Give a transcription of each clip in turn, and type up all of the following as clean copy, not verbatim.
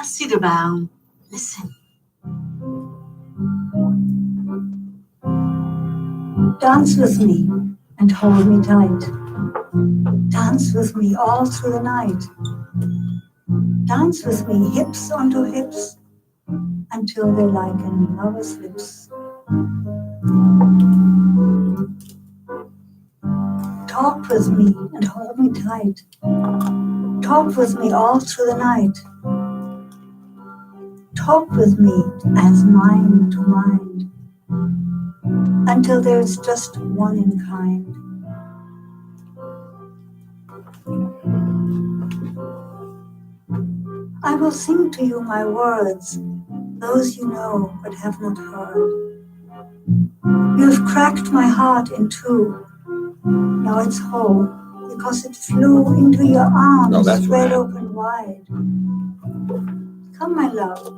Sit around, listen. Dance with me and hold me tight. Dance with me all through the night. Dance with me hips onto hips until they liken lovers' lips. Talk with me and hold me tight. Talk with me all through the night. Talk with me as mind to mind until there's just one in kind. I will sing to you my words, those you know but have not heard. You have cracked my heart in two. Now it's whole because it flew into your arms, spread open wide. Come, my love,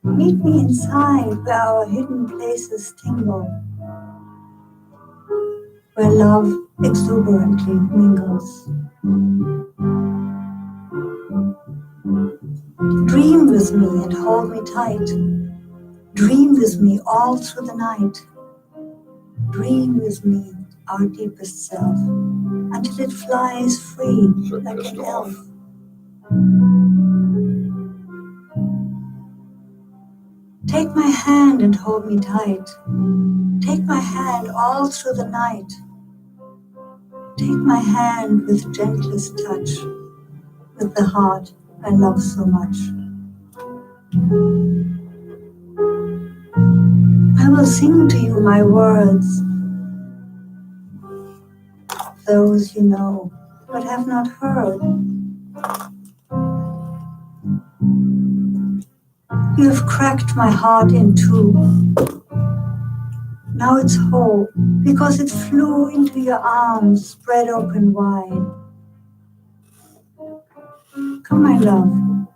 meet me inside where our hidden places tingle, where love exuberantly mingles. Dream with me and hold me tight. Dream with me all through the night. Dream with me our deepest self until it flies free like an elf. Take my hand and hold me tight. Take my hand all through the night. Take my hand with gentlest touch, with the heart I love so much. I will sing to you my words, those you know but have not heard. You have cracked my heart in two. Now it's whole because it flew into your arms, spread open wide. Come, my love,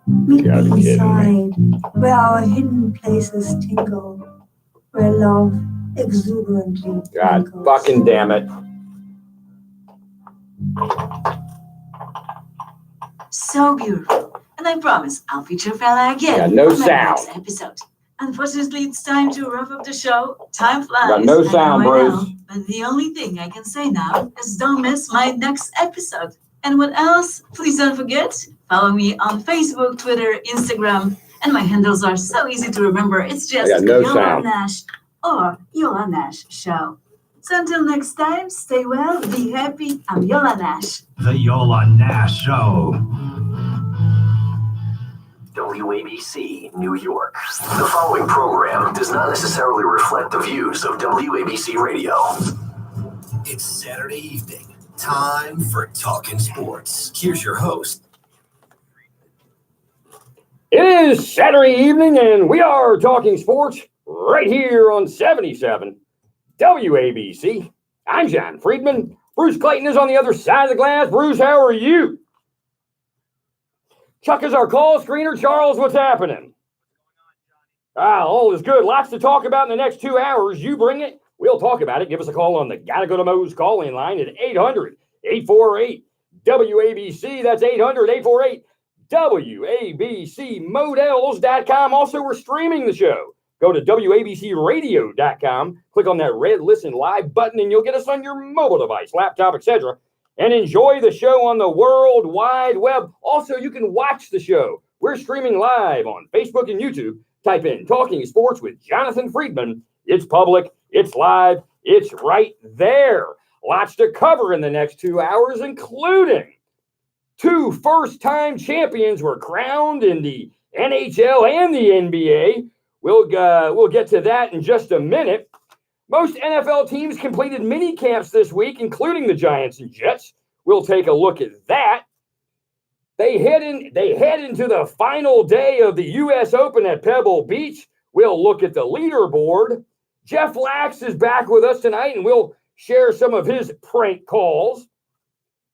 meet me inside where our hidden places tingle, where love exuberantly God twinkles. fucking damn it. So beautiful. And I promise I'll feature Fella again Got no on my sound. next episode. Unfortunately, it's time to wrap up the show. Time flies. Got no I know, sound, I Bruce. know. But the only thing I can say now is don't miss my next episode. And what else? Please don't forget, follow me on Facebook, Twitter, Instagram. And my handles are so easy to remember. It's just I got no Yola sound. Nash or Yola Nash Show. So until next time, stay well, be happy. I'm Yola Nash. The Yola Nash Show. WABC, New York. The following program does not necessarily reflect the views of WABC Radio. It's Saturday evening. Time for Talking Sports. Here's your host. It is Saturday evening, and we are talking sports right here on 77 WABC. I'm John Friedman. Bruce Clayton is on the other side of the glass. Bruce, how are you? Chuck is our call screener. Charles, what's happening? All is good. Lots to talk about in the next 2 hours. You bring it. We'll talk about it. Give us a call on the Gotta Go to Moe's call-in line at 800-848-WABC. That's 800-848-WABCmodels.com. Also, we're streaming the show. Go to WABCradio.com. Click on that red Listen Live button, and you'll get us on your mobile device, laptop, etc., and enjoy the show on the World Wide Web. Also, you can watch the show. We're streaming live on Facebook and YouTube. Type in Talking Sports with Jonathan Friedman. It's public, it's live, it's right there. Lots to cover in the next 2 hours, including 2 first-time champions were crowned in the NHL and the NBA. We'll get to that in just a minute. Most NFL teams completed mini camps this week, including the Giants and Jets. We'll take a look at that. They head into the final day of the U.S. Open at Pebble Beach. We'll look at the leaderboard. Jeff Lax is back with us tonight, and we'll share some of his prank calls.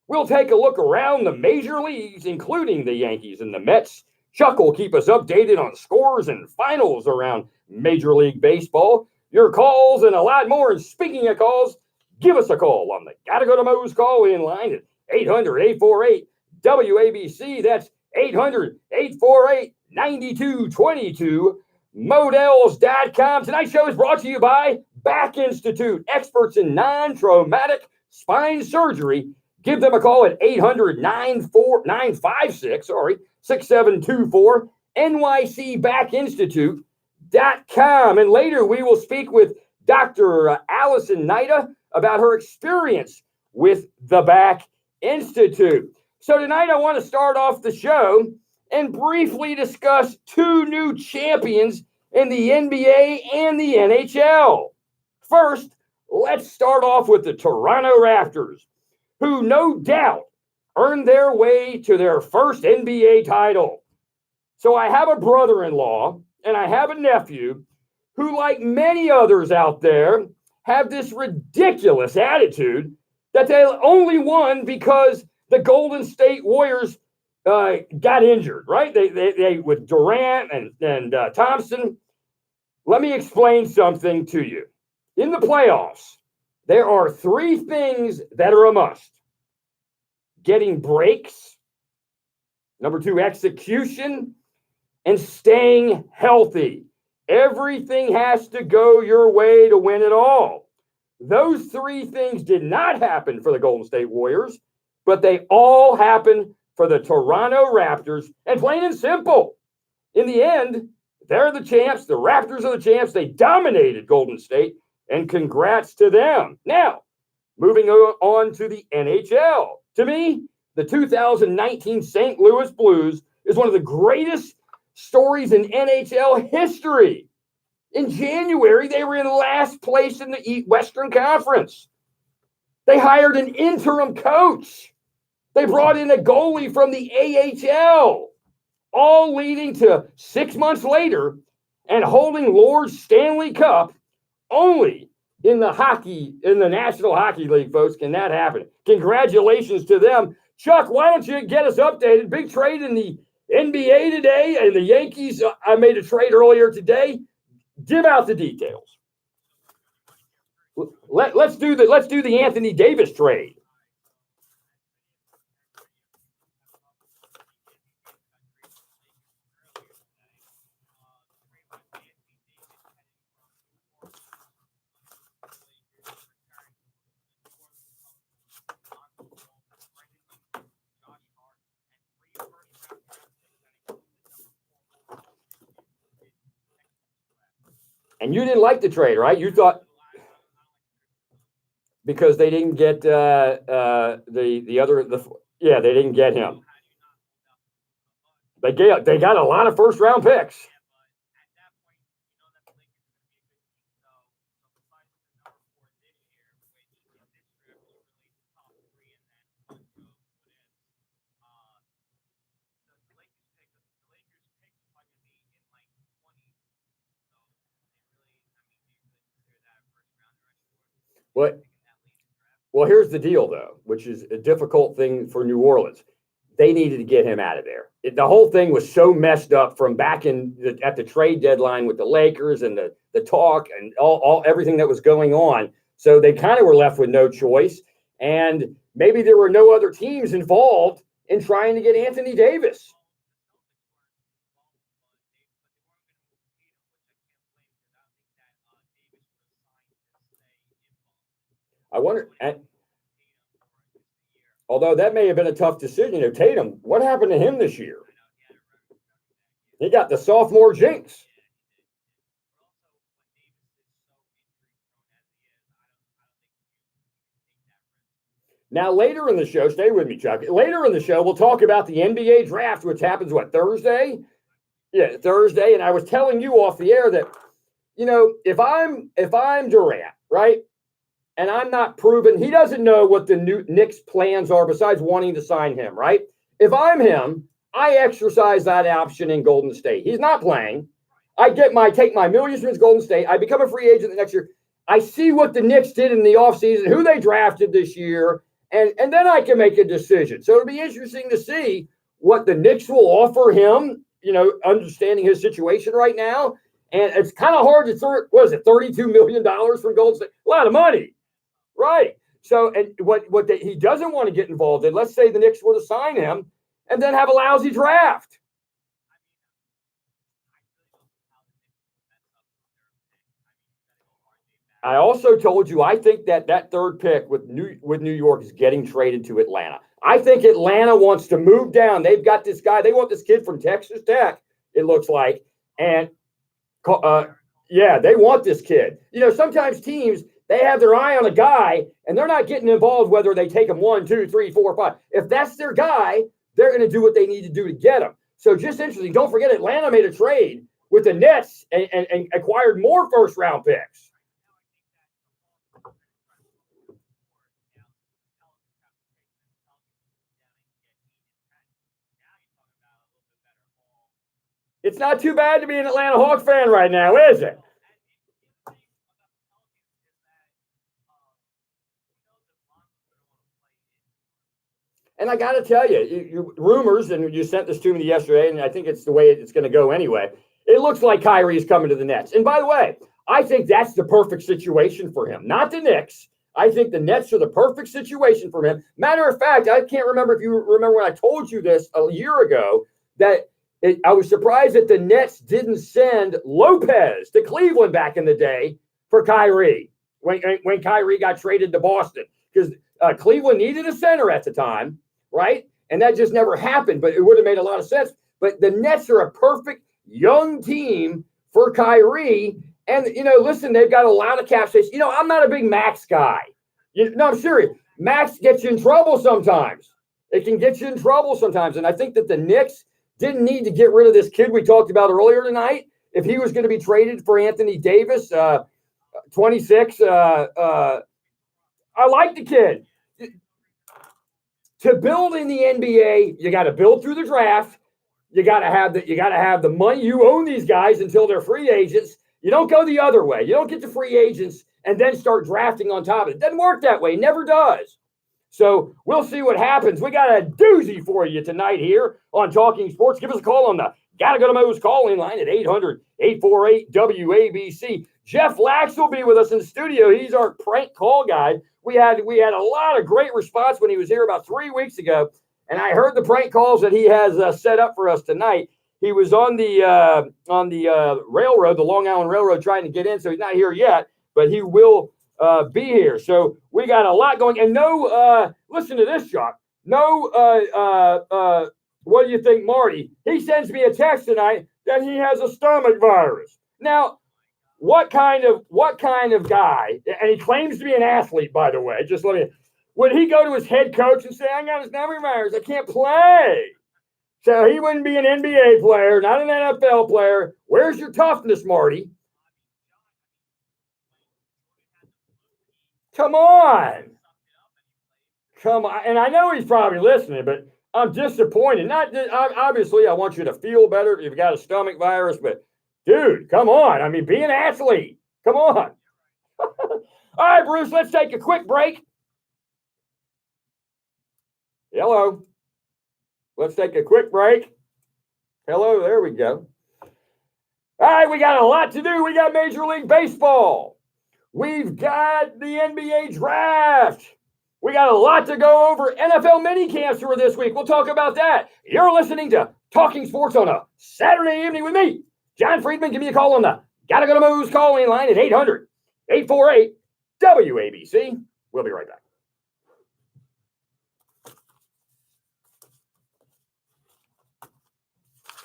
We'll take a look around the major leagues, including the Yankees and the Mets. Chuck will keep us updated on scores and finals around Major League Baseball. Your calls and a lot more. And speaking of calls, give us a call on the Gotta Go to Moe's call-in line at 800-848-WABC. That's 9222models.com. Tonight's show is brought to you by Back Institute, experts in non-traumatic spine surgery. Give them a call at 800-956-6724, nycbackinstitute.com. And later we will speak with Dr. Allison Nida about her experience with the Back Institute. So tonight I want to start off the show and briefly discuss two new champions in the NBA and the NHL. First, let's start off with the Toronto Raptors, who no doubt earned their way to their first NBA title. So I have a brother-in-law and I have a nephew who, like many others out there, have this ridiculous attitude that they only won because the Golden State Warriors got injured, right? They with Durant and Thompson. Let me explain something to you. In the playoffs, there are three things that are a must: getting breaks, number two, execution, and staying healthy. Everything has to go your way to win it all. Those three things did not happen for the Golden State Warriors, but they all happened for the Toronto Raptors. And plain and simple, in the end, they're the champs. The Raptors are the champs. They dominated Golden State, and congrats to them. Now, moving on to the NHL. To me, the 2019 St. Louis Blues is one of the greatest stories in NHL history. In January, they were in last place in the Western Conference. They hired an interim coach. They brought in a goalie from the AHL, all leading to 6 months later and holding Lord's Stanley Cup. Only in the National Hockey League, folks, can that happen. Congratulations to them. Chuck, why don't you get us updated? Big trade in the NBA today, and the Yankees, I made a trade earlier today. Give out the details. Let's do the Anthony Davis trade. And you didn't like the trade, right? You thought because they didn't get they didn't get him. They got a lot of first round picks. Well, here's the deal, though, which is a difficult thing for New Orleans. They needed to get him out of there. The whole thing was so messed up from back at the trade deadline with the Lakers and the talk and all everything that was going on. So they kind of were left with no choice. And maybe there were no other teams involved in trying to get Anthony Davis. I wonder, although that may have been a tough decision. Tatum, what happened to him this year? He got the sophomore jinx. Now, later in the show, stay with me, Chuck. Later in the show, we'll talk about the NBA draft, which happens, Thursday? Yeah, Thursday. And I was telling you off the air that, if I'm Durant, right? And I'm not proven, he doesn't know what the new Knicks' plans are besides wanting to sign him, right? If I'm him, I exercise that option in Golden State. He's not playing. I take my millions from Golden State. I become a free agent the next year. I see what the Knicks did in the offseason, who they drafted this year, and then I can make a decision. So it'll be interesting to see what the Knicks will offer him, understanding his situation right now. And it's kind of hard to $32 million from Golden State? A lot of money. Right. So, and he doesn't want to get involved in, let's say the Knicks were to sign him and then have a lousy draft. I also told you I think that third pick with New York is getting traded to Atlanta. I think Atlanta wants to move down. They've got this guy. They want this kid from Texas Tech, it looks like. And, yeah, they want this kid. Sometimes teams, they have their eye on a guy, and they're not getting involved whether they take him 1, 2, 3, 4, 5. If that's their guy, they're going to do what they need to do to get him. So just interesting. Don't forget, Atlanta made a trade with the Nets and acquired more first-round picks. It's not too bad to be an Atlanta Hawks fan right now, is it? And I got to tell you, rumors, and you sent this to me yesterday, and I think it's the way it's going to go anyway. It looks like Kyrie's coming to the Nets. And by the way, I think that's the perfect situation for him, not the Knicks. I think the Nets are the perfect situation for him. Matter of fact, I can't remember if you remember when I told you this a year ago, that I was surprised that the Nets didn't send Lopez to Cleveland back in the day for Kyrie when Kyrie got traded to Boston, because Cleveland needed a center at the time, right? And that just never happened, but it would have made a lot of sense. But the Nets are a perfect young team for Kyrie. And, listen, they've got a lot of cap space. I'm not a big Max guy. No, I'm serious. Max gets you in trouble sometimes. It can get you in trouble sometimes. And I think that the Knicks didn't need to get rid of this kid we talked about earlier tonight. If he was going to be traded for Anthony Davis, 26, I like the kid. To build in the NBA, you got to build through the draft. You got to have the money. You own these guys until they're free agents. You don't go the other way. You don't get to free agents and then start drafting on top of it. It doesn't work that way. It never does. So we'll see what happens. We got a doozy for you tonight here on Talking Sports. Give us a call on the Gotta Go to Mo's calling line at 800-848-WABC. Jeff Lax will be with us in the studio. He's our prank call guy. We had a lot of great response when he was here about 3 weeks ago, and I heard the prank calls that he has set up for us tonight. He was on the railroad, the Long Island Railroad, trying to get in, so he's not here yet, but he will be here. So we got a lot going. And listen to this, Chuck. What do you think, Marty? He sends me a text tonight that he has a stomach virus. Now, what kind of guy, and he claims to be an athlete, by the way, would he go to his head coach and say, I got a stomach virus, I can't play? So he wouldn't be an NBA player, not an NFL player. Where's your toughness, Marty? Come on. And I know he's probably listening, but I'm disappointed. Obviously, I want you to feel better if you've got a stomach virus, but dude, come on. I mean, be an athlete. Come on. All right, Bruce, let's take a quick break. Hello. Let's take a quick break. Hello, there we go. All right, we got a lot to do. We got Major League Baseball. We've got the NBA draft. We got a lot to go over. NFL mini camps were this week. We'll talk about that. You're listening to Talking Sports on a Saturday evening with me, John Friedman. Give me a call on the Gotta Go to Mo's calling line at 800-848-WABC. We'll be right back.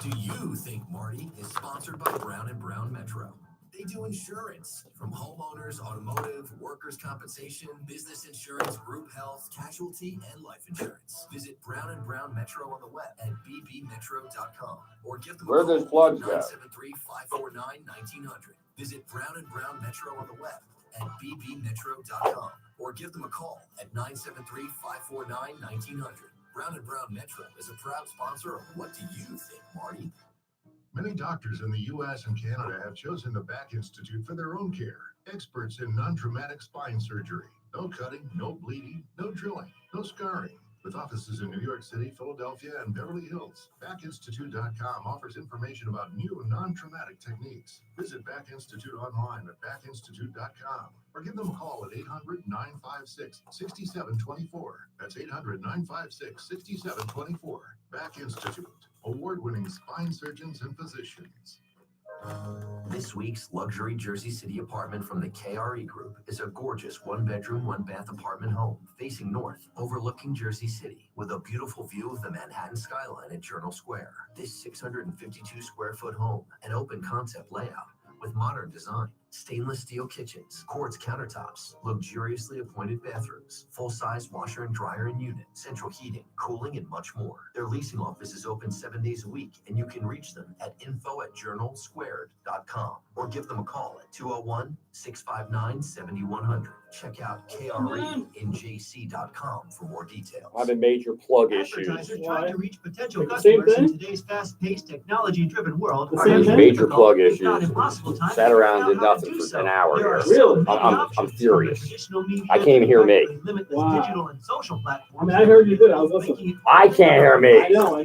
Do you think Marty is sponsored by Brown & Brown Metro? They do insurance, from homeowners, automotive, workers' compensation, business insurance, group health, casualty, and life insurance. Visit Brown & Brown Metro on the web at bbmetro.com or give them a call at 973-549-1900. Visit Brown & Brown Metro on the web at bbmetro.com or give them a call at 973-549-1900. Brown & Brown Metro is a proud sponsor of What Do You Think, Marty? Many doctors in the U.S. and Canada have chosen the Back Institute for their own care. Experts in non-traumatic spine surgery. No cutting, no bleeding, no drilling, no scarring. With offices in New York City, Philadelphia, and Beverly Hills, BackInstitute.com offers information about new non-traumatic techniques. Visit Back Institute online at BackInstitute.com or give them a call at 800-956-6724. That's 800-956-6724. Back Institute, award-winning spine surgeons and physicians. This week's luxury Jersey City apartment from the KRE Group is a gorgeous one-bedroom, one-bath apartment home facing north, overlooking Jersey City, with a beautiful view of the Manhattan skyline at Journal Square. This 652 square foot home, an open concept layout with modern design, stainless steel kitchens, quartz countertops, luxuriously appointed bathrooms, full-size washer and dryer and unit, central heating, cooling, and much more. Their leasing office is open 7 days a week, and you can reach them at info@journalsquared.com or give them a call at 201-659-7100. Check out KREinJC.com for more details. I'm in major plug issues. Advertisers trying to reach potential Like the same customers in thing? today's fast-paced, technology-driven world. The are same having thing? Major difficult, plug if issues. not impossible time Sat around, figuring did out how to nothing do for so. an hour There are here. so many I'm options, furious. from traditional media I can't hear me. to limitless Wow. digital and social platforms. I mean, I heard you good. I was listening. Making it I can't hear me. I know.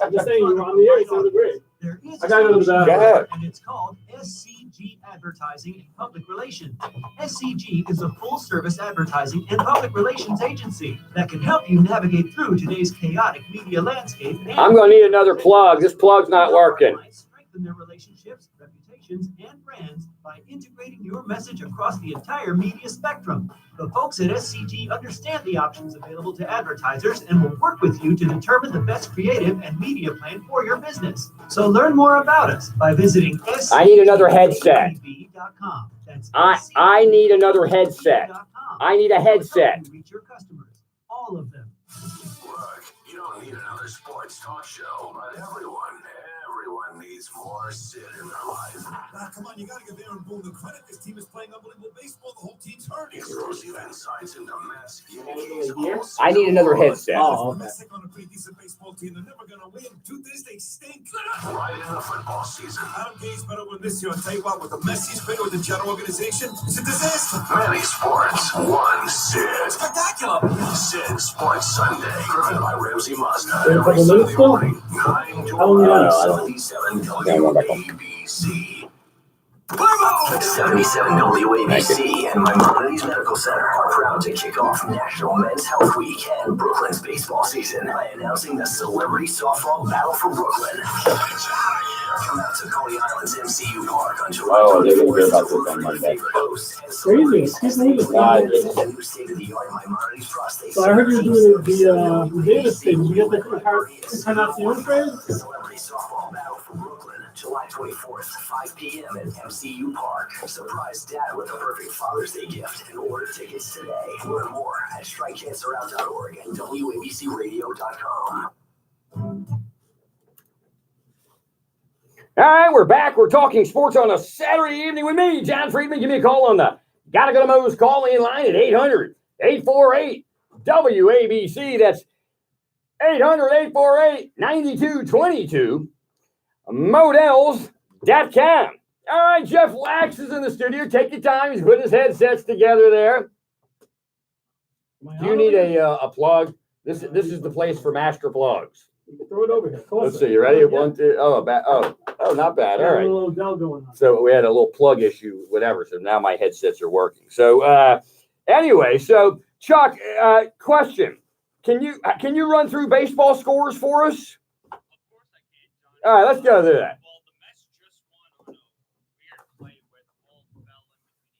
I'm just saying you were on the air. It sounded great. There is I gotta go to the solution, bathroom. and it's called SCG Advertising and Public Relations. SCG is a full-service advertising and public relations agency that can help you navigate through today's chaotic media landscape. I'm going to need another plug. This plug's not working. Strengthen their relationships, reputations, and brands by integrating your message across the entire media spectrum. The folks at SCG understand the options available to advertisers and will work with you to determine the best creative and media plan for your business. So learn more about us by visiting SCG. I need another headset. That's I need another headset. I need a headset. To reach your customers, all of them. Look, you don't need another sports talk show, but everyone needs more Sid in their life. Come on, you gotta give Aaron Boone the credit. This team is playing unbelievable baseball. The whole team's hurting. Exclusive insights into Mets, Yankees, I need another headset. Oh, okay. Mets on a pretty decent baseball team. They're never gonna win. Truth is, they stink. right in the football season. Adam Gase better win this year. I'll tell you what, with the mess he's created with the general organization, it's a disaster. Many sports, one Sid. Spectacular. Sid Sports Sunday, driven by Ramsey Mazda. Wait a Every couple minutes Sunday still? morning, 9 to How long you 11, got? 77 Yeah, I'm back on. WABC. 77 WABC and Maimonides Medical Center are proud to kick off National Men's Health Week and Brooklyn's baseball season by announcing the Celebrity Softball Battle for Brooklyn. Come out to Coney Island's MCU Park on July 24th. Oh, they're gonna hear about to this on root for your Monday. favorite hosts and Crazy. celebrities as they People bring just the new state-of-the-art Maimonides prostate So I heard you were doing the surgery. Davis thing. Did you get the Encarnacion trade? Celebrity Softball Battle for Brooklyn, July 24th, 5 p.m. at MCU Park. Surprise dad with a perfect Father's Day gift and order tickets today. Learn more at strikecancerout.org and WABCRadio.com. All right, we're back. We're talking sports on a Saturday evening with me, John Friedman. Give me a call on the Gotta Go to Mo's call-in line at 800-848-WABC. That's 800-848-9222. Models.com. All right, Jeff Lax is in the studio. Take your time. He's putting his headsets together there. Do you need a plug? This is the place for master plugs. You can throw it over here. Let's see. You ready? 1, 2. Oh, not bad. All A right. little Dell going on. So we had a little plug issue, whatever. So now my headsets are working. So anyway, so Chuck, question: Can you run through baseball scores for us? Of course I can, John. All right, let's go through that. Well, the Mets just won on a weird play where the ball fell in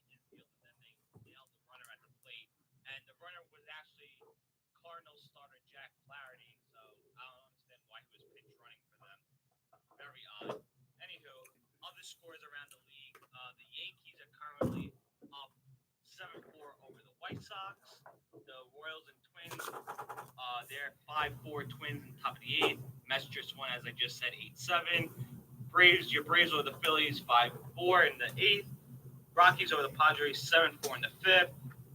between the infield and then they nailed the runner at the plate. And the runner was actually Cardinals starter Jack Flaherty. So I don't understand why he was pitch running for them. Very odd. Anywho, other scores around the league. The Yankees are currently up 7-4 over the White Sox. The Royals and Twins, they're 5-4 Twins in top of the 8th. Mets just won, as I just said, 8-7. Your Braves over the Phillies, 5-4 in the 8th. Rockies over the Padres, 7-4 in the 5th.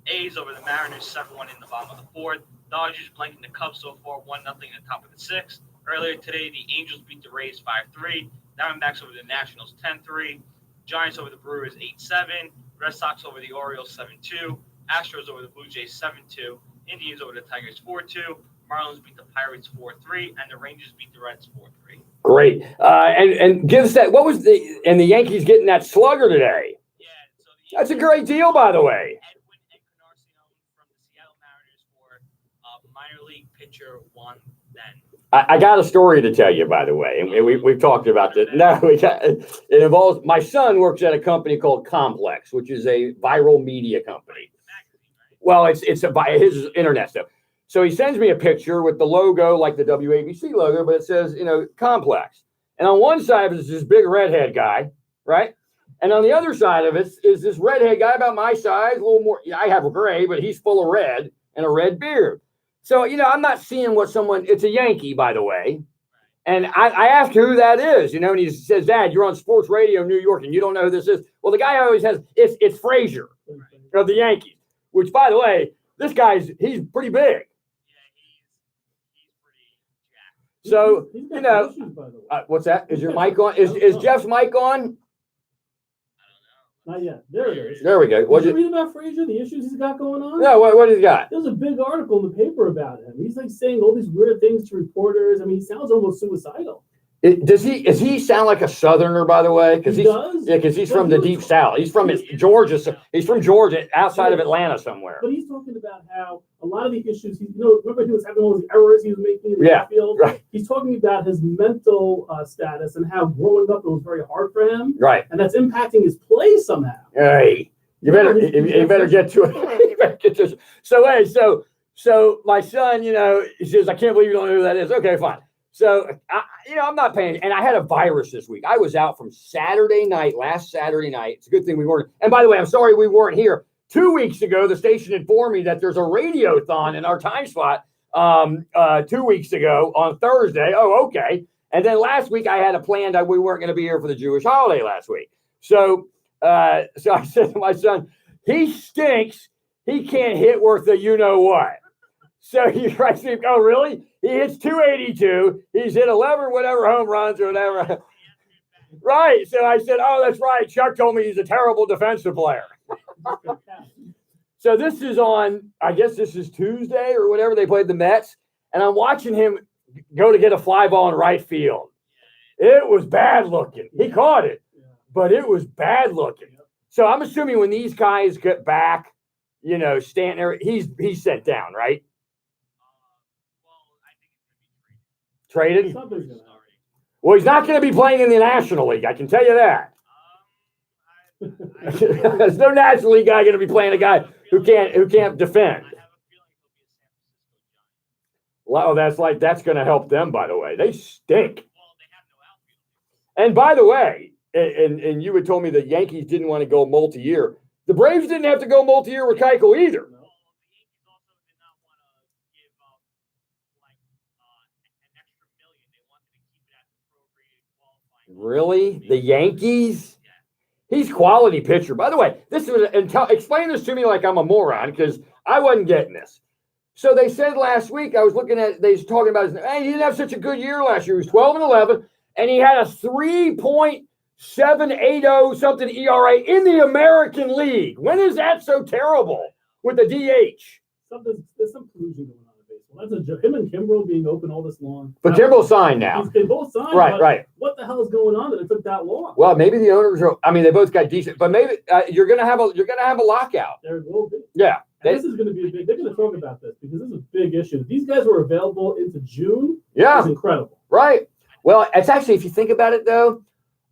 A's over the Mariners, 7-1 in the bottom of the 4th. Dodgers blanking the Cubs so far, 1-0 in the top of the 6th. Earlier today, the Angels beat the Rays 5-3. Diamondbacks over the Nationals, 10-3. Giants over the Brewers, 8-7. Red Sox over the Orioles, 7-2. Astros over the Blue Jays, 7-2. Indians over the Tigers, 4-2. Marlins beat the Pirates 4-3, and the Rangers beat the Reds 4-3. Great. And give us that. What was the Yankees getting that slugger today? Yeah, so That's a great deal, by the way. Edwin Encarnacion from the Seattle Mariners for minor league pitcher 1 then. I got a story to tell you, by the way, and we've talked about this. No, it involves my son works at a company called Complex, which is a viral media company. Well, it's his internet stuff. So he sends me a picture with the logo, like the WABC logo, but it says, Complex. And on one side of it is this big redhead guy, right? And on the other side of it is this redhead guy about my size, a little more. I have a gray, but he's full of red and a red beard. So, I'm not seeing it's a Yankee, by the way. And I asked who that is, and he says, Dad, you're on sports radio in New York and you don't know who this is. Well, the guy always has, it's Frazier of the Yankees, which, by the way, this he's pretty big. So, what's that? Is your mic on? Is Jeff's mic on? Not yet. There it is. There we go. Did you read about Frazier, the issues he's got going on? No, what has he got? There's a big article in the paper about him. He's saying all these weird things to reporters. I mean, he sounds almost suicidal. Does he sound like a Southerner, by the way? Because he does. Yeah, because he's from the deep South. He's from Georgia. He's from Georgia, outside of Atlanta somewhere. But he's talking about how a lot of the issues, remember he was having all these errors he was making in the field? Right. He's talking about his mental status and how growing up it was very hard for him. Right. And that's impacting his play somehow. Hey, you better get to it. You better get to it. So my son, he says, I can't believe you don't know who that is. Okay, fine. So, I'm not paying. And I had a virus this week. I was out from last Saturday night. It's a good thing we weren't. And by the way, I'm sorry we weren't here. 2 weeks ago, the station informed me that there's a radiothon in our time slot 2 weeks ago on Thursday. Oh, okay. And then last week I had a plan that we weren't going to be here for the Jewish holiday last week. So I said to my son, he stinks. He can't hit worth the you-know-what. So he writes me, oh, really? He hits 282. He's hit 11 whatever home runs or whatever. Right. So I said, oh, that's right. Chuck told me he's a terrible defensive player. So this is on, I guess this is Tuesday or whatever. They played the Mets. And I'm watching him go to get a fly ball in right field. It was bad looking. He caught it, but it was bad looking. So I'm assuming when these guys get back, Stanton, there, he's sent down, right? Traded? Well, he's not going to be playing in the National League. I can tell you that. There's no National League guy going to be playing a guy who can't defend. Well, that's going to help them. By the way, they stink. And by the way, and you had told me the Yankees didn't want to go multi-year. The Braves didn't have to go multi-year with Keuchel either. Really? The Yankees? He's quality pitcher. By the way, explain this to me like I'm a moron because I wasn't getting this. So they said last week, I was looking at, they was talking about, he didn't have such a good year last year. He was 12-11, and he had a 3.780 something ERA in the American League. When is that so terrible with the DH? There's some collusion going on in baseball. That's a joke. Him and Kimbrel being open all this long. But Kimbrel signed now. They both signed. Right. What the hell is going on that it took that long? Well, maybe the owners are. I mean, they both got decent, but maybe you're gonna have a lockout. There will be. Yeah. This is going to be a big. They're going to talk about this because this is a big issue. These guys were available into June. Yeah. It's incredible. Right. Well, it's actually, if you think about it, though,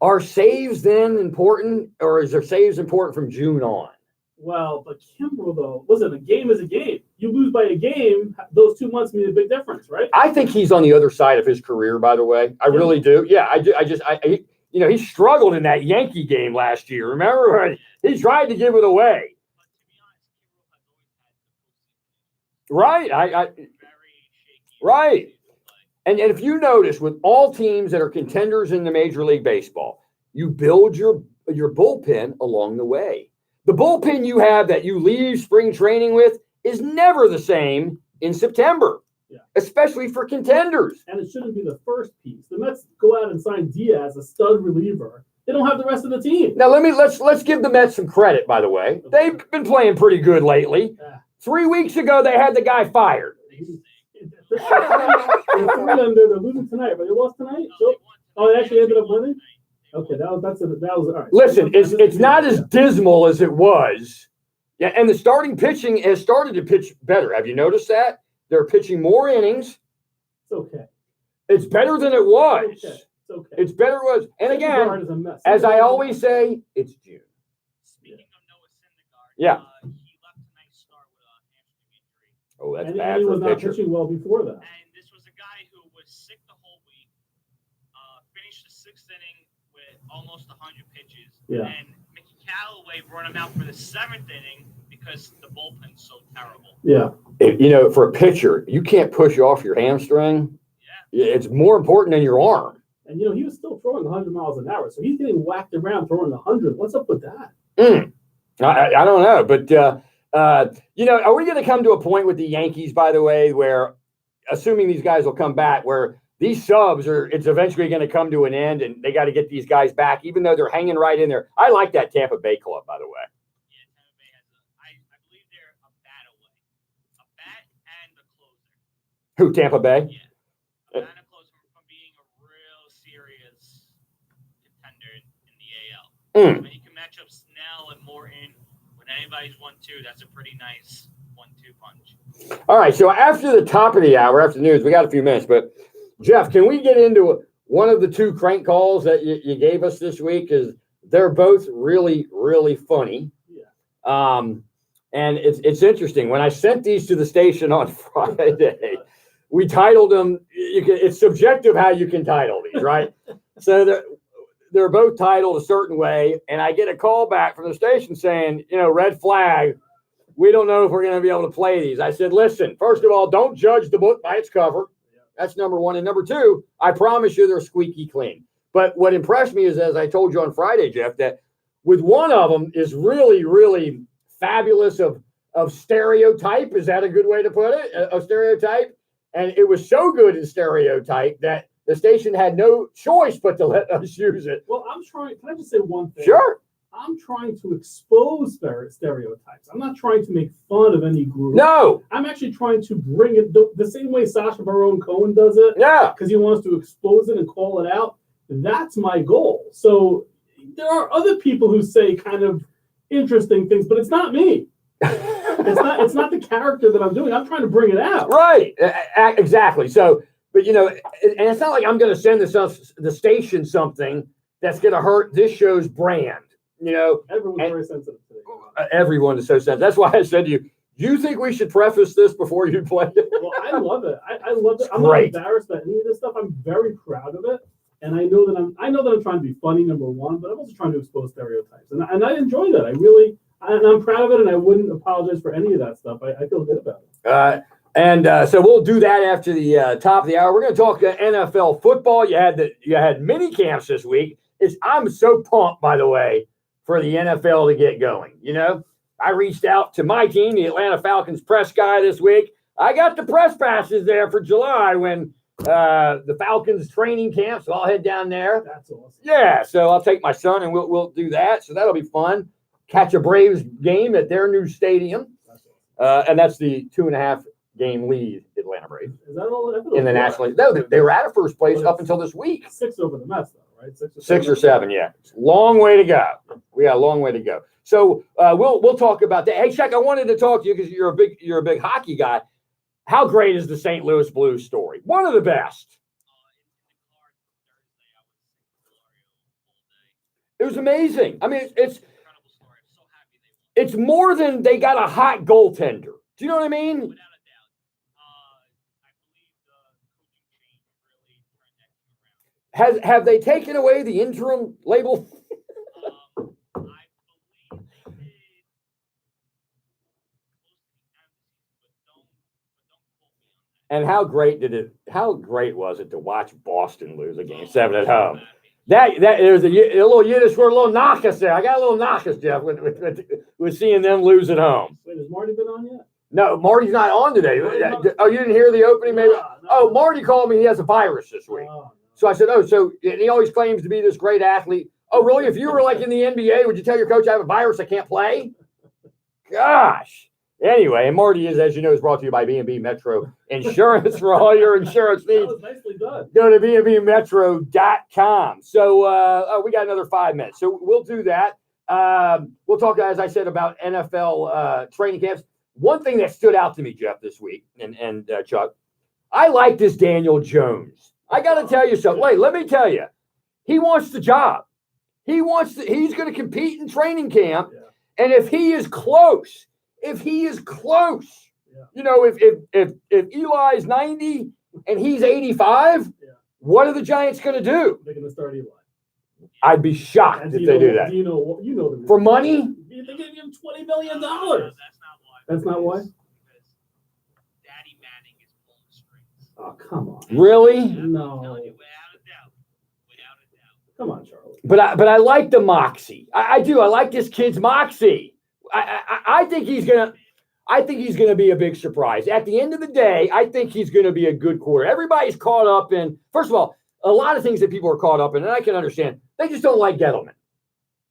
are saves then important, or is there saves important from June on? Well, but Kimbrel, though, listen, a game is a game. You lose by a game, those 2 months mean a big difference, right? I think he's on the other side of his career, by the way. I really do. Yeah, I do. He struggled in that Yankee game last year. Remember? He tried to give it away. Right. Right. And if you notice, with all teams that are contenders in the Major League Baseball, you build your bullpen along the way. The bullpen you have that you leave spring training with is never the same in September, especially for contenders. And it shouldn't be the first piece. The Mets go out and sign Diaz, a stud reliever. They don't have the rest of the team. Now let's give the Mets some credit. By the way, they've been playing pretty good lately. 3 weeks ago, they had the guy fired. They're losing tonight, but they lost tonight. They actually ended up winning. Okay, that was all right. Listen, it's not as dismal as it was. Yeah, and the starting pitching has started to pitch better. Have you noticed that? They're pitching more innings. It's okay. It's better than it was. Okay. It's okay. It's better than it was. And again, Syndergaard is a mess. as I Syndergaard- always say, it's June. Speaking of Noah Syndergaard, Yeah. He left tonight's start with a hamstring injury. Oh, that's and bad he for was a not pitcher. pitching well before that. And this was a guy who was sick the whole week, finished the 6th inning with almost 100 pitches. Yeah. And Mickey Callaway brought him out for the 7th inning because the bullpen's so terrible. Yeah. For a pitcher, you can't push off your hamstring. Yeah. It's more important than your arm. And, he was still throwing 100 miles an hour. So he's getting whacked around throwing 100. What's up with that? I don't know. But, are we going to come to a point with the Yankees, by the way, where, assuming these guys will come back, where these subs it's eventually going to come to an end and they got to get these guys back, even though they're hanging right in there. I like that Tampa Bay club, by the way. Yeah, Tampa Bay has I believe they're a bat away. A bat and the closer. Who, Tampa Bay? Yeah. A bat and a closer from being a real serious contender in the AL. When you can match up Snell and Morton when anybody's 1-2, that's a pretty nice 1-2 punch. All right, so after the top of the hour, after the news, we got a few minutes, but Jeff, can we get into one of the two crank calls that you gave us this week? Because they're both really, really funny. Yeah. And it's interesting. When I sent these to the station on Friday, we titled them. It's subjective how you can title these, right? So they're both titled a certain way, and I get a call back from the station saying, red flag. We don't know if we're going to be able to play these. I said, listen, first of all, don't judge the book by its cover. That's number one. And number two, I promise you they're squeaky clean. But what impressed me is, as I told you on Friday, Jeff, that with one of them is really, really fabulous of stereotype. Is that a good way to put it? A stereotype. And it was so good in stereotype that the station had no choice but to let us use it. Well, can I just say one thing? Sure. I'm trying to expose stereotypes. I'm not trying to make fun of any group. No. I'm actually trying to bring it the same way Sacha Baron Cohen does it. Yeah. Because he wants to expose it and call it out. That's my goal. So there are other people who say kind of interesting things, but it's not me. It's not the character that I'm doing. I'm trying to bring it out. Right. Exactly. So, but and it's not like I'm going to send the station something that's going to hurt this show's brand. Everyone's very sensitive today. Everyone is so sensitive. That's why I said to you, do you think we should preface this before you play it? Well, I love it. I love it. I'm Great. not embarrassed by any of this stuff. I'm very proud of it. And I know that I'm trying to be funny, number one, but I'm also trying to expose stereotypes. And I enjoy that. And I'm proud of it, and I wouldn't apologize for any of that stuff. I feel good about it. So we'll do that after the top of the hour. We're going to talk NFL football. You had mini camps this week. I'm so pumped, by the way, for the NFL to get going. I reached out to my team, the Atlanta Falcons press guy this week. I got the press passes there for July when the Falcons training camp, so I'll head down there. That's awesome. Yeah, so I'll take my son and we'll do that. So that'll be fun. Catch a Braves game at their new stadium. And that's the 2.5 game lead, Atlanta Braves. Is that all? In the National League. No, they were out of first place up until this week. 6 over the Mets, though, right? 6 or 7, yeah. Long way to go. We got a long way to go. So we'll talk about that. Hey, Shaq, I wanted to talk to you because you're a big hockey guy. How great is the St. Louis Blues story? One of the best. It was amazing. I mean, it's more than they got a hot goaltender. Do you know what I mean? Without a doubt. I believe the coaching change really turned that team around. Have they taken away the interim label? I believe they did close to the end of the season, but don't quote me on that. And how great was it to watch Boston lose a game 7 at home? That there's a little Yiddish word, a little knockus there. I got a little knockus, Jeff, with seeing them lose at home. Wait, has Marty been on yet? No, Marty's not on today. Oh, you didn't hear the opening? Maybe. No. Oh, Marty called me. He has a virus this week. No. So I said, and he always claims to be this great athlete. Oh, really? If you were like in the NBA, would you tell your coach I have a virus I can't play? Gosh. Anyway, and Marty is brought to you by B&B Metro Insurance for all your insurance That needs. was nicely done. Go to bnbmetro.com. So we got another 5 minutes. So we'll do that. We'll talk, as I said, about NFL training camps. One thing that stood out to me, Jeff, this week, and Chuck, I like this Daniel Jones I got to tell you something. Wait, let me tell you. He wants the job. He's going to compete in training camp. Yeah. And if he is close, you know, if Eli's 90 and he's 85, what are the Giants going to do? They're going to start Eli. I'd be shocked if they do that. You know the For money? They're going to give him $20 million. That's not why. That's not why? Because Daddy Manning is pulling the strings. Oh, come on. Really? No. I'm telling you, without a doubt. Come on, Charlie. But I like the moxie. I do. I like this kid's moxie. I think he's gonna be a big surprise. At the end of the day, I think he's gonna be a good quarter. Everybody's caught up in, first of all, a lot of things that people are caught up in, and I can understand. They just don't like Gettleman.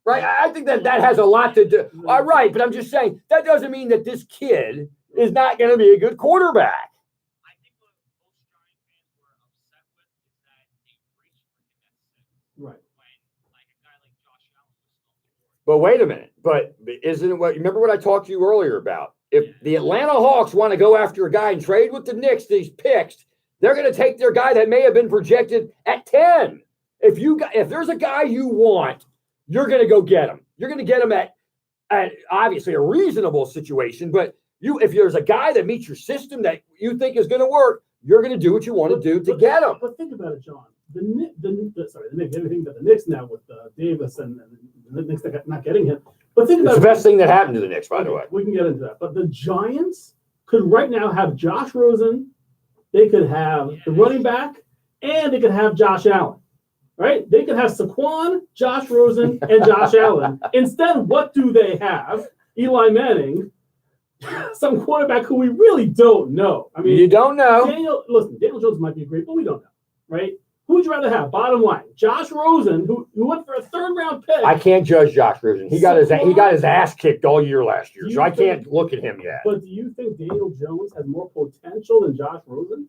Right? I think that has a lot to do. All right, but I'm just saying that doesn't mean that this kid is not going to be a good quarterback. I think what most Giant fans were upset with is that they reached for him at 6. Right. When like a guy like Josh Allen was still on the board. But wait a minute. But isn't it what? Remember what I talked to you earlier about? If the Atlanta Hawks want to go after a guy and trade with the Knicks these picks, they're going to take their guy that may have been projected at 10. If there's a guy you want, you're going to go get him. You're going to get him at obviously a reasonable situation. But if there's a guy that meets your system that you think is going to work, you're going to do what you want to do to get him. But think about it, John. The Knicks, everything but the Knicks now with Davis and the Knicks not getting him. But think about it's the best thing that happened to the Knicks, by the way. We can get into that. But the Giants could right now have Josh Rosen. They could have the running back, and they could have Josh Allen. Right? They could have Saquon, Josh Rosen, and Josh Allen. Instead, what do they have? Eli Manning, some quarterback who we really don't know. I mean, you don't know. Daniel Jones might be great, but we don't know. Right? Who would you rather have? Bottom line, Josh Rosen, who went for a 3rd-round pick. I can't judge Josh Rosen. He got his ass kicked all year last year, so I can't look at him yet. But do you think Daniel Jones has more potential than Josh Rosen?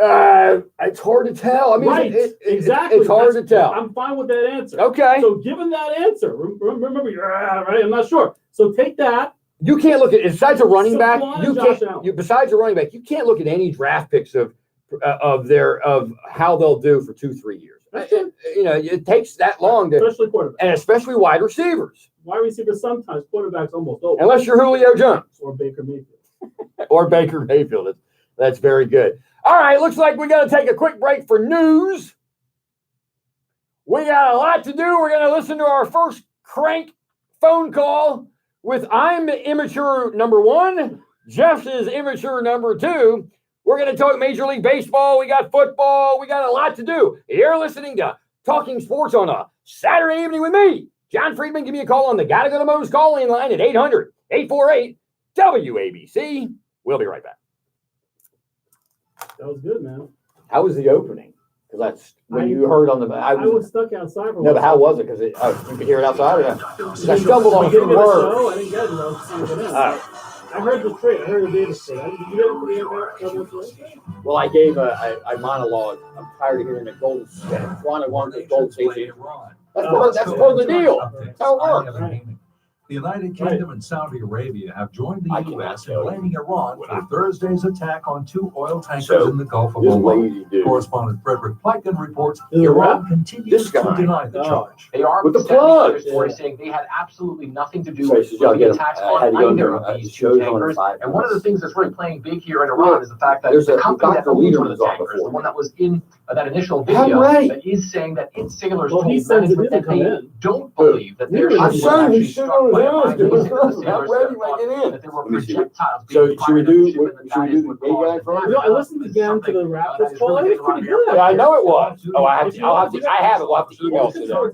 It's hard to tell. I mean, right. Exactly. It's hard to tell. I'm fine with that answer. Okay. So given that answer, remember, right? I'm not sure. So take that. You can't look at besides a running back. Besides a running back, you can't look at any draft picks of how they'll do for 2-3 years. You know, it takes that long to, especially quarterbacks, and especially wide receivers. Wide receivers sometimes, quarterbacks almost always. Unless you're Julio Jones or Baker Mayfield. Or Baker Mayfield. That's very good. All right, looks like we got to take a quick break for news. We got a lot to do. We're going to listen to our first crank phone call with I'm immature number 1. Jeff's is immature number 2. We're going to talk Major League Baseball. We got football. We got a lot to do. You're listening to Talking Sports on a Saturday evening with me, John Friedman. Give me a call on the Gotta Go to Moe's call-in line at 800-848-WABC. We'll be right back. That was good, man. How was the opening? Because that's when you heard on the. I was stuck outside. No, but how was it? Because you could hear it outside. Or not? I stumbled on some words. I didn't get it. I was trying to get in. I heard the trade. I heard the Davis trade. Did you get it for the Well, I gave a monologue. I'm tired of hearing the Golden State. Toronto wanted the Golden State. That's part of the deal. That's how it works. The United Kingdom and Saudi Arabia have joined the U.S. in blaming Iran for Thursday's attack on 2 oil tankers in the Gulf of Oman. Correspondent Frederick Pleitgen reports Iran continues to deny the charge. They are with the plug, saying they had absolutely nothing to do with the attacks on either of these 2 tankers. And one of the things that's really playing big here in Iran is the fact that the company that owns one of the tankers, the one that was in that initial video, is saying that its sailors told management that they don't believe that their ships were actually struck by not ready, that there were projectiles. So should we do the gay guy first? No, I listened again to the Raptors call. It was pretty good. Yeah, I know it was. Oh, I have to. I have it. We'll have to email it to them.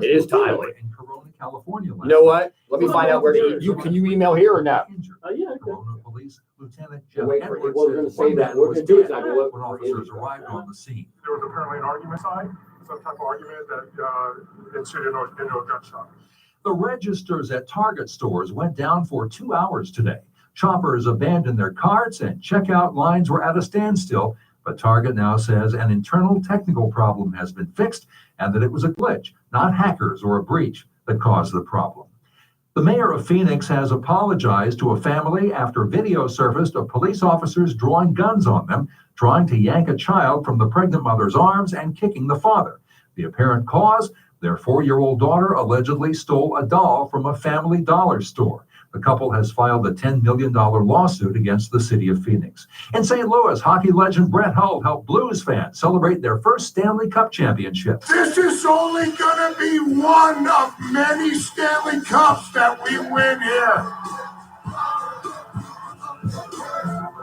It is timely. In Corona, California. You know what? Let me find out where can you email here or not? Yeah. Corona Police Lieutenant Jeff Wait, Edwards we're going to say that. We're going to do it now. when officers arrived on the scene. There was apparently an argument side, some type of argument that ensued into a gunshot. The registers at Target stores went down for 2 hours today. Shoppers abandoned their carts and checkout lines were at a standstill, but Target now says an internal technical problem has been fixed and that it was a glitch, not hackers or a breach, that caused the problem. The mayor of Phoenix has apologized to a family after video surfaced of police officers drawing guns on them, trying to yank a child from the pregnant mother's arms and kicking the father. The apparent cause? Their 4-year-old daughter allegedly stole a doll from a Family Dollar store. The couple has filed a $10 million lawsuit against the city of Phoenix. In St. Louis, hockey legend Brett Hull helped Blues fans celebrate their first Stanley Cup championship. This is only going to be one of many Stanley Cups that we win here.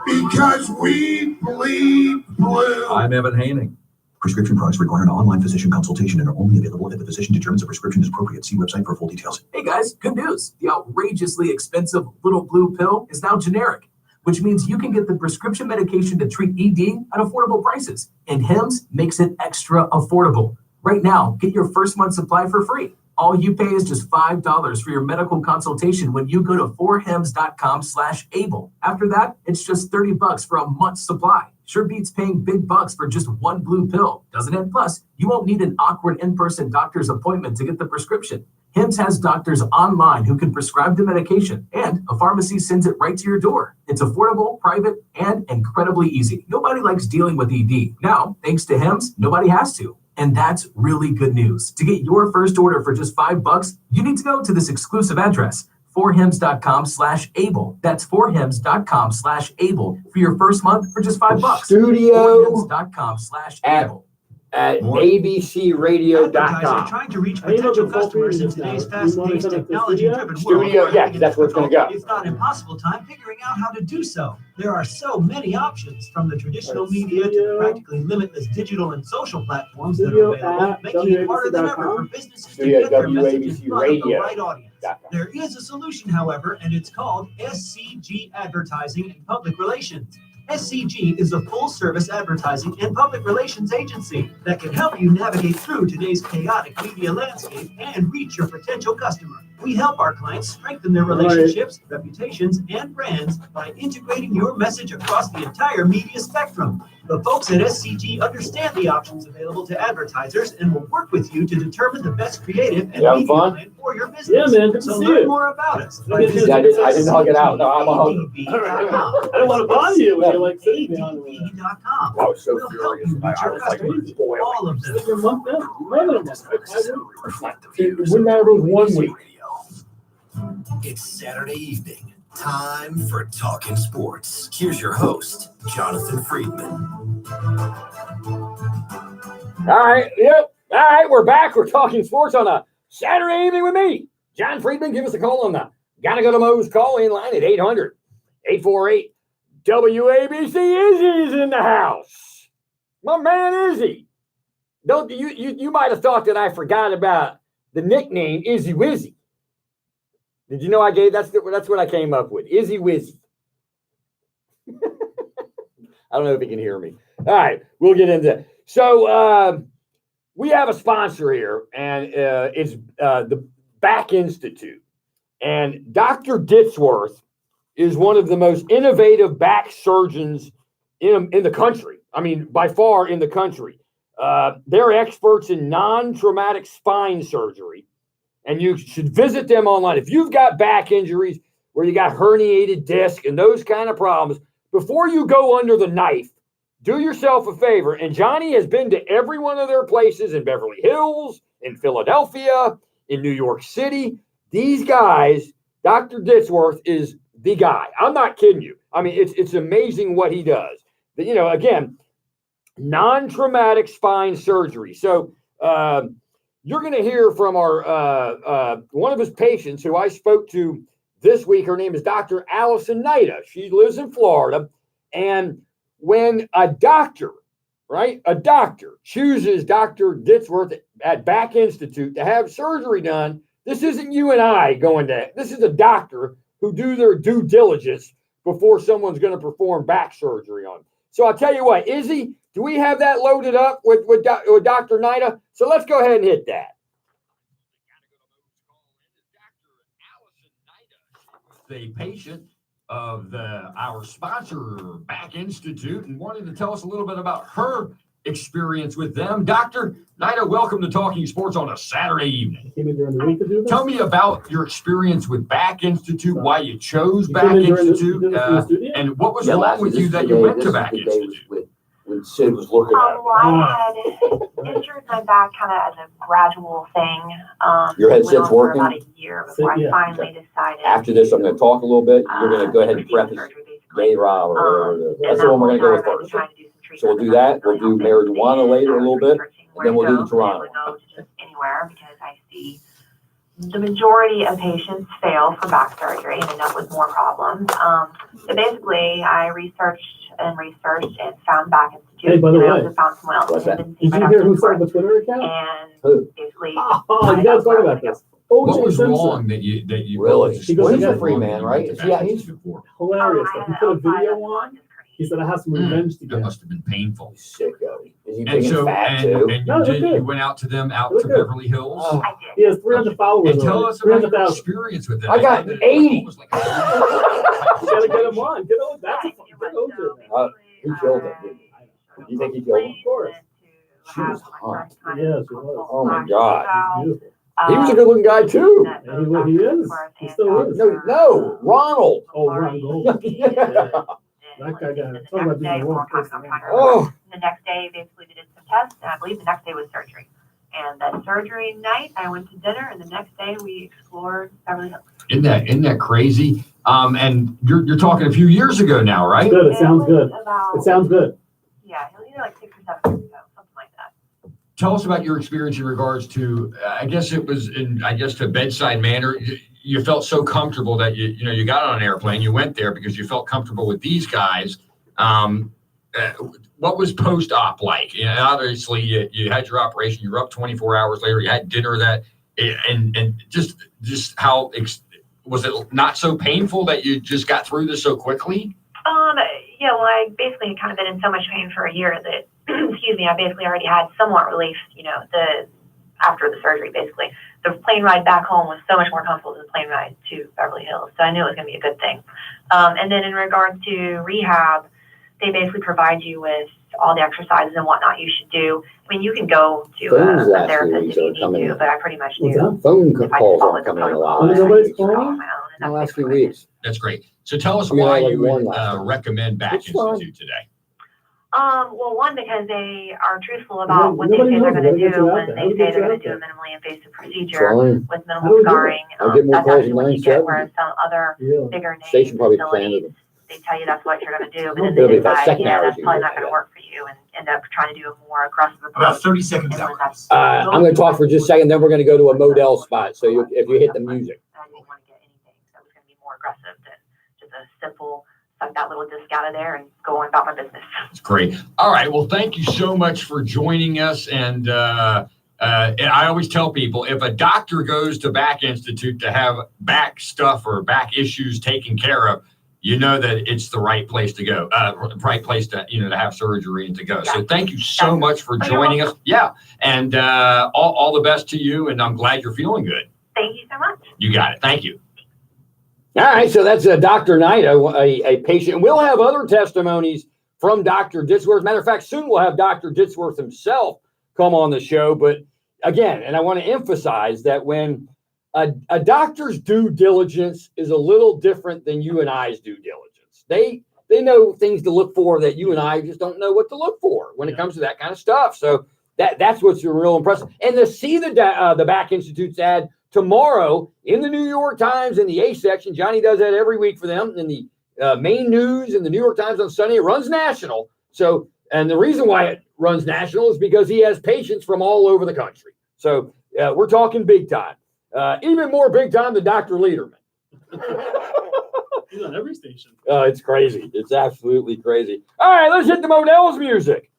Because we bleed blue. I'm Evan Haining. Prescription products require an online physician consultation and are only available if the physician determines a prescription is appropriate. See website for full details. Hey guys, good news. The outrageously expensive little blue pill is now generic, which means you can get the prescription medication to treat ED at affordable prices. And Hims makes it extra affordable. Right now, get your first month supply for free. All you pay is just $5 for your medical consultation when you go to 4hims.com/able. After that, it's just $30 for a month's supply. Sure beats paying big bucks for just one blue pill, doesn't it? Plus, you won't need an awkward in-person doctor's appointment to get the prescription. Hims has doctors online who can prescribe the medication, and a pharmacy sends it right to your door. It's affordable, private, and incredibly easy. Nobody likes dealing with ED. Now, thanks to Hims, nobody has to. And that's really good news. To get your first order for just $5, you need to go to this exclusive address, 4hims.com/able. That's 4hims.com/able for your first month for just $5. Studio 4hims.com/able. At abcradio.com. Advertisers trying to reach potential customers in today's fast-paced, technology-driven world. Studio, yeah, that's where it's going to go. It's not impossible time figuring out how to do so. There are so many options, from the traditional media to the practically limitless digital and social platforms that are available, making it harder than ever for businesses to get their message in front of the right audience. There is a solution, however, and it's called SCG Advertising and Public Relations. SCG is a full-service advertising and public relations agency that can help you navigate through today's chaotic media landscape and reach your potential customer. We help our clients strengthen their relationships, reputations, and brands by integrating your message across the entire media spectrum. The folks at SCG understand the options available to advertisers and will work with you to determine the best creative and media plan for your business. Yeah, man, good to so see learn you. more about us. I didn't hug it out. No, I'm a hug. I don't want to bother you when you're like sitting down. I was so furious. I was like, boy, all of them. You're a month now. More than a month. it wouldn't matter if it was 1 week. It's Saturday evening. Time for Talking Sports. Here's your host, Jonathan Friedman. All right, yep. All right, we're back. We're talking sports on a Saturday evening with me, John Friedman. Give us a call on the Gotta Go to Mo's call-in line at 800-848-WABC. Izzy's in the house. My man Izzy. Don't you might have thought that I forgot about the nickname Izzy Wizzy. Did you know I gave that's what I came up with? Izzy Wizzy. I don't know if you can hear me. All right, we'll get into it. So we have a sponsor here, and it's the Back Institute. And Dr. Ditzworth is one of the most innovative back surgeons in the country. I mean, by far in the country. They're experts in non-traumatic spine surgery. And you should visit them online. If you've got back injuries where you got herniated disc and those kind of problems, before you go under the knife, do yourself a favor. And Johnny has been to every one of their places in Beverly Hills, in Philadelphia, in New York City. These guys, Dr. Ditzworth is the guy. I'm not kidding you. I mean, it's amazing what he does. But, you know, again, non-traumatic spine surgery. So, you're going to hear from our one of his patients who I spoke to this week. Her name is Dr. Allison Nida. She lives in Florida. And when a doctor chooses Dr. Ditzworth at Back Institute to have surgery done, this isn't you and I going to, this is a doctor who do their due diligence before someone's going to perform back surgery on them. So I'll tell you what, Izzy, do we have that loaded up with Dr. Nida? So let's go ahead and hit that. The patient of our sponsor, Back Institute, and wanted to tell us a little bit about her experience with them. Dr. Naito, welcome to Talking Sports on a Saturday evening. Came in during the week to do this? Tell me about your experience with Back Institute, why you chose Back Institute, and what was wrong with you that you went to Back Institute? When Sid was looking at it. Well, I had injured my back kind of as a gradual thing. Your headset's working? For about a year before I finally decided. After this, I'm going to talk a little bit. You're going to go ahead and preface Gay-Rob or that's the one we're going to go with first. So we'll do that. We'll do marijuana later a little bit, and then we'll do the Toronto. Anywhere because I see the majority of patients fail for back surgery and end up with more problems. So basically, I researched and found Back Institute. Hey, by the way, I also found someone else. Did you hear who started the Twitter account? And basically, oh, you guys talk about this. What was wrong that you really? He goes, he's a free man, right? Yeah, he's hilarious. He put a video on. He said, "I have some revenge to get." That must have been painful. Sicko. Is he And big so, and fat and too? you went out to them out to Beverly Hills. He has 300 followers. And tell us about your experience with them. I got 80. You gotta get him on. Get on. That's He killed him. You think he killed him? Of course. She was hot. Yes, it was. Oh my God. He's beautiful. He was a good looking guy too. He is. He still is. No, Ronald. Oh, Ron Gold. Yeah. That guy got it. Talk about being the worst person. Oh. The next day, basically, they did some tests, and I believe the next day was surgery. And that surgery night, I went to dinner, and the next day, we explored Beverly Hills. Isn't that crazy? And you're talking a few years ago now, right? Good. It sounds good. It sounds good. Yeah, it was either like 6 or 7 years ago, something like that. Tell us about your experience in regards to, I guess it was to bedside manner. You felt so comfortable that you got on an airplane, you went there because you felt comfortable with these guys. What was post-op like? Obviously you had your operation, you were up 24 hours later, you had dinner and just how, was it not so painful that you just got through this so quickly? Yeah, well, I basically had kind of been in so much pain for a year that, I basically already had somewhat relief, after the surgery, basically. The plane ride back home was so much more comfortable than the plane ride to Beverly Hills, so I knew it was going to be a good thing. And then in regards to rehab, they basically provide you with all the exercises and whatnot you should do. I mean, you can go to a therapist if you need to, but I pretty much do. Phone calls aren't coming in a lot. Nobody's calling? In the last few weeks. That's great. So tell us why you would recommend Back Institute today. Well, one, because they are truthful about what they say they're going to do when they say they're going to do a minimally invasive procedure with minimal scarring. That's actually what you get, whereas some other bigger names facilities, they tell you that's what you're going to do, but then they decide, that's probably not going to work for you, and end up trying to do a more aggressive approach. About 30 seconds out. I'm going to talk for just a second, then we're going to go to a Modell spot. So if you hit the music. I didn't want to get anything that was going to be more aggressive than just a simple suck that little disc out of there and go on about my business. That's great. All right. Well, thank you so much for joining us. And I always tell people, if a doctor goes to Back Institute to have back stuff or back issues taken care of, you know that it's the right place to go, right place to, to have surgery and to go. Yeah. So thank you so much for joining us. Yeah. And all the best to you. And I'm glad you're feeling good. Thank you so much. You got it. Thank you. All right, so that's Dr. Naito, a patient. We'll have other testimonies from Dr. Ditzworth. Matter of fact, soon we'll have Dr. Ditzworth himself come on the show. But again, and I want to emphasize that when a doctor's due diligence is a little different than you and I's due diligence. They know things to look for that you and I just don't know what to look for when it comes to that kind of stuff. So that's what's real impressive. And to see the Back Institute's ad tomorrow in the New York Times in the A section. Johnny does that every week for them in the main news in the New York Times on Sunday. It runs national. So, and the reason why it runs national is because he has patients from all over the country. So we're talking big time, even more big time than Dr. Lederman. He's on every station. It's crazy. It's absolutely crazy. All right, let's hit the Modell's music.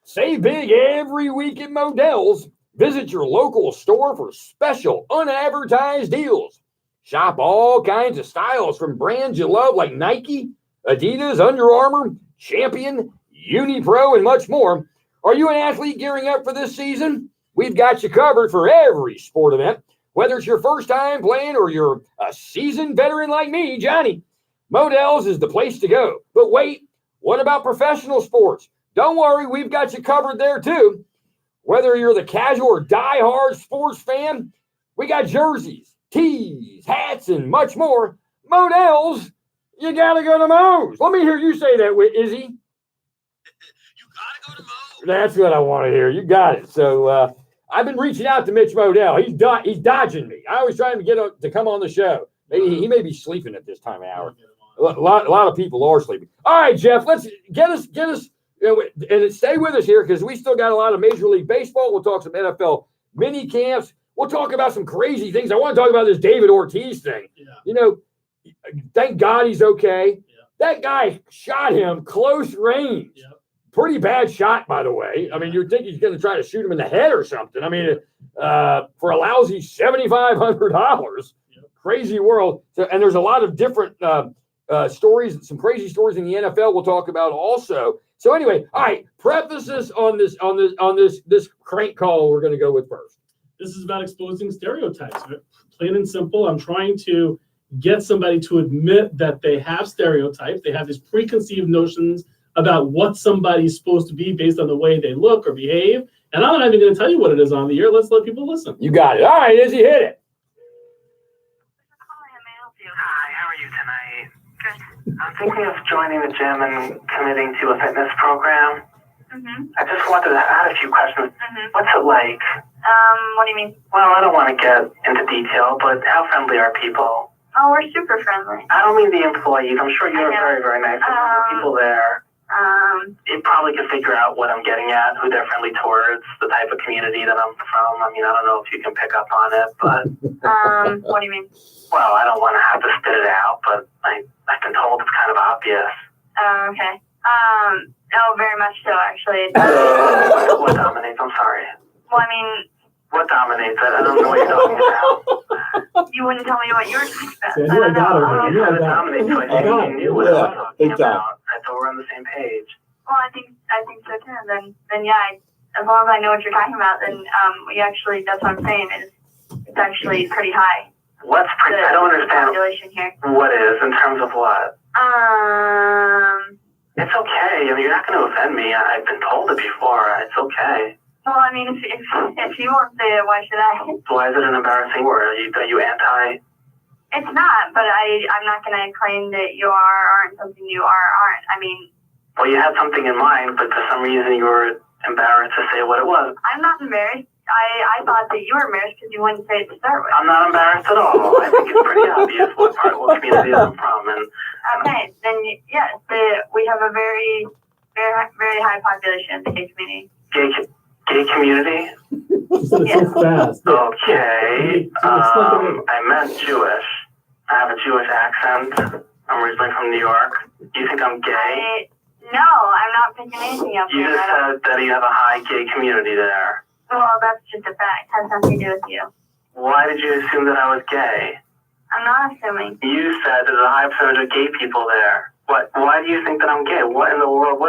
Save big every week at Modell's. Visit your local store for special, unadvertised deals. Shop all kinds of styles from brands you love like Nike, Adidas, Under Armour, Champion, UniPro, and much more. Are you an athlete gearing up for this season? We've got you covered for every sport event. Whether it's your first time playing or you're a seasoned veteran like me, Johnny, Modell's is the place to go. But wait, what about professional sports? don't worry, we've got you covered there too. Whether you're the casual or die-hard sports fan, we got jerseys, tees, hats, and much more. Modell's, you got to go to Moe's. Let me hear you say that, Izzy. You gotta go to Moe's. That's what I want to hear. You got it. So I've been reaching out to Mitch Modell. He's dodging me. I always try him to come on the show. He may be sleeping at this time of hour. A lot of people are sleeping. All right, Jeff, let's get us, and stay with us here because we still got a lot of Major League Baseball. We'll talk some NFL mini camps. We'll talk about some crazy things. I want to talk about this David Ortiz thing. Yeah. Thank God he's okay. Yeah. That guy shot him close range. Yeah. Pretty bad shot, by the way. I mean, you'd think he's going to try to shoot him in the head or something. I mean, for a lousy $7,500. Yeah. Crazy world. So, and there's a lot of different stories, some crazy stories in the NFL we'll talk about also. So anyway, all right, preface us on this crank call we're going to go with first. This is about exposing stereotypes. Plain and simple, I'm trying to get somebody to admit that they have stereotypes. They have these preconceived notions about what somebody's supposed to be based on the way they look or behave. And I'm not even going to tell you what it is on the air. Let's let people listen. You got it. All right, Izzy, hit it. Hi, how are you tonight? Good. I'm thinking of joining the gym and committing to a fitness program. Mm-hmm. I just wanted to add a few questions. Mm-hmm. What's it like? What do you mean? Well, I don't want to get into detail, but how friendly are people? Oh, we're super friendly. I don't mean the employees. I'm sure you're very, very nice. The people there. You probably can figure out what I'm getting at, who they're friendly towards, the type of community that I'm from. I mean, I don't know if you can pick up on it, but... what do you mean? Well, I don't want to have to spit it out, but I've been told it's kind of obvious. Oh, okay. Oh, very much so, actually. What dominates? I'm sorry. Well, I mean... What dominates it? I don't know what you're talking about. You wouldn't tell me what you were talking about. Yeah, I got it. You said it dominates, so I think you knew what I was talking about. So we're on the same page. Well, I think so too. Then yeah, as long as I know what you're talking about, then we actually, that's what I'm saying, is it's actually pretty high. What's pretty? I don't understand. Population here. What is, in terms of what? It's okay. I mean, you're not going to offend me. I've been told it before. It's okay. Well, I mean, if you won't say it, why should I? Why is it an embarrassing word? Are you anti? It's not, but I'm not going to claim that you are or aren't something you are or aren't. I mean... Well, you had something in mind, but for some reason you were embarrassed to say what it was. I'm not embarrassed. I thought that you were embarrassed because you wouldn't say it to start with. I'm not embarrassed at all. I think it's pretty obvious what community I'm from. And okay, then yes, we have a very, very, very high population in the gay community. Gay community? Yes. So fast. Okay. I meant Jewish. I have a Jewish accent. I'm originally from New York. You think I'm gay? No, I'm not picking anything up. You just said that you have a high gay community there. Well, that's just a fact. It has nothing to do with you. Why did you assume that I was gay? I'm not assuming. You said there's a high percentage of gay people there. What? Why do you think that I'm gay? What in the world?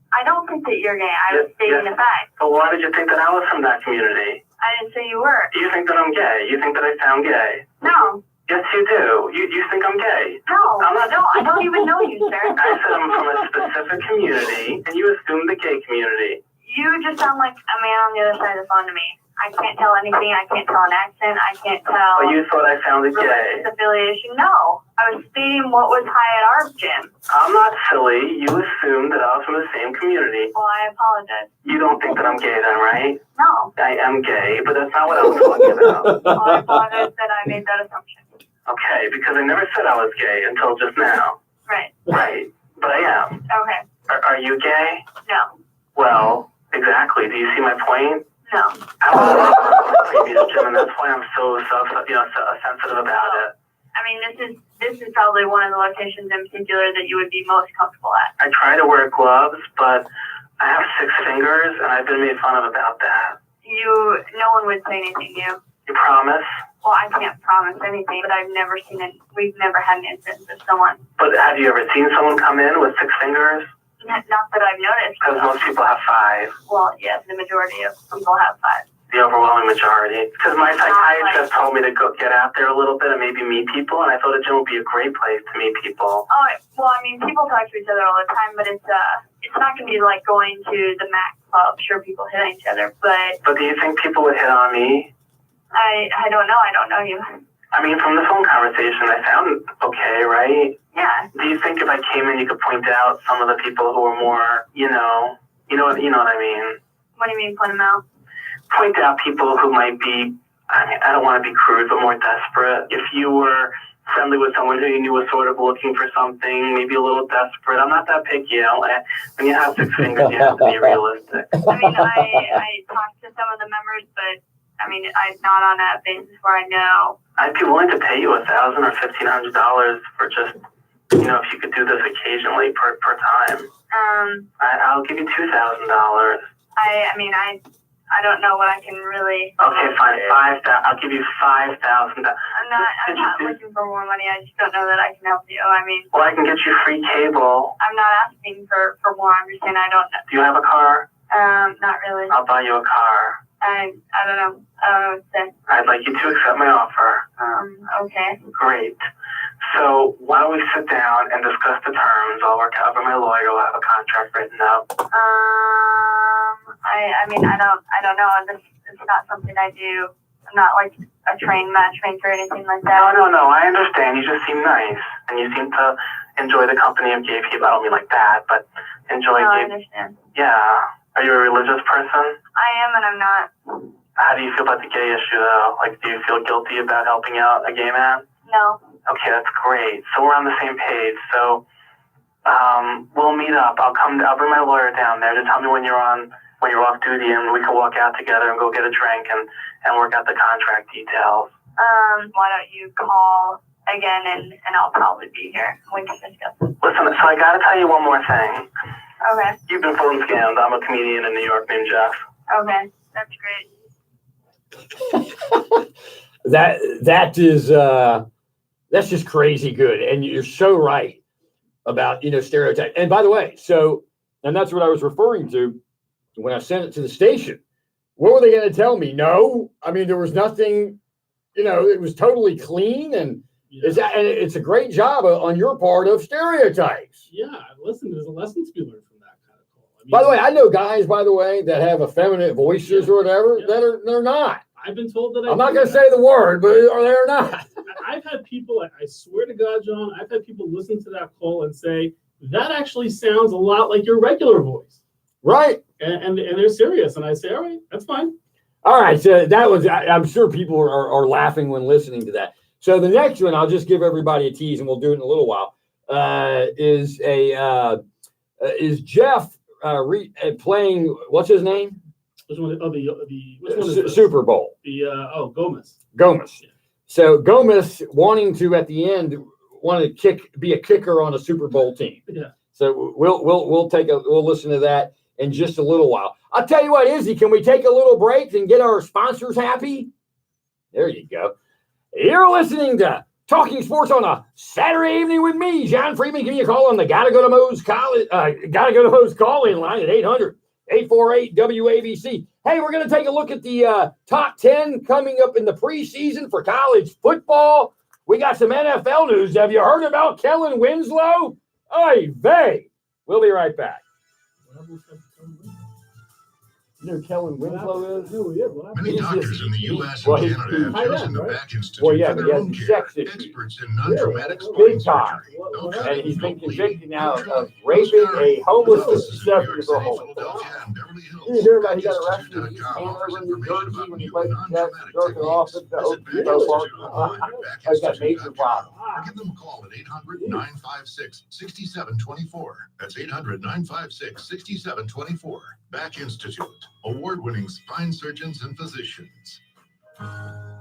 I don't think that you're gay. I was stating the fact. But why did you think that I was from that community? I didn't say you were. You think that I'm gay? You think that I sound gay? No. Yes, you do. You think I'm gay? No. No, I don't even know you, sir. I said I'm from a specific community, and you assume the gay community. You just sound like a man on the other side of the phone to me. I can't tell anything. I can't tell an accent. I can't tell... But you thought I sounded gay. Affiliation. No. I was stating what was high at our gym. I'm not silly. You assumed that I was from the same community. Well, I apologize. You don't think that I'm gay then, right? No. I am gay, but that's not what I was talking about. Well, I apologize that I made that assumption. Okay, because I never said I was gay until just now. Right. Right. But I am. Okay. Are you gay? No. Well, exactly. Do you see my point? No. I was a previous gym, and that's why I'm so sensitive about it. I mean, this is probably one of the locations in particular that you would be most comfortable at. I try to wear gloves, but I have 6 fingers, and I've been made fun of about that. No one would say anything to you. You promise? Well, I can't promise anything, but I've never seen it. We've never had an instance of someone. But have you ever seen someone come in with 6 fingers? Not that I've noticed. Because most people have 5. Well, yes, the majority of people have 5. The overwhelming majority. Because my psychiatrist told me to go get out there a little bit and maybe meet people, and I thought a gym would be a great place to meet people. Oh, well, I mean, people talk to each other all the time, but it's it's not going to be like going to the Mac Club. Sure, people hit on each other, but. But do you think people would hit on me? I don't know. I don't know you. I mean, from the phone conversation, I sound okay, right? Yeah. Do you think if I came in, you could point out some of the people who are more, you know what I mean? What do you mean, point them out? Point out people who might be, I mean, I don't want to be crude, but more desperate. If you were friendly with someone who you knew was sort of looking for something, maybe a little desperate. I'm not that picky. When you have 6 fingers, you have to be realistic. I mean, I talked to some of the members, but I mean, I'm not on a basis where I know. I'd be willing to pay you $1,000 or $1,500 for just, if you could do this occasionally per time. I'll give you $2,000. I mean, I don't know what I can really. Okay, fine. I'll give you $5,000. I'm not looking for more money. I just don't know that I can help you. I mean. Well, I can get you free cable. I'm not asking for more. I'm just saying I don't know. Do you have a car? Not really. I'll buy you a car. I don't know. I don't know what to say. I'd like you to accept my offer. Okay. Great. So why don't we sit down and discuss the terms? I'll work out with my lawyer. We'll have a contract written up. I mean, I don't know. This is not something I do. I'm not like a trained matchmaker or anything like that. No. I understand. You just seem nice, and you seem to enjoy the company of gay people. I don't mean like that, but enjoy. No, I understand. Yeah. Are you a religious person? I am, and I'm not. How do you feel about the gay issue, though? Like, do you feel guilty about helping out a gay man? No. Okay, that's great. So we're on the same page. So we'll meet up. I'll bring my lawyer down there. Just tell me when you're off duty, and we can walk out together and go get a drink and work out the contract details. Why don't you call again, and I'll probably be here. We can discuss it. Listen, so I gotta tell you one more thing. Okay. You've been fully scammed. I'm a comedian in New York named Jeff. Okay, that's great. That's just crazy good, and you're so right about stereotype. And by the way, and that's what I was referring to when I sent it to the station. What were they going to tell me? No, I mean there was nothing. It was totally clean, and it's a great job on your part of stereotypes. Yeah, listen, there's a lesson to be learned from that kind of call. By the way, I know guys, that have effeminate voices or whatever they're not. I've been told that. I'm not going to say the word, but they're not. I've had people, I swear to God, John, I've had people listen to that call and say, that actually sounds a lot like your regular voice. Right. And they're serious. And I say, all right, that's fine. All right. So that was, I'm sure people are laughing when listening to that. So the next one, I'll just give everybody a tease and we'll do it in a little while, is Jeff playing, what's his name? Which one? Oh, which one is this? Super Bowl. Gomez. Gomez. Yeah. So Gomez wanting to at the end be a kicker on a Super Bowl team. Yeah. So we'll listen to that in just a little while. I'll tell you what, Izzy, can we take a little break and get our sponsors happy? There you go. You're listening to Talking Sports on a Saturday evening with me, John Friedman. Give me a call on the Gotta Go to Moe's call-in line at 800-848-WABC. Hey, we're going to take a look at the top 10 coming up in the preseason for college football. We got some NFL news. Have you heard about Kellen Winslow? Oy vey. We'll be right back. You know who Kellen Winslow is? Many doctors in the U.S. and Canada have chosen the Back Institute for their own care. Experts in non-traumatic spine surgery. No cutting, and he's no been bleeding, convicted now no drilling, of raping no a scarring. homeless Offices in New York City, 7-year-old. Philadelphia, and Beverly Hills. You hear about he got arrested in BackInstitute.com Hanover, offers New information Jersey, about when he new played non-traumatic jerking off at techniques. the Visit Oak Park. BackInstitute online at He's got major BackInstitute.com problems. or give them a call at 800-956-6724. That's 800-956-6724. Back Institute, award-winning spine surgeons and physicians.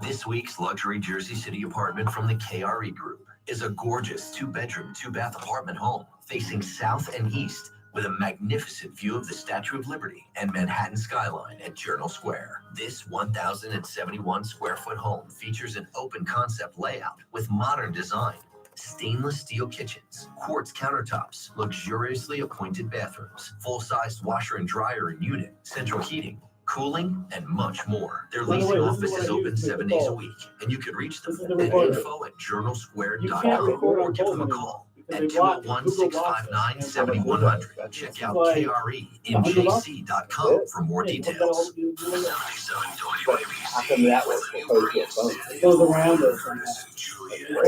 This week's luxury Jersey City apartment from the KRE Group is a gorgeous 2-bedroom, 2-bath apartment home facing south and east with a magnificent view of the Statue of Liberty and Manhattan skyline at Journal Square. This 1,071 square foot home features an open concept layout with modern design, stainless steel kitchens, quartz countertops, luxuriously appointed bathrooms, full-sized washer and dryer and unit, central heating, cooling, and much more. Their leasing office is open 7 days a week, and you can reach them at info@journalsquare.com or give them a call Because at they blocked it. Google blocked it. 201-659-7100. Check out Like, KRENJC.com for more details. 77 WABC. It goes around us somehow.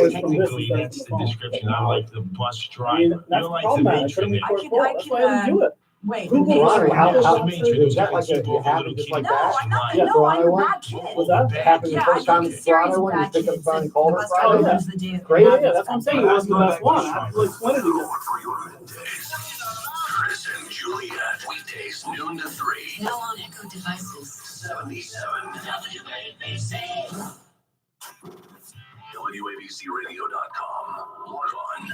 Technically, that's the description. I like the bus driver. I mean, that's You're like the problematic. I matron. couldn't record call. That's why I didn't do it. Wait. Google Toronto, blocked how it. the matron Is that like skip it over happened little just kid. like that? Yeah, No, Toronto I'm a one? bad kid. Was that? Happened the Yeah, first I time think in it's serious Toronto when you bad picked up the kids. phone and called her Bus Friday? driver yeah. was the day- Great, bad yeah, that's what I'm saying. He wasn't the best one. I really explained it again. Curtis and Juliet. Weekdays noon to 3. Now on Echo devices. 77 WABC. WABCRadio.com. Log on.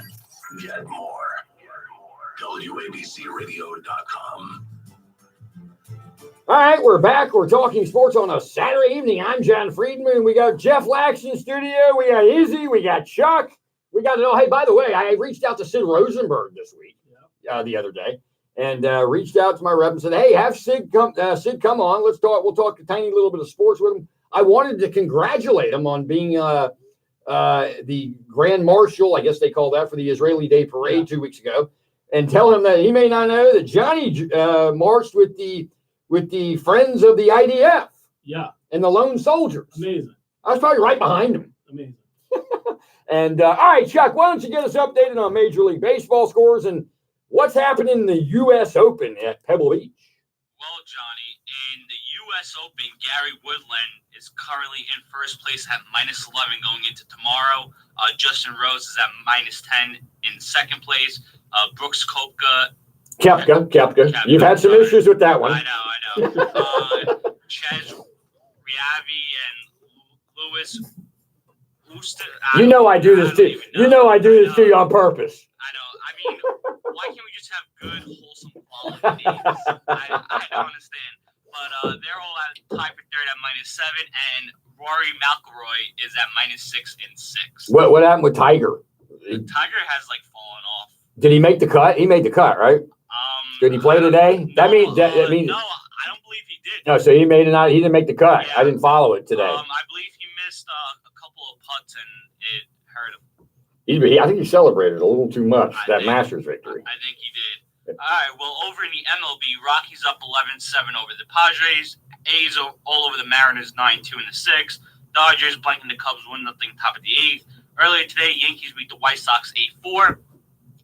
Get more. WABCRadio.com. All right, we're back. We're talking sports on a Saturday evening. I'm John Friedman. We got Jeff Lax in the studio. We got Izzy. We got Chuck. We got it all. Hey, by the way, I reached out to Sid Rosenberg this week, the other day, and reached out to my rep and said, "Hey, have Sid come come on. Let's talk. We'll talk a tiny little bit of sports with him." I wanted to congratulate him on being the Grand Marshal, I guess they call that, for the Israeli Day Parade 2 weeks ago, and tell him that he may not know that Johnny marched with the Friends of the IDF. Yeah. And the Lone Soldiers. Amazing. I was probably right behind him. Amazing. And all right, Chuck, why don't you get us updated on Major League Baseball scores and what's happening in the U.S. Open at Pebble Beach? Well, Johnny, in the U.S. Open, Gary Woodland is currently in first place at -11 going into tomorrow. Justin Rose is at -10 in second place. Brooks Koepka. Kepka. You've had some issues with that one. I know. Ches Riavi and Lewis Houston. You know I do this to you. You know I do this to you on purpose. I know. I mean, why can't we just have good, wholesome quality names? I don't understand. But they're all at tied for third at -7, and Rory McIlroy is at -6 in 6. What happened with Tiger? Tiger has fallen off. Did he make the cut? He made the cut, right? Did he play today? That means no, I don't believe he did. No, so he made it not. He didn't make the cut. Yeah. I didn't follow it today. I believe he missed a couple of putts and it hurt him. I think he celebrated a little too much that Masters victory. I think he did. All right. Well, over in the MLB, Rockies up 11-7 over the Padres. A's all over the Mariners 9-2 in the 6th. Dodgers blanking the Cubs 1-0 top of the 8th. Earlier today, Yankees beat the White Sox 8-4.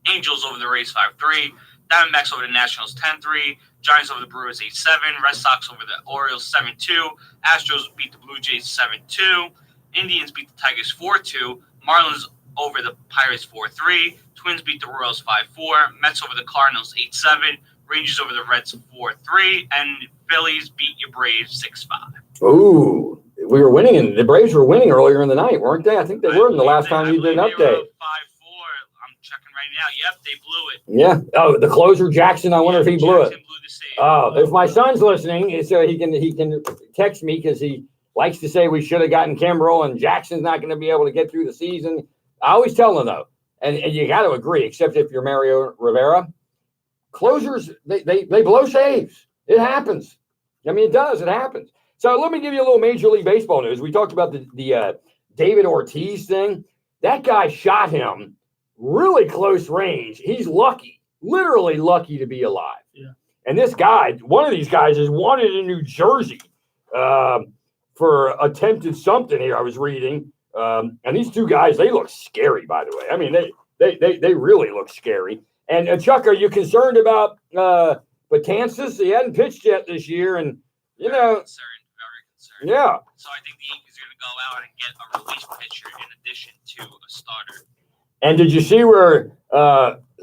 Angels over the Rays 5-3. Diamondbacks over the Nationals 10-3. Giants over the Brewers 8-7. Red Sox over the Orioles 7-2. Astros beat the Blue Jays 7-2. Indians beat the Tigers 4-2. Marlins over the Pirates 4-3. Twins beat the Royals 5-4. Mets over the Cardinals 8-7. Rangers over the Reds 4-3. And Phillies beat your Braves 6-5. Ooh, we were winning, and the Braves were winning earlier in the night, weren't they? I think they were in the last time you did an update. Now, yep, they blew it. Yeah. Oh, the closer Jackson. I wonder if he blew it. Oh, if my son's listening, so he can text me because he likes to say we should have gotten Kimbrel and Jackson's not going to be able to get through the season. I always tell them though, and you got to agree, except if you're Mario Rivera, closers they blow saves. It happens. I mean, it does. It happens. So let me give you a little Major League Baseball news. We talked about the David Ortiz thing. That guy shot him. Really close range. He's lucky, literally lucky to be alive. Yeah. And this guy, one of these guys, is wanted in New Jersey for attempted something here. I was reading, and these two guys, they look scary. By the way, I mean they really look scary. And Chuck, are you concerned about Betances? He hadn't pitched yet this year, and Very concerned. Yeah. So I think the Yankees are going to go out and get a relief pitcher in addition to a starter. And did you see where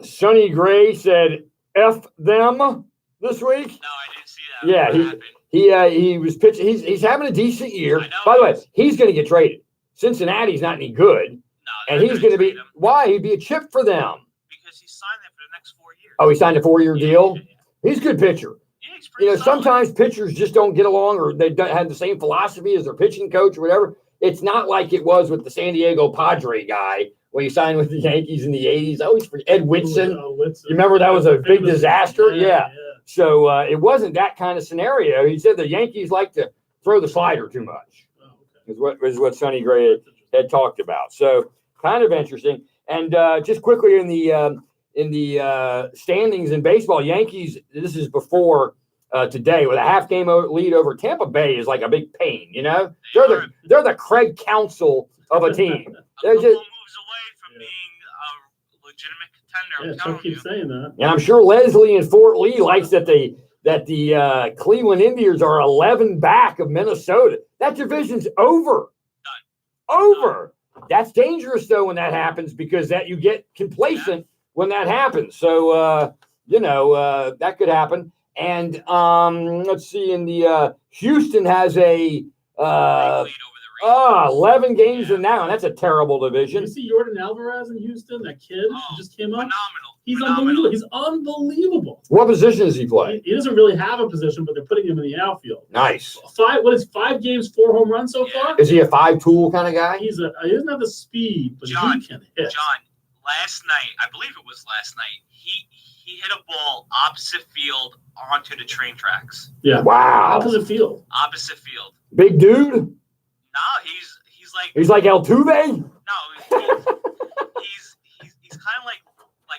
Sonny Gray said "F them" this week? No, I didn't see that. Yeah, he was pitching. He's having a decent year. By the way, he's going to get traded. Cincinnati's not any good, and he's going to be. Why? He'd be a chip for them. Because he signed them for the next 4 years. Oh, he signed a 4-year deal. He's a good pitcher. Sometimes pitchers just don't get along, or they don't have the same philosophy as their pitching coach or whatever. It's not like it was with the San Diego Padre guy. When he signed with the Yankees in the 80s, Ed Whitson. You remember that was a big disaster? Yeah. So it wasn't that kind of scenario. He said the Yankees like to throw the slider too much. Is what Sonny Gray had talked about. So kind of interesting. And just quickly in the standings in baseball, Yankees. This is before today with a half game lead over Tampa Bay is like a big pain. You know, they're the Craig Counsell of a team. They're just moves away from being a legitimate contender. Yeah, Chuck keeps saying that. And I'm sure Leslie in Fort Lee likes that the Cleveland Indians are 11 back of Minnesota. That division's over. Over. That's dangerous though when that happens because that you get complacent when that happens. So that could happen. And let's see. In the Houston has a 11 games in now, and that's a terrible division. You see Jordan Alvarez in Houston, that kid who just came up? He's unbelievable. He's unbelievable. What position does he play? He doesn't really have a position, but they're putting him in the outfield. Nice. 5 games, 4 home runs so far? Is he a 5-tool kind of guy? He doesn't have the speed, but he can hit. John, last night, I believe it was last night, he hit a ball opposite field onto the train tracks. Yeah. Wow. Opposite field. Opposite field. Big dude? No, He's like Altuve? No, he's kind of like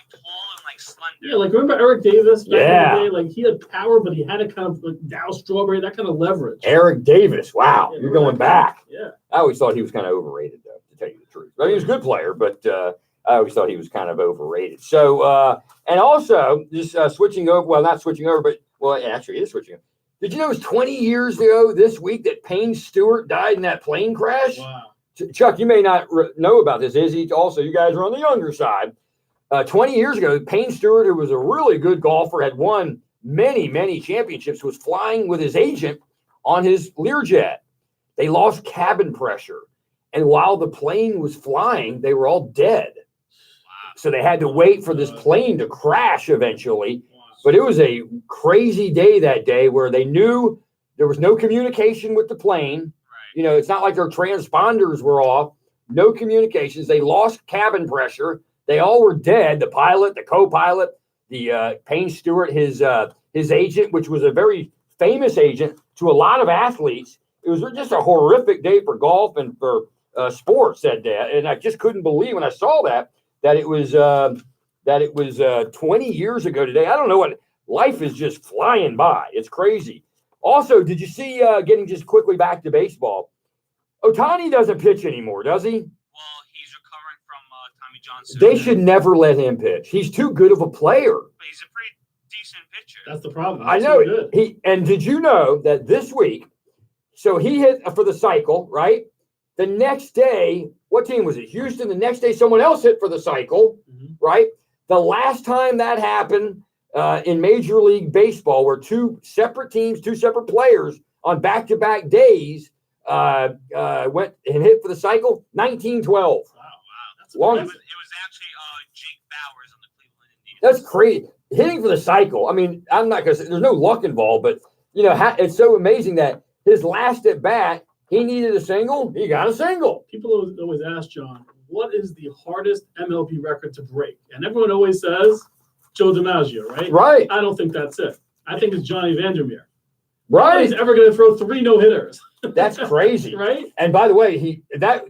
tall and like slender. Yeah, like remember Eric Davis back Yeah. in the day? Like he had power, but he had a kind of like Dow Strawberry, that kind of leverage. Eric Davis. Wow. Yeah, You're going back. Yeah. I always thought he was kind of overrated, though, to tell you the truth. I mean, he was a good player, but I always thought he was kind of overrated. So, and also, just switching over, well, not switching over, but, well, it actually is switching over. Did you know it was 20 years ago this week that Payne Stewart died in that plane crash? Wow. Chuck, you may not know about this. Izzy, also, you guys are on the younger side. 20 years ago, Payne Stewart, who was a really good golfer, had won many, many championships, was flying with his agent on his Learjet. They lost cabin pressure. And while the plane was flying, they were all dead. So they had to wait for this plane to crash eventually. But it was a crazy day that day where they knew there was no communication with the plane. You know, it's not like their transponders were off. No communications. They lost cabin pressure. They all were dead. The pilot, the co-pilot, the Payne Stewart, his agent, which was a very famous agent to a lot of athletes. It was just a horrific day for golf and for sports that day. And I just couldn't believe when I saw that it was 20 years ago today. I don't know what life is just flying by. It's crazy. Also, did you see, getting just quickly back to baseball, Ohtani doesn't pitch anymore, does he? Well, he's recovering from Tommy John surgery. They should never let him pitch. He's too good of a player. But he's a pretty decent pitcher. That's the problem. I know. And did you know that this week, so he hit for the cycle, right? The next day, what team was it? Houston. The next day, someone else hit for the cycle, right? The last time that happened in Major League Baseball, where two separate teams, two separate players on back-to-back days went and hit for the cycle, 1912. Wow. That's long. It was actually Jake Bowers on the Cleveland Indians. That's crazy. Hitting for the cycle. I mean, I'm not going to say there's no luck involved, but, you know, it's so amazing that his last at bat, he needed a single. He got a single. People always ask, John, what is the hardest MLB record to break? And everyone always says Joe DiMaggio, right? Right. I don't think that's it. I think it's Johnny Vandermeer. Right. Nobody's ever going to throw 3 no-hitters. That's crazy. Right? And by the way, that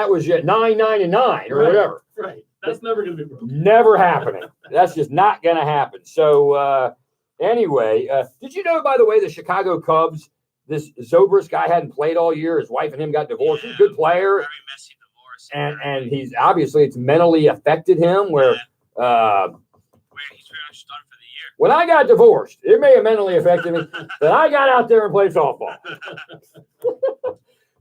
was yet 9, 9, and 9 or whatever. Right. That's never going to be broken. Never happening. That's just not going to happen. So anyway, did you know, by the way, the Chicago Cubs, this Zobrist guy hadn't played all year. His wife and him got divorced. He's a good player. Very messy divorce. And he's obviously it's mentally affected him where he's pretty much done for the year. when I got divorced, it may have mentally affected me, but I got out there and played softball.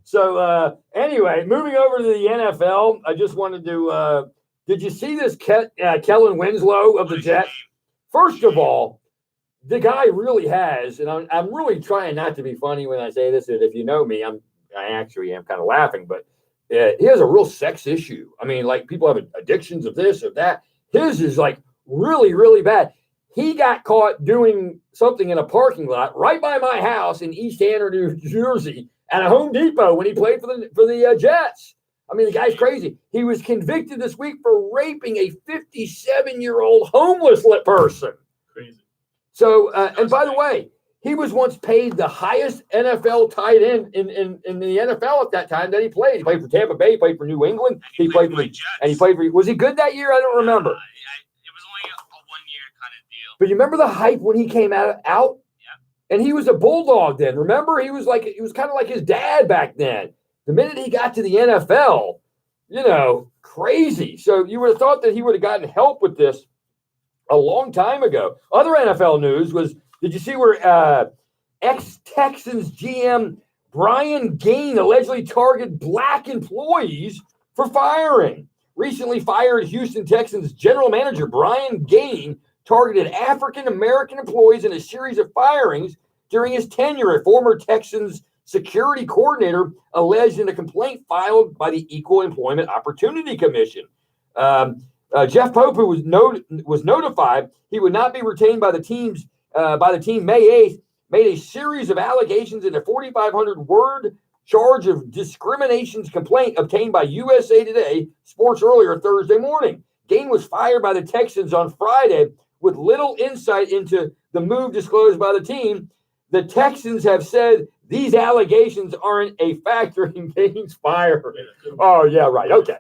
So anyway, moving over to the NFL, I just wanted to did you see this Kellen Winslow of the Jets? First of all, the guy really has, and I'm really trying not to be funny when I say this, and if you know me, I actually am kind of laughing, but he has a real sex issue. I mean, like people have addictions of this or that. His is like really, really bad. He got caught doing something in a parking lot right by my house in East Anner, New Jersey, at a Home Depot when he played for the Jets. I mean, the guy's crazy. He was convicted this week for raping a 57-year-old homeless person. Crazy. So, and by the way, He was once paid the highest NFL tight end in the NFL at that time that he played. He played for Tampa Bay, he played for New England, he played for was he good that year? I don't remember. It was only a 1-year kind of deal. But you remember the hype when he came out? Yeah. And he was a Bulldog then. Remember? He was kind of like his dad back then. The minute he got to the NFL, crazy. So you would have thought that he would have gotten help with this a long time ago. Other NFL news was, did you see where ex-Texans GM Brian Gain allegedly targeted black employees for firing? Recently fired Houston Texans general manager Brian Gain targeted African-American employees in a series of firings during his tenure. A former Texans security coordinator alleged in a complaint filed by the Equal Employment Opportunity Commission. Jeff Pope, who was notified he would not be retained by the team May 8th, made a series of allegations in a 4,500-word charge of discriminations complaint obtained by USA Today Sports earlier Thursday morning. Gain was fired by the Texans on Friday with little insight into the move disclosed by the team. The Texans have said these allegations aren't a factor in Gain's fire. Oh, yeah, right. Okay.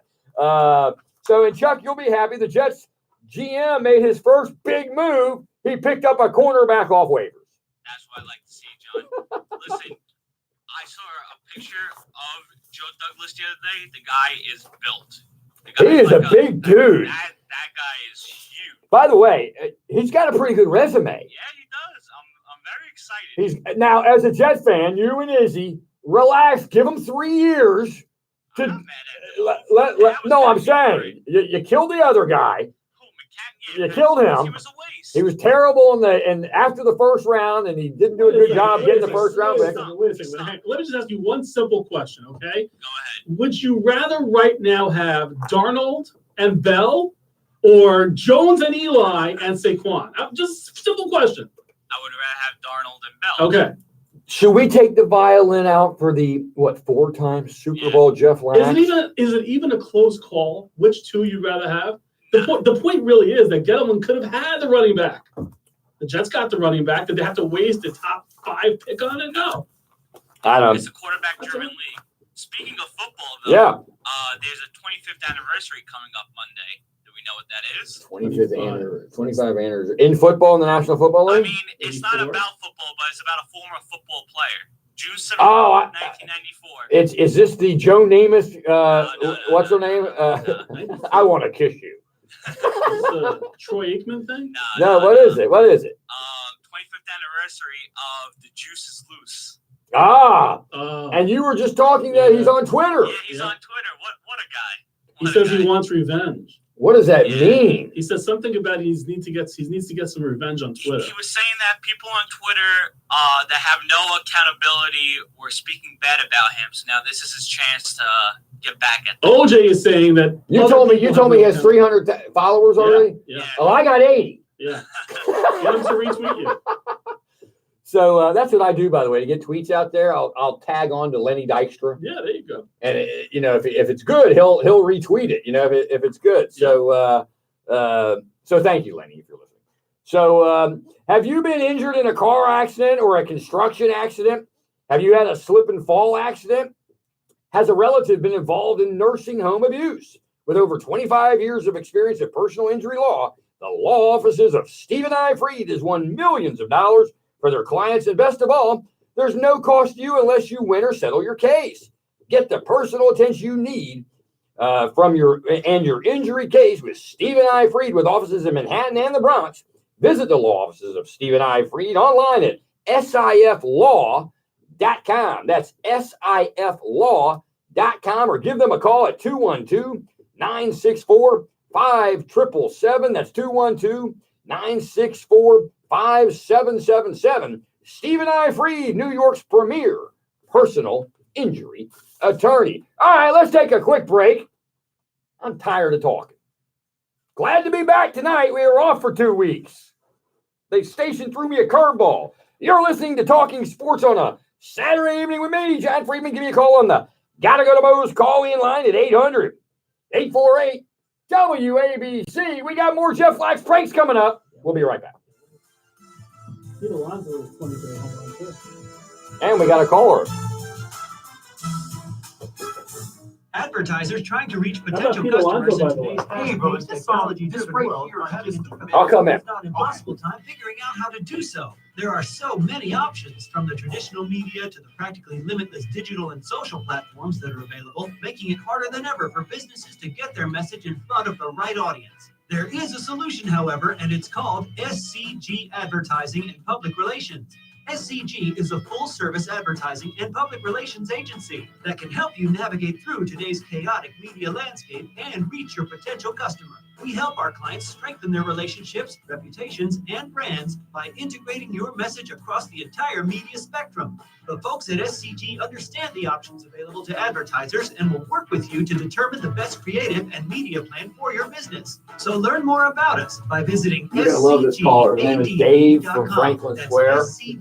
And Chuck, you'll be happy. The Jets GM made his first big move. He picked up a cornerback off waivers. That's what I like to see, John. Listen, I saw a picture of Joe Douglas the other day. The guy is built. He is a big dude. That guy is huge. By the way, he's got a pretty good resume. Yeah, he does. I'm very excited. He's now, as a Jet fan, you and Izzy, relax. Give him 3 years. I'm saying you killed the other guy. You killed him. He was a waste. He was terrible after the first round, and he didn't do a good job getting the first round pick. Let me just ask you one simple question, okay? Go ahead. Would you rather right now have Darnold and Bell, or Jones and Eli and Saquon? Just simple question. I would rather have Darnold and Bell. Okay. Should we take the violin out for the 4-time Super Bowl Jeff Lax? Is it even a close call? Which two you'd rather have? The point really is that Gettleman could have had the running back. The Jets got the running back. Did they have to waste the top 5 pick on it? No. I don't. It's a quarterback-driven league. Speaking of football, though, there's a 25th anniversary coming up Monday. Do we know what that is? 25 anniversary. In football, in the National Football League? I mean, it's not about football, but it's about a former football player. June 7th, 1994. Is this the Joe Namath? What's her name? I want to kiss you. The Troy Aikman thing? No, what is it? 25th anniversary of The Juice is Loose. And you were just talking that he's on Twitter. Yeah, he's on Twitter. What a guy. He says he wants revenge. What does that mean? He says something about he needs to get some revenge on Twitter. He was saying that people on Twitter that have no accountability were speaking bad about him. So now this is his chance to get back at them. OJ is saying that you told me he has 300 followers already. Yeah. Oh, I got 80. Yeah. Get him to retweet you. So that's what I do, by the way, to get tweets out there. I'll tag on to Lenny Dykstra. Yeah, there you go. And if it's good, he'll retweet it. If it's good. So so thank you, Lenny, if you're listening. So have you been injured in a car accident or a construction accident? Have you had a slip and fall accident? Has a relative been involved in nursing home abuse? With over 25 years of experience in personal injury law, the law offices of Stephen I. Fried has won millions of dollars for their clients, and best of all, there's no cost to you unless you win or settle your case. Get the personal attention you need from your injury case with Stephen I. Fried, with offices in Manhattan and the Bronx. Visit the law offices of Stephen I. Fried online at siflaw.com. That's siflaw.com, or give them a call at 212-964-5777. That's 212-964-5777. Stephen I. Fried, New York's premier personal injury attorney. All right, let's take a quick break. I'm tired of talking. Glad to be back tonight. We were off for 2 weeks. The station threw me a curveball. You're listening to Talking Sports on a Saturday evening with me, John Friedman. Give me a call on the Gotta Go to Moe's call-in line at 800-848-WABC. We got more Jeff Lax pranks coming up. We'll be right back. Pete Alonso was 23 home run too. And we got a caller. Advertisers trying to reach How about potential Pete customers Alonso, in by the way? today's fast-paced, technology-driven world are having an I'll come in. not impossible time figuring out how to do so. There are so many options, from the traditional media to the practically limitless digital and social platforms that are available, making it harder than ever for businesses to get their message in front of the right audience. There is a solution, however, and it's called SCG Advertising and Public Relations. SCG is a full-service advertising and public relations agency that can help you navigate through today's chaotic media landscape and reach your potential customer. We help our clients strengthen their relationships, reputations, and brands by integrating your message across the entire media spectrum. The folks at SCG understand the options available to advertisers and will work with you to determine the best creative and media plan for your business. So learn more about us by visiting You're gonna love this caller. His name is Dave from Franklin Square. He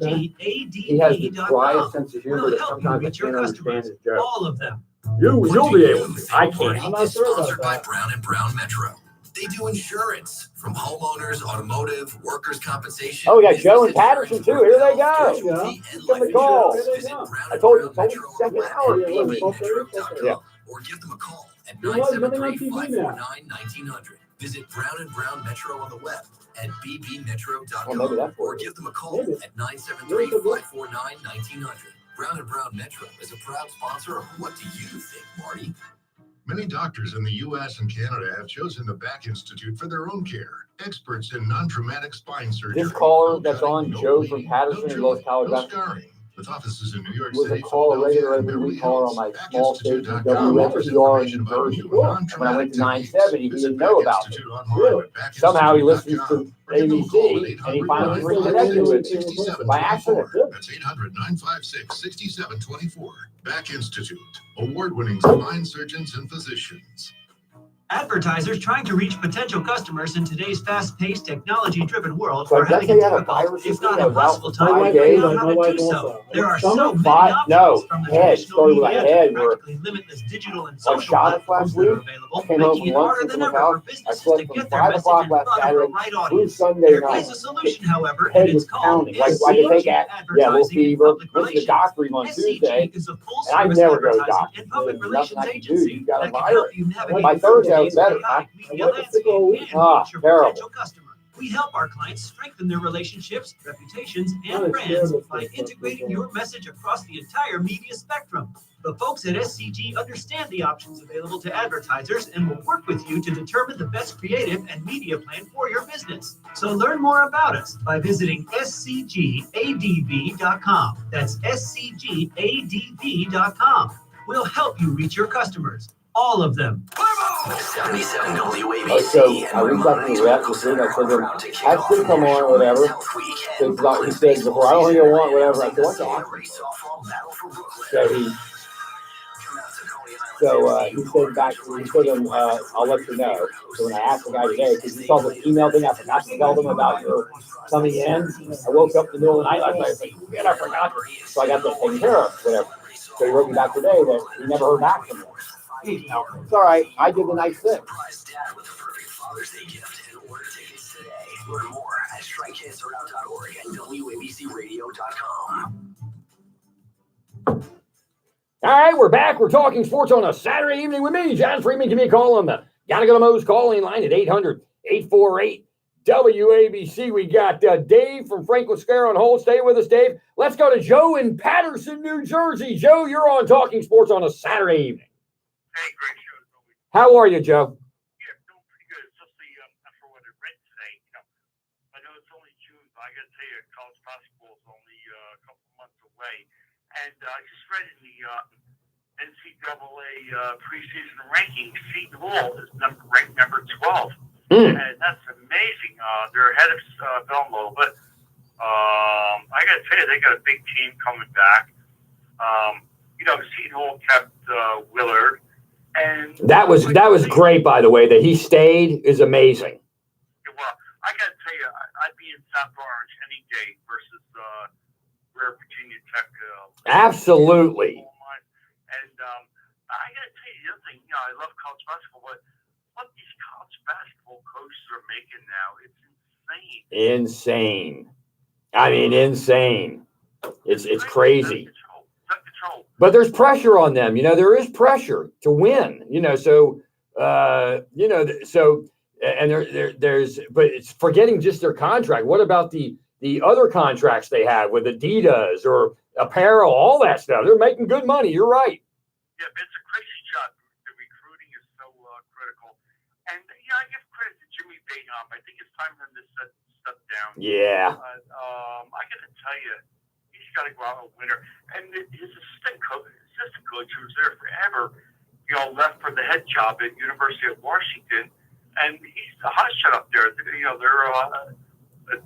has the driest sense of humor that sometimes I can't understand his jokes. All of them. You'll be able to. I can't. Marty is sponsored by Brown & Brown Metro. They do insurance from homeowners, automotive, workers' compensation. Oh, we got Joe and Patterson too. Here they go. Give them a call. I told you, it's only the second hour. Yeah. Or give them a call at 973-549-1900. Visit Brown & Brown Metro on the web at bbmetro.com or give them a call at 973-549-1900. Brown & Brown Metro is a proud sponsor of What Do You Think, Marty? Many doctors in the U.S. and Canada have chosen the Back Institute for their own care. Experts in non-traumatic spine surgery. This caller that's on, Joe from Patterson in Los Colorado, with offices in New York was City, a caller, regular every week caller on my small station WXPR in New Jersey. And when I went to 970, he didn't know about it. Really? Somehow he listens to ABC and he finally reconnected with me by accident. That's 800-956-6724. Back Institute, award-winning spine surgeons and physicians. Advertisers trying to reach potential customers in today's fast-paced, technology-driven world So are I guess having they a had a difficult, virus if thing not that was out impossible for time 5 figuring days. out how to do so. There are so many options, No, from the head. traditional Started with my media to head the where practically limitless digital and I social shot it platforms last that are week. available, Came home making from it harder lunch than to the ever house. for I businesses to slept from get their 5 message o'clock in last front of the Saturday right through audience. Sunday There night. is a solution, however, and Head it's was called pounding. Like I could take SCG a little Advertising and fever. Public Went to the Relations. doctor on Tuesday, SCG is a and I full-service never go to advertising doctors. and public There's relations nothing I can do. agency You got a that can help virus. you navigate My Thursday was today's better, huh? chaotic media landscape and reach your terrible. potential customer. We help our clients strengthen their relationships, reputations, and brands by integrating your message across the entire media spectrum. The folks at SCG understand the options available to advertisers and will work with you to determine the best creative and media plan for your business. So learn more about us by visiting scgadv.com. That's scgadv.com. We'll help you reach your customers, all of them. 77 WABC. So I reached out to the rep this week. I told him, have Sid come on or whatever. So he said before, I don't think he'll want whatever. I said, what's that? So he said back, he said, I'll let you know. So when I asked the guy today, because he saw the email thing, I forgot to tell them about your coming in. I woke up in the middle of the night last night. I was like, man, I forgot. So I got that taken care of, whatever. So he wrote me back today that he never heard back from me. It's all right. I did the nice thing. Learn more at strikecancerout.org and WABCRadio.com. All right, we're back. We're talking sports on a Saturday evening with me, John Friedman. Give me a call on the Gotta Go to Mo's calling line at 800-848-WABC. We got Dave from Franklin Square on hold. Stay with us, Dave. Let's go to Joe in Patterson, New Jersey. Joe, you're on Talking Sports on a Saturday evening. Hey, great show. How are you, Joe? Yeah, doing pretty good, especially after what I read today. You know, I know it's only June, but I got to tell you, college basketball is only a couple months away. And I just read in the NCAA preseason rankings, Seton Hall is ranked number 12. And that's amazing. They're ahead of Belmo, but I got to tell you, they got a big team coming back. You know, Seton Hall kept Willard. And That was great, by the way, that he stayed is amazing. Well, I got to tell you, I'd be in South Orange any day versus where Virginia Tech. Absolutely. And I got to tell you the other thing. You know, I love college basketball, but what these college basketball coaches are making now, it's insane. Insane. I mean, insane. It's crazy. But there's pressure on them. There is pressure to win. So and there's but it's forgetting just their contract. What about the other contracts they have with Adidas or apparel, all that stuff? They're making good money. You're right. Yeah, it's a crazy job. The recruiting is so critical. And I give credit to Jimmy Boeheim. I think it's time for him to step down. Yeah. I got to tell you, he's got to go out a winner. And his assistant coach, who was there forever, left for the head job at University of Washington, and he's the hotshot up there. They're a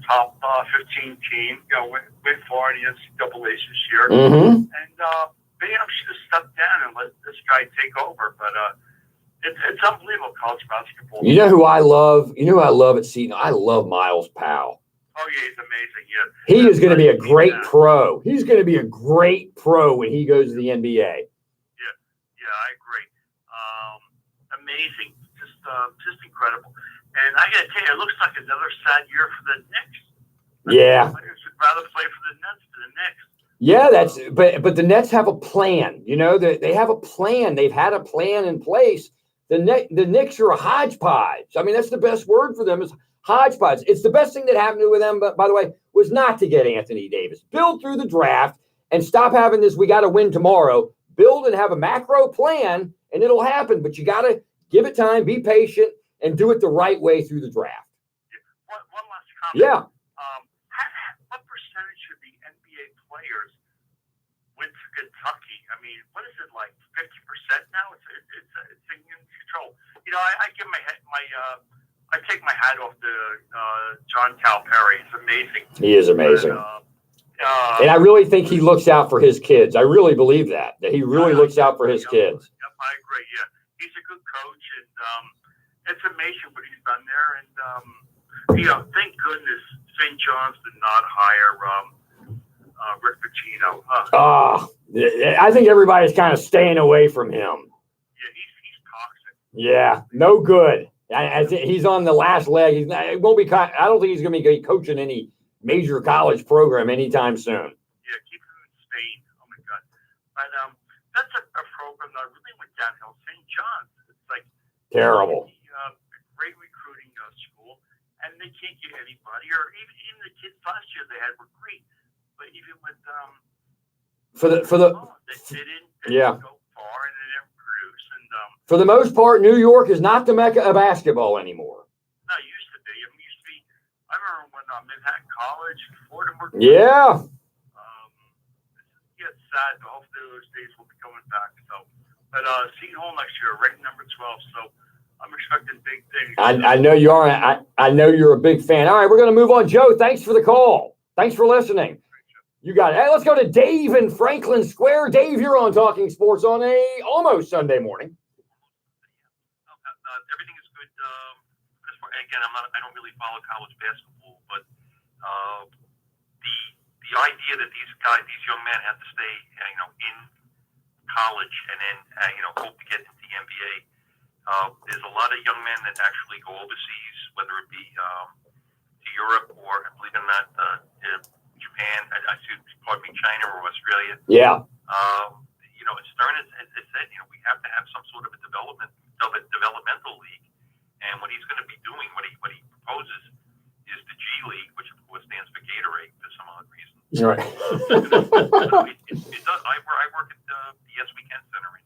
top 15 team. Went far in the NCAA this year, and Boeheim should have stepped down and let this guy take over. But it's unbelievable college basketball. You know who I love? You know who I love at Seton? I love Miles Powell. Oh, yeah, he's amazing. Yeah, he is going to be a great pro. He's going to be a great pro when he goes to the NBA. Yeah, I agree. Amazing, just incredible. And I got to tell you, it looks like another sad year for the Knicks. Yeah. I should rather play for the Nets than the Knicks. Yeah, but the Nets have a plan. They have a plan. They've had a plan in place. The Knicks are a hodgepodge. I mean, that's the best word for them is hodgepodge. It's the best thing that happened to them, but by the way, was not to get Anthony Davis. Build through the draft and stop having this, we got to win tomorrow. Build and have a macro plan, and it'll happen. But you got to give it time, be patient, and do it the right way through the draft. One last comment. Yeah. What percentage of the NBA players went to Kentucky? I mean, what is it, like 50% now? It's in control. I give I take my hat off to John Calipari. It's amazing. He is amazing. And I really think he looks out for his kids. I really believe that he really looks out for his kids. Yep, I agree. Yeah, he's a good coach, and it's amazing what he's done there. And thank goodness St. John's did not hire Rick Pitino. I think everybody's kind of staying away from him. Yeah, he's toxic. Yeah, no good. I think he's on the last leg. It won't be. I don't think he's going to be coaching any major college program anytime soon. Yeah, keep him in Spain. Oh my God! But that's a program that really went downhill. St. John's. It's like terrible. Great recruiting school, and they can't get anybody. Or even the kids last year they had were great, but even with they didn't go far and they didn't produce. And for the most part, New York is not the mecca of basketball anymore. No, it used to be. I remember when Manhattan College, Fordham were. Yeah. It's sad, but hopefully those days will be coming back. So, but Seton Hall next year, ranked number 12. So I'm expecting big things. I know you are. I know you're a big fan. All right, we're going to move on. Joe, thanks for the call. Thanks for listening. You got it. Hey, let's go to Dave in Franklin Square. Dave, you're on Talking Sports on a almost Sunday morning. Everything is good. Again, I don't really follow college basketball, but the idea that these young men have to stay, in college and then, hope to get into the NBA. There's a lot of young men that actually go overseas, whether it be to Europe or, believe it or not, Japan, China or Australia. Yeah. Stern has said, we have to have some sort of a developmental league. And what he's going to be doing, what he proposes, is the G League, which of course stands for Gatorade for some odd reason. Right. It does. I work at the Yes Weekend Center in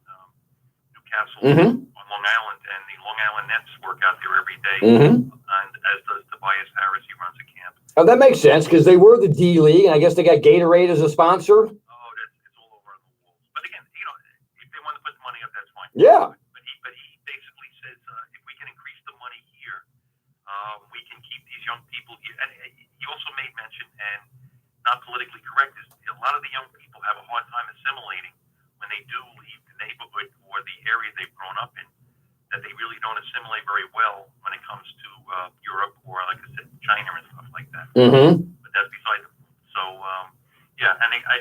Newcastle on Long Island, and the Long Island Nets work out there every day, and as does Tobias Harris. He runs a camp. Oh, that makes sense because they were the D League, and I guess they got Gatorade as a sponsor. It's all over on the walls. But again, if they want to put the money up, that's fine. Yeah. But he basically says if we can increase the money here, we can keep these young people here. And he also made mention, and not politically correct, is a lot of the young people have a hard time assimilating when they do leave the neighborhood or the area they've grown up in, that they really don't assimilate very well when it comes to Europe or, like I said, China and stuff like that. But that's beside the point. So, and it's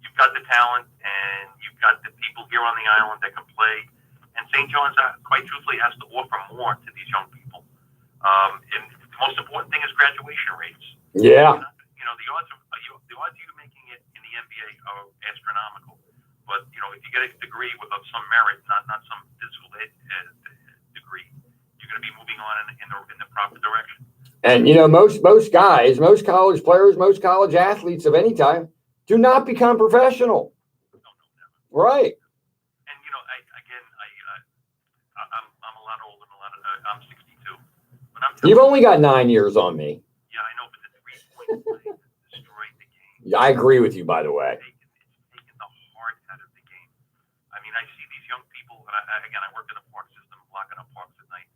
you've got the talent and you've got the people here on the island that can play. And St. John's, quite truthfully, has to offer more to these young people. And the most important thing is graduation rates. Yeah. The odds of you making it in the NBA are astronomical. But if you get a degree of some merit, not some physical degree, you're going to be moving on in the proper direction. And most guys, most college players, most college athletes of any time do not become professional. Right. And I'm a lot older than I'm 62. But You've only got 9 years on me. Yeah, I know, but the 3-point play destroyed the game. I agree with you, by the way. It's taken the heart out of the game. I mean, I see these young people, and I work in the park system, blocking up parks at night.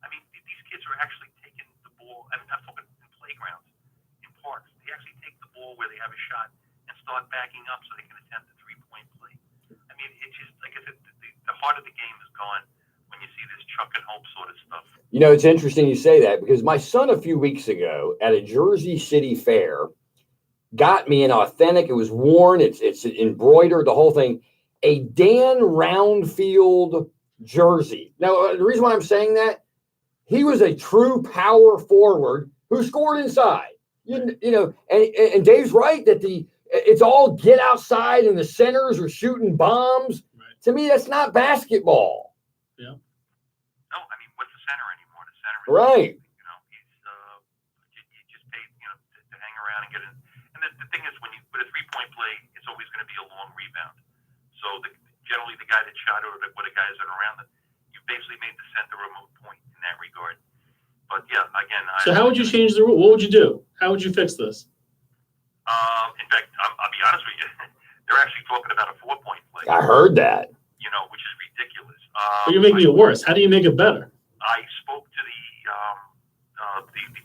I mean, these kids are actually taking the ball. I mean, I'm talking in playgrounds, in parks. They actually take the ball where they have a shot and start backing up so they can attempt a 3-point play. I mean, it's just, like I said, the heart of the game is gone when you see this chuck and hope sort of stuff. It's interesting you say that because my son a few weeks ago at a Jersey City fair got me an authentic, it was worn, it's embroidered, the whole thing, a Dan Roundfield jersey. Now, the reason why I'm saying that, he was a true power forward who scored inside. And Dave's right that it's all get outside and the centers are shooting bombs. Right. To me, that's not basketball. Yeah. No, I mean, what's the center anymore? The center is, Right. You just pay, to hang around and get in. And the thing is, with a 3-point play, it's always going to be a long rebound. So generally, the guy that shot or the guys that are around it, you basically made the center a moot point in that regard. But yeah, again, So how would you change the rule? What would you do? How would you fix this? In fact, I'll be honest with you. They're actually talking about a 4-point play. I heard that. Which is ridiculous. But you're making it worse. How do you make it better? I spoke to the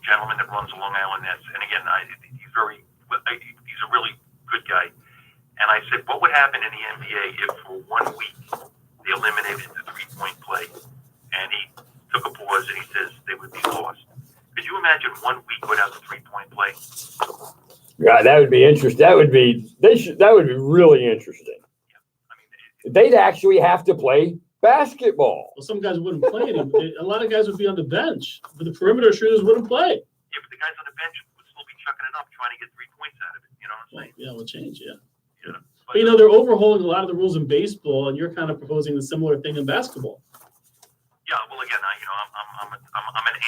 gentleman that runs the Long Island Nets, and again, he's a really good guy. And I said, what would happen in the NBA if for 1 week they eliminated the 3-point play? And he took a pause and he says they would be lost. Could you imagine 1 week without the 3-point play? Yeah, that would be interesting. That would be really interesting. They'd actually have to play basketball. Well, some guys wouldn't play anymore. A lot of guys would be on the bench, but the perimeter shooters wouldn't play. Yeah, but the guys on the bench would still be chucking it up, trying to get 3 points out of it. You know what I'm saying? Yeah, we'll change. Yeah. But, But they're overhauling a lot of the rules in baseball, and you're kind of proposing a similar thing in basketball. Yeah, well, again, I'm an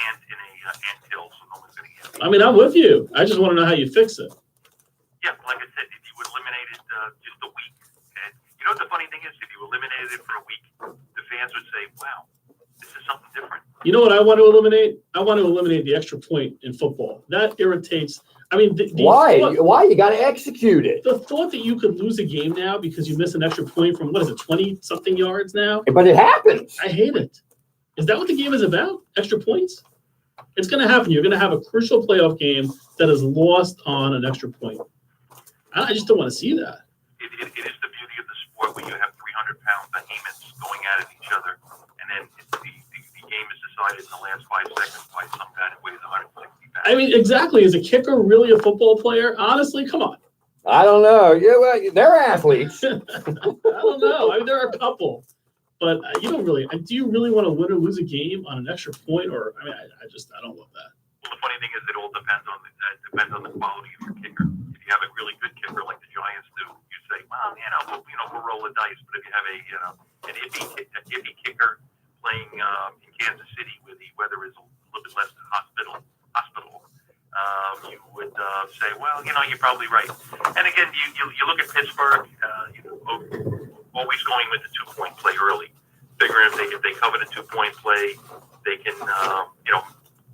ant in a ant hill, so no one's going to get me. I mean, I'm with you. I just want to know how you fix it. Yeah, like I said, if you eliminated just a week, and the funny thing is, if you eliminated it for a week, the fans would say, "Wow, this is something different." You know what I want to eliminate? I want to eliminate the extra point in football. That irritates. I mean, why? Why? You got to execute it. The thought that you could lose a game now because you miss an extra point from 20-something yards now? But it happens. I hate it. Is that what the game is about? Extra points? It's going to happen. You're going to have a crucial playoff game that is lost on an extra point. I just don't want to see that. It is the beauty of the sport where you have 300-pound behemoths going at each other, and then the game is decided in the last 5 seconds by some guy that weighs 160 pounds. I mean, exactly. Is a kicker really a football player? Honestly, come on. I don't know. Yeah, well, they're athletes. I don't know. I mean, there are a couple. But you don't really. Do you really want to win or lose a game on an extra point? Or I mean, I don't love that. Well, the funny thing is, it all depends on the quality of your kicker. If you have a really good kicker like the Giants do, you say, well, we'll roll the dice. But if you have an iffy kicker playing in Kansas City, where the weather is a little bit less hospitable, you would say, well, you're probably right. And again, you look at Pittsburgh, always going with the 2-point play early, figuring if they cover the 2-point play, they can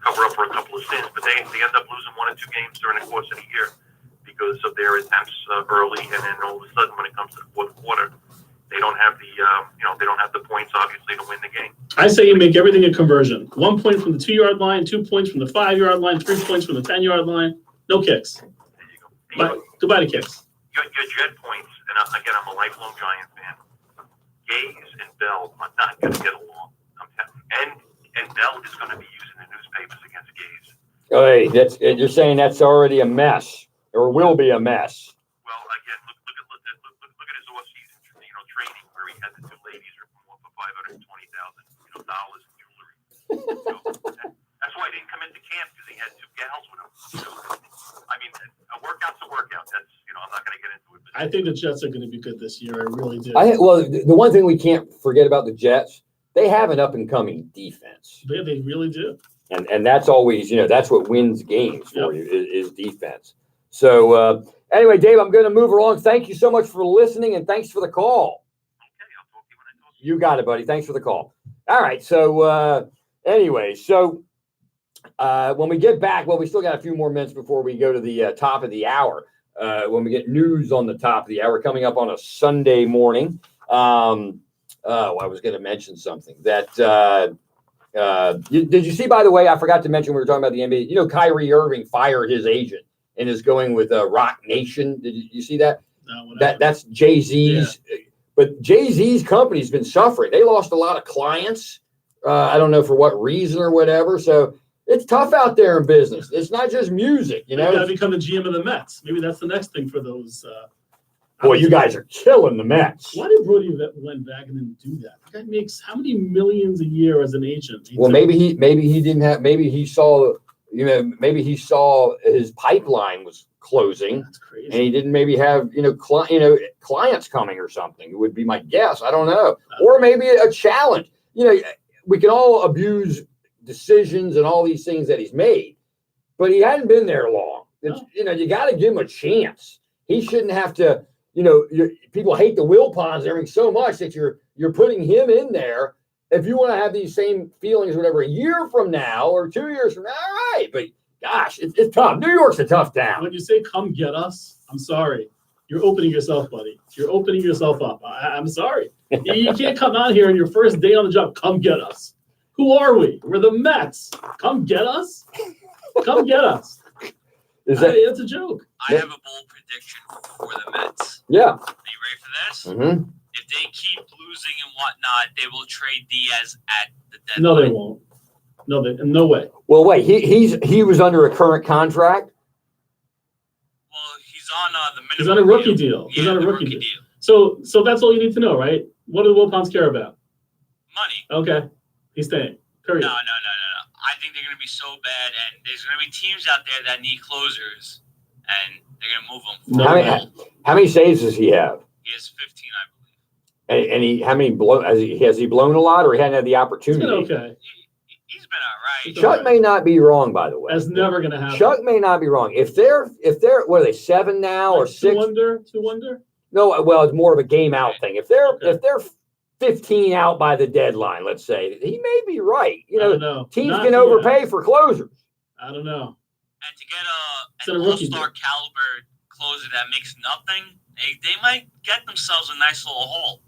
cover up for a couple of sins. But they end up losing 1 or 2 games during the course of the year because of their attempts early, and then all of a sudden, when it comes to the fourth quarter, they don't have the points obviously to win the game. I say you make everything a conversion. 1 point from the 2-yard line, 2 points from the 5-yard line, 3 points from the 10-yard line. No kicks. There you go. Goodbye to kicks. Your Jet points, and again, I'm a lifelong Giant fan. Gaze and Bell are not going to get along. And Bell is going to be using the newspapers against Gaze. Hey, you're saying that's already a mess, or will be a mess. Well, again, look at his off-season, training where he had the 2 ladies ripping him off for $520,000, dollars in jewelry. That's why he didn't come into camp, because he had 2 gals with him. I mean, a workout's a workout. That's, I'm not going to get into it. But I think the Jets are going to be good this year. I really do. Well, the one thing we can't forget about the Jets, they have an up-and-coming defense. They really do. And that's always, that's what wins games for you is defense. So anyway, Dave, I'm going to move along. Thank you so much for listening, and thanks for the call. Okay, I'll talk to you when I talk to you. You got it, buddy. Thanks for the call. All right. So anyway, when we get back, we still got a few more minutes before we go to the top of the hour. When we get news on the top of the hour coming up on a Sunday morning. I was going to mention something that did you see, by the way, I forgot to mention, we were talking about the NBA, Kyrie Irving fired his agent and is going with Rock Nation. Did you see that? No, That's Jay-Z's, but Jay-Z's company's been suffering. They lost a lot of clients. I don't know for what reason or whatever. So it's tough out there in business. It's not just music, You got to become the GM of the Mets. Maybe that's the next thing for those. Boy, you guys are killing the Mets. Why did Brody went back and didn't do that? The guy makes how many millions a year as an agent? Well, maybe he didn't have. Maybe he saw. Maybe he saw his pipeline was closing. That's crazy. And he didn't maybe have clients coming or something. It would be my guess. I don't know. Or maybe a challenge. We can all abuse decisions and all these things that he's made, but he hadn't been there long. You got to give him a chance. He shouldn't have to. People hate the Wilpons and everything so much that you're putting him in there. If you want to have these same feelings, whatever, a year from now or 2 years from now, all right. But gosh, it's tough. New York's a tough town. When you say "come get us," I'm sorry. You're opening yourself, buddy. You're opening yourself up. I'm sorry. You can't come out here on your first day on the job. Come get us. Who are we? We're the Mets. Come get us. Come get us. It's a joke. I have a bold prediction for the Mets. Yeah. Are you ready for this? Mm-hmm. If they keep losing and whatnot, they will trade Diaz at the deadline. No, they won't. No way. Well, wait. He was under a current contract. Well, he's on the minimum. He's on a rookie deal. He's on a rookie deal. So that's all you need to know, right? What do the Wilpons care about? Money. Okay. He's staying. Period. No. I think they're going to be so bad, and there's going to be teams out there that need closers, and they're going to move them. How many saves does he have? He has 15, I believe. And he has he blown a lot, or he hadn't had the opportunity? It's been okay. He's been all right. Chuck may not be wrong, by the way. That's never going to happen. Chuck may not be wrong. If they're what are they, 7 now or 6? 2 under? No, well, it's more of a game out thing. If they're 15 out by the deadline, let's say, he may be right. Teams can overpay for closers. I don't know. And to get an all-star caliber closer that makes nothing, they might get themselves a nice little haul.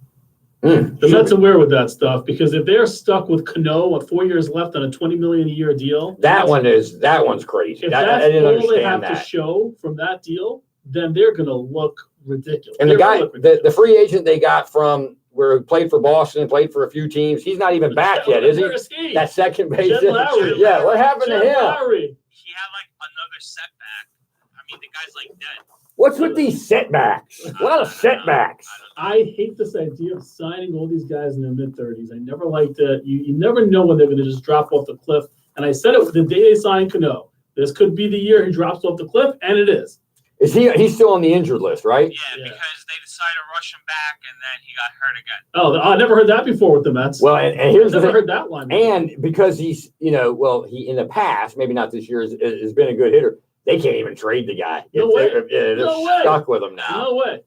The Mets are aware with that stuff, because if they're stuck with Cano with 4 years left on a $20 million a year deal, that one's crazy. If I didn't all understand they have that. to show from that deal, then they're going to look ridiculous. And the free agent they got from where he played for Boston, played for a few teams, he's not even back yet, is he? That second base. Yeah, what happened to him? Lowry. He had like another setback. I mean, the guy's like dead. What's with these setbacks? A lot of setbacks. I hate this idea of signing all these guys in their mid-30s. I never liked it. You never know when they're going to just drop off the cliff. And I said it the day they signed Cano. This could be the year he drops off the cliff, and it is. Is he's still on the injured list, right? Yeah, because they decided to rush him back, and then he got hurt again. Oh, I never heard that before with the Mets. Well, and here's the thing. Never heard that line before. And because he's, he in the past, maybe not this year, has been a good hitter. They can't even trade the guy. They're stuck with him now. No way.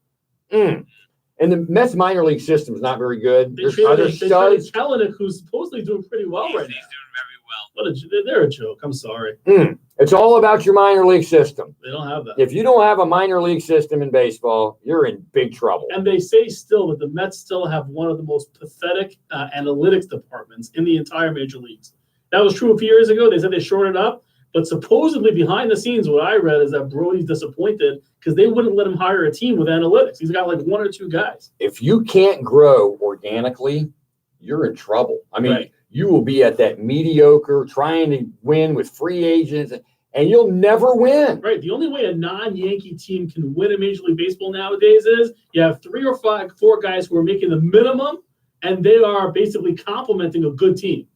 And the Mets minor league system is not very good. They traded Kelenic, who's supposedly doing pretty well right now. He's doing very well. They're a joke. I'm sorry. It's all about your minor league system. They don't have that. If you don't have a minor league system in baseball, you're in big trouble. And they say still that the Mets still have one of the most pathetic analytics departments in the entire major leagues. That was true a few years ago. They said they shorted up. But supposedly behind the scenes, what I read is that Brody's disappointed because they wouldn't let him hire a team with analytics. He's got like 1 or 2 guys. If you can't grow organically, you're in trouble. I mean, you will be at that mediocre, trying to win with free agents, and you'll never win. Right. The only way a non-Yankee team can win in Major League Baseball nowadays is you have 3 or 4 guys who are making the minimum, and they are basically complementing a good team.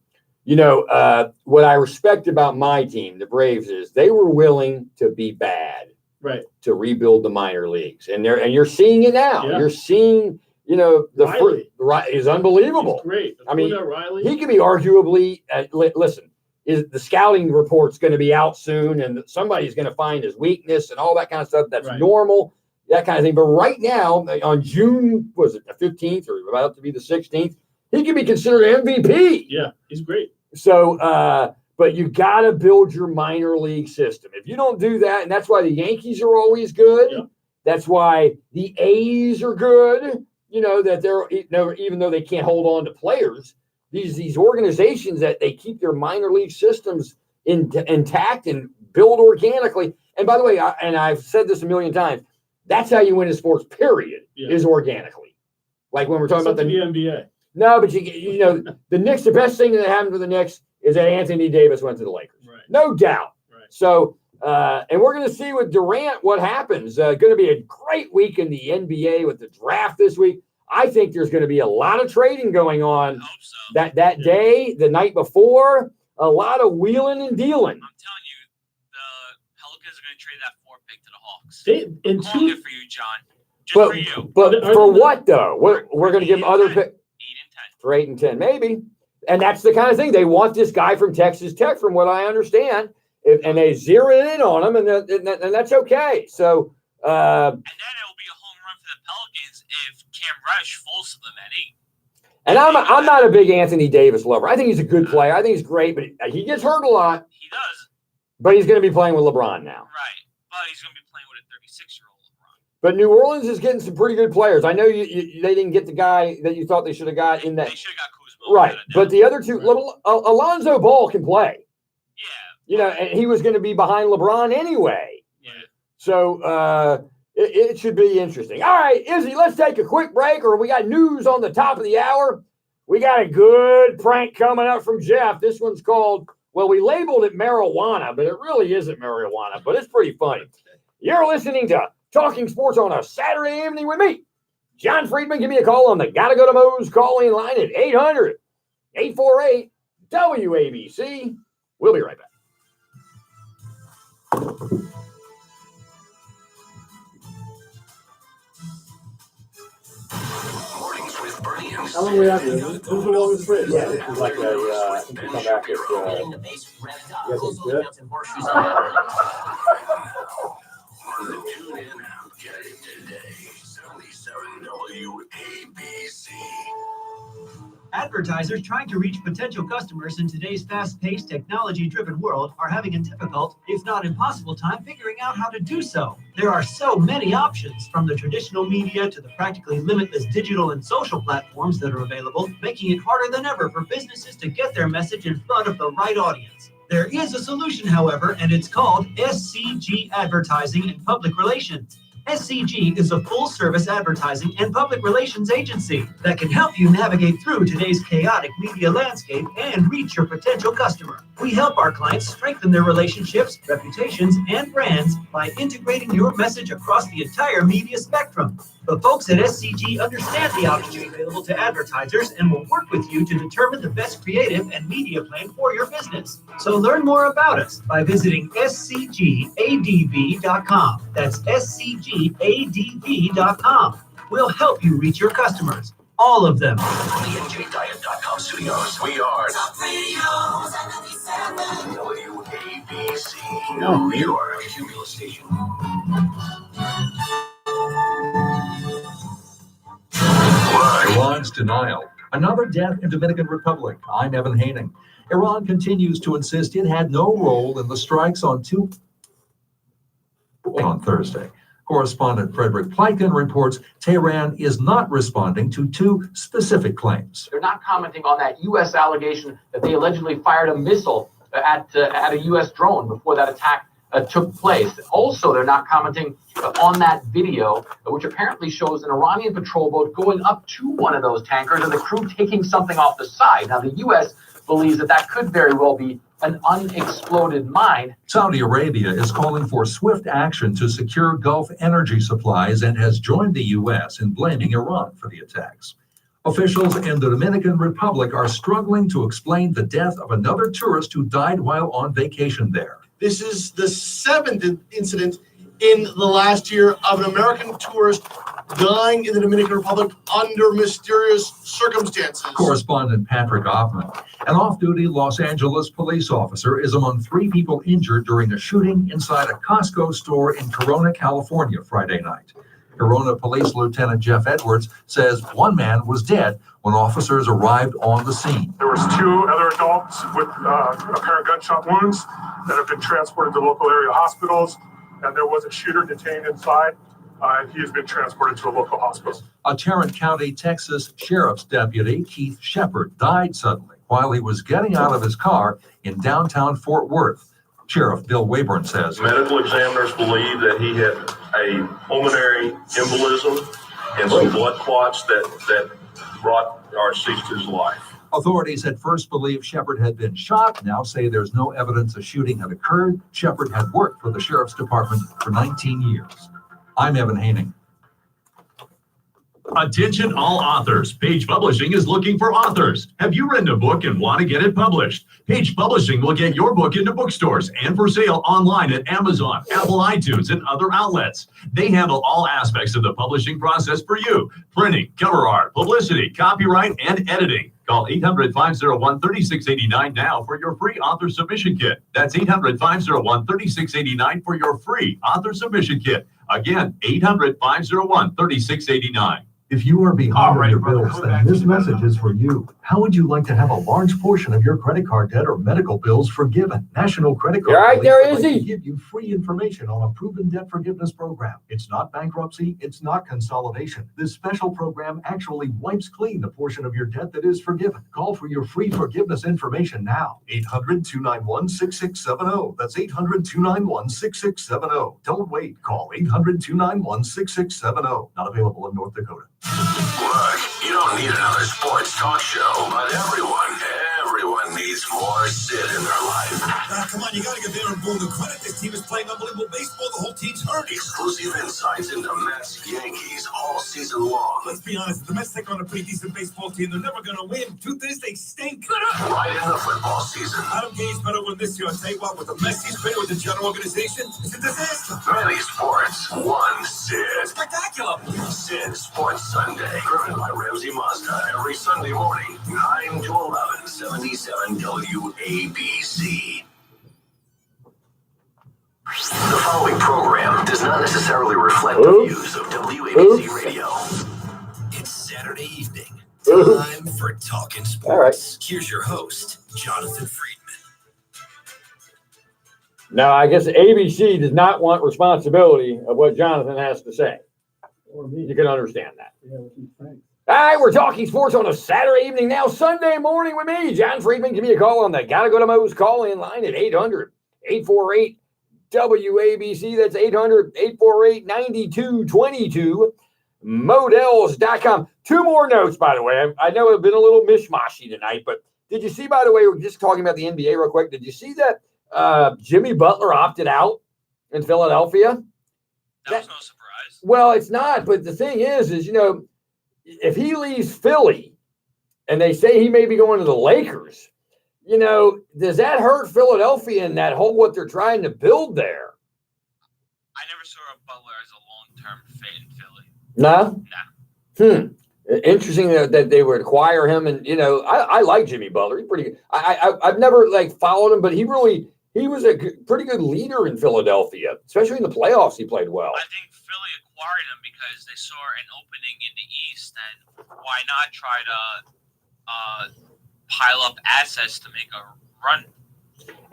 what I respect about my team, the Braves, is they were willing to be bad, right, to rebuild the minor leagues, and you're seeing it now. Yeah. You're seeing, Riley. is unbelievable. He's great. I mean, Riley. he could be arguably. Listen, is the scouting report's going to be out soon, and somebody's going to find his weakness and all that kind of stuff. That's normal, that kind of thing. But right now, on June, was it the 15th or about to be the 16th, he could be considered MVP. Yeah, he's great. So, but you got to build your minor league system. If you don't do that, and that's why the Yankees are always good. Yeah. That's why the A's are good. That they're, even though they can't hold on to players, these organizations that they keep their minor league systems intact and build organically. And by the way, I've said this a million times, that's how you win in sports, period, is organically. Like when we're talking about the NBA. No, but the Knicks, the best thing that happened to the Knicks is that Anthony Davis went to the Lakers. Right. No doubt. Right. So, and we're going to see with Durant what happens. Going to be a great week in the NBA with the draft this week. I think there's going to be a lot of trading going on that day, the night before, a lot of wheeling and dealing. I'm telling you, the Pelicans are going to trade that 4 pick to the Hawks. I'm calling it for you, John. Just for you. But for what, though? We're going to give them other picks. 8 and 10, maybe. And that's the kind of thing. They want this guy from Texas Tech, from what I understand. And they zero in on him, and that's okay. So, and then it'll be a home run for the Pelicans if Cam Reddish falls to them at 8. And I'm not a big Anthony Davis lover. I think he's a good player. I think he's great, but he gets hurt a lot. He does. But he's going to be playing with LeBron now. Right. But he's going to be playing with a 36-year-old LeBron. But New Orleans is getting some pretty good players. I know they didn't get the guy that you thought they should have got in that. They should have got Kuzma. Right. But the other two, Alonzo Ball can play. Yeah. And he was going to be behind LeBron anyway. Yeah. So it should be interesting. All right, Izzy, let's take a quick break, or we got news on the top of the hour. We got a good prank coming up from Jeff. This one's called, well, we labeled it marijuana, but it really isn't marijuana, but it's pretty funny. You're listening to Talking Sports on a Saturday evening with me, John Friedman. Give me a call on the Gotta Go to Moe's call-in line at 800-848-WABC. We'll be right back. Mornings with Bernie and How long are we out here? Who's the longest bridge? Yeah, this is like I think we come back at, you guys think good? Tune in, get it today. 77 WABC. Advertisers trying to reach potential customers in today's fast-paced, technology-driven world are having a difficult, if not impossible, time figuring out how to do so. There are so many options, from the traditional media to the practically limitless digital and social platforms that are available, making it harder than ever for businesses to get their message in front of the right audience. There is a solution, however, and it's called SCG Advertising and Public Relations. SCG is a full-service advertising and public relations agency that can help you navigate through today's chaotic media landscape and reach your potential customer. We help our clients strengthen their relationships, reputations, and brands by integrating your message across the entire media spectrum. The folks at SCG understand the options available to advertisers and will work with you to determine the best creative and media plan for your business. So learn more about us by visiting scgadv.com. That's scgadv.com. We'll help you reach your customers, all of them. The NJDiet.com studios. We are WABC, New York, Cumulus Station. Iran's denial. Another death in Dominican Republic. I'm Evan Haining. Iran continues to insist it had no role in the strikes on Thursday. Correspondent Frederick Pleitgen reports Tehran is not responding to two specific claims. They're not commenting on that U.S. allegation that they allegedly fired a missile at a U.S. drone before that attack took place. Also, they're not commenting on that video, which apparently shows an Iranian patrol boat going up to one of those tankers and the crew taking something off the side. Now, the U.S. believes that could very well be an unexploded mine. Saudi Arabia is calling for swift action to secure Gulf energy supplies and has joined the U.S. in blaming Iran for the attacks. Officials in the Dominican Republic are struggling to explain the death of another tourist who died while on vacation there. This is the 7th incident in the last year of an American tourist dying in the Dominican Republic under mysterious circumstances. Correspondent Patrick Hoffman, an off-duty Los Angeles police officer, is among 3 people injured during a shooting inside a Costco store in Corona, California, Friday night. Corona Police Lieutenant Jeff Edwards says one man was dead when officers arrived on the scene. There was 2 other adults with apparent gunshot wounds that have been transported to local area hospitals, and there was a shooter detained inside, and he has been transported to a local hospital. A Tarrant County, Texas Sheriff's Deputy, Keith Shepard, died suddenly while he was getting out of his car in downtown Fort Worth. Sheriff Bill Wayburn says medical examiners believe that he had a pulmonary embolism and some blood clots that brought or ceased his life. Authorities at first believed Shepard had been shot, now say there's no evidence a shooting had occurred. Shepard had worked for the Sheriff's Department for 19 years. I'm Evan Haining. Attention all authors. Page Publishing is looking for authors. Have you written a book and want to get it published? Page Publishing will get your book into bookstores and for sale online at Amazon, Apple iTunes, and other outlets. They handle all aspects of the publishing process for you. Printing, cover art, publicity, copyright, and editing. Call 800-501-3689 now for your free author submission kit. That's 800-501-3689 for your free author submission kit. Again, 800-501-3689. If you are behind on your bills, then this message is for you. How would you like to have a large portion of your credit card debt or medical bills forgiven? National Credit Card right there, Relief is would like he? to give you free information on a proven debt forgiveness program. It's not bankruptcy. It's not consolidation. This special program actually wipes clean the portion of your debt that is forgiven. Call for your free forgiveness information now. 800-291-6670. That's 800-291-6670. Don't wait. Call 800-291-6670. Not available in North Dakota. Look, you don't need another sports talk show, but everyone needs more Sid in their life. Come on, you gotta get there and boom the credit. This team is playing unbelievable baseball. The whole team's hurt. Exclusive insights into Mets, Yankees all season long. Let's be honest, the Mets take on a pretty decent baseball team. They're never gonna win. Truth is, they stink. Right in the football season. Adam Gaines better win this year. I'll tell you what, with the Mets he's playing with the general organization, it's a disaster. Many sports, one Sid. Spectacular. Sid Sports Sunday, driven by Ramsey Mazda every Sunday morning, 9 to 11, 77 WABC. The following program does not necessarily reflect the views of WABC Radio. It's Saturday evening. Time for Talking Sports. All right. Here's your host, Jonathan Friedman. Now, I guess ABC does not want responsibility of what Jonathan has to say. You can understand that. Yeah, what do you think? All right, we're talking sports on a Saturday evening now, Sunday morning with me, John Friedman. Give me a call on the Gotta Go to Mo's call-in line at 800-848-WABC. That's 800-848-9222. Models.com. 2 more notes, by the way. I know I've been a little mishmashy tonight, but did you see, by the way, we're just talking about the NBA real quick. Did you see that Jimmy Butler opted out in Philadelphia? That was no surprise. Well, it's not, but the thing is, you know, if he leaves Philly and they say he may be going to the Lakers, you know, does that hurt Philadelphia and that whole what they're trying to build there? I never saw a Butler as a long-term fit in Philly. No? Interesting that they would acquire him. And, you know, I like Jimmy Butler. He's pretty good. I've never, followed him, but he was a pretty good leader in Philadelphia, especially in the playoffs. He played well. I think Philly acquired him because they saw an opening in the East, and why not try to pile up assets to make a run?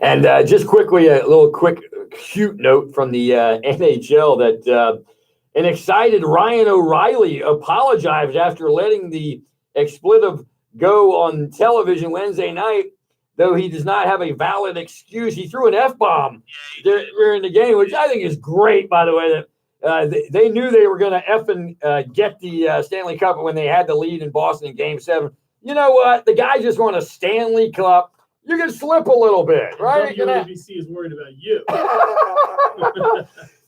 And just quickly, a little quick cute note from the NHL that an excited Ryan O'Reilly apologized after letting the expletive go on television Wednesday night, though he does not have a valid excuse. He threw an F-bomb during the game, which I think is great, by the way, that they knew they were going to effing get the Stanley Cup when they had the lead in Boston in Game 7. You know what? The guy just won a Stanley Cup. You can slip a little bit, right? WABC is worried about you.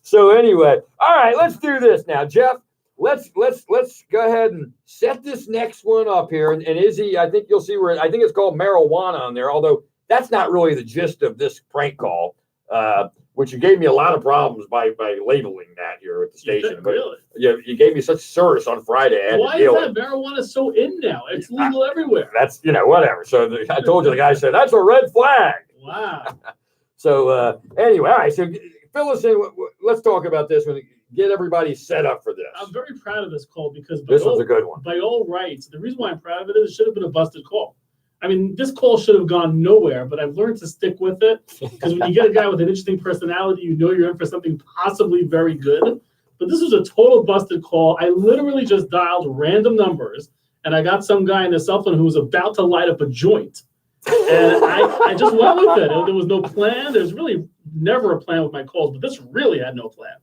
So anyway, all right, let's do this now. Jeff, let's go ahead and set this next one up here. And Izzy, I think you'll see where I think it's called marijuana on there, although that's not really the gist of this prank call, which you gave me a lot of problems by labeling that here at the station. But really? you gave me such service on Friday. Why is that marijuana so in now? It's legal everywhere. That's, whatever. So I told you, the guy said, that's a red flag. Wow. So anyway, all right. So fill us in. Let's talk about this one. Get everybody set up for this. I'm very proud of this call because this one's a good one. By all rights, the reason why I'm proud of it is it should have been a busted call. I mean, this call should have gone nowhere, but I've learned to stick with it because when you get a guy with an interesting personality, you're in for something possibly very good. But this was a total busted call. I literally just dialed random numbers, and I got some guy in the cell phone who was about to light up a joint. And I just went with it. There was no plan. There's really never a plan with my calls, but this really had no plan.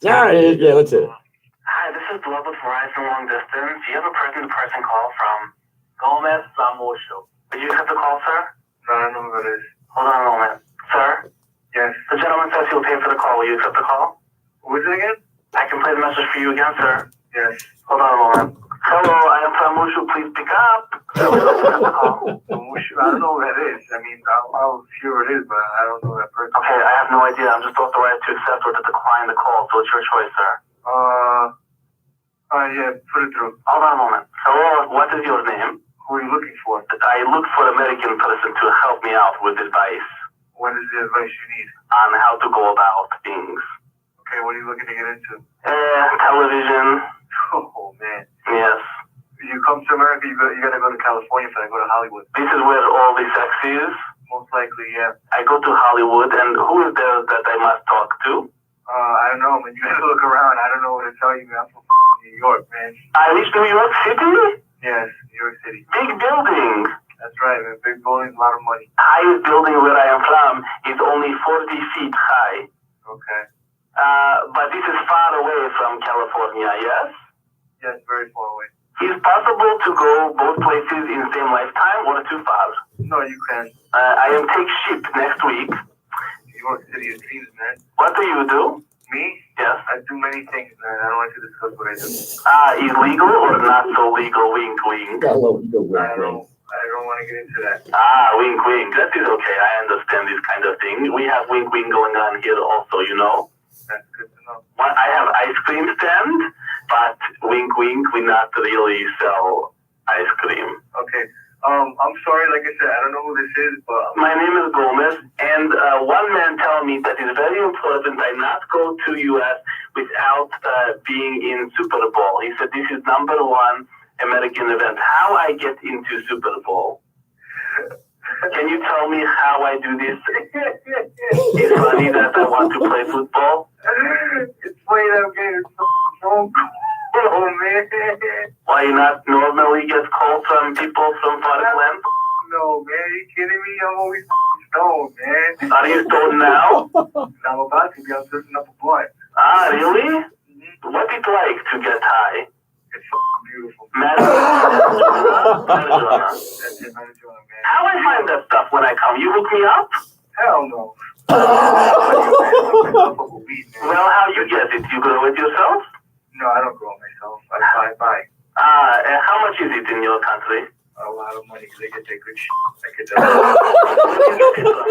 Yeah, let's hit it. Hi, this is Global Verizon Long Distance. You have a person-to-person call from Gomez Zamosho. Would you accept the call, sir? No, I don't know who that is. Hold on a moment. Sir? Yes. The gentleman says he'll pay for the call. Will you accept the call? Who is it again? I can play the message for you again, sir. Yes. Hold on a moment. Hello, I am Samushu. Please pick up. Samushu, I don't know who that is. I mean, I'll hear it is, but I don't know that person. Okay, I have no idea. I'm just authorized to accept or to decline the call, so it's your choice, sir. Yeah, put it through. Hold on a moment. Hello, what is your name? Who are you looking for? I look for an American person to help me out with advice. What is the advice you need? On how to go about things. Okay, what are you looking to get into? Television. Oh, man. Yes. You come to America, you gotta go to California for that, go to Hollywood. This is where all the sex is? Most likely, yeah. I go to Hollywood, and who is there that I must talk to? I don't know, man. You gotta look around. I don't know what to tell you, man. I'm from New York, man. I reached New York City? Yes, New York City. Big building. That's right, man. Big buildings, a lot of money. Highest building where I am from is only 40 feet high. Okay. But this is far away from California, yes? Yes, very far away. Is it possible to go both places in the same lifetime or too far? No, you can. I am take ship next week. New York City is dreams, man. What do you do? Me? Yes. I do many things, man. I don't want to discuss what I do. Illegal or not so legal? Wink, wink. I don't want to get into that. Wink, wink. That is okay. I understand this kind of thing. We have wink, wink going on here also, you know? That's good to know. I have ice cream stand, but wink, wink, we not really sell ice cream. Okay. I'm sorry, like I said, I don't know who this is, but... My name is Gomez, and one man told me that it's very important I not go to U.S. without being in Super Bowl. He said this is #1 American event. How I get into Super Bowl? Can you tell me how I do this? It's funny that I want to play football. It's funny that I'm getting so cool. Oh, man. Why you not normally get calls from people from foreign lands? No, man. Are you kidding me? I'm always stoned, man. Are you stoned now? I'm about to be. I'm searching up a blunt. Really? Mm-hmm. What's it like to get high? It's beautiful. Marijuana. That's it, marijuana, man. How I find that stuff when I come? You hook me up? Hell no. Well, how you get it? You grow it yourself? No, I don't grow it myself. I buy. And how much is it in your country? A lot of money, because they get that good shit. I get that.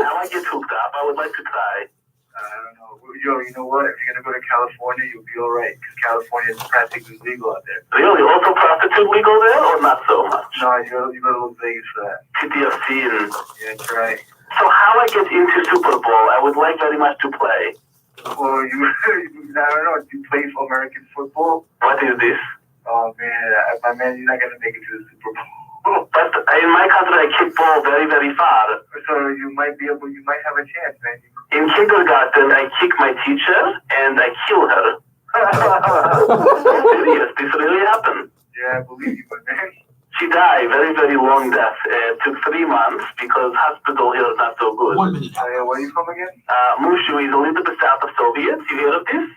How I get hooked up? I would like to try. I don't know. Yo, you know what? If you're going to go to California, you'll be all right, because California is practically legal out there. Really? Also prostitute legal there, or not so much? No, you go to Las Vegas for that. TTFC and... Yeah, that's right. So how I get into Super Bowl? I would like very much to play. Well, I don't know. Do you play for American football? What is this? Oh, man. My man, you're not going to make it to the Super Bowl. But in my country, I kick ball very, very far. So you might have a chance, man. In kindergarten, I kick my teacher, and I kill her. Serious. This really happened. Yeah, I believe you, but man. She died, very, very long death. It took 3 months because hospital here is not so good. 1 minute. Where are you from again? Mushu is a little bit south of Soviet. You hear of this?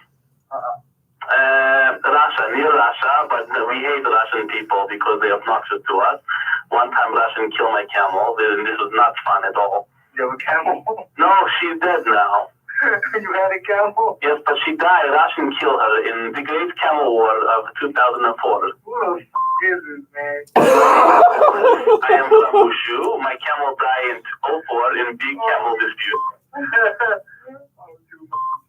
Russia, near Russia, but we hate Russian people because they're obnoxious to us. One time Russian killed my camel, and this was not fun at all. You have a camel? No, she's dead now. You had a camel? Yes, but she died. Russian killed her in the Great Camel War of 2004. Who the f*** is this, man? I am from Wushu. My camel died in 2004 in big camel dispute.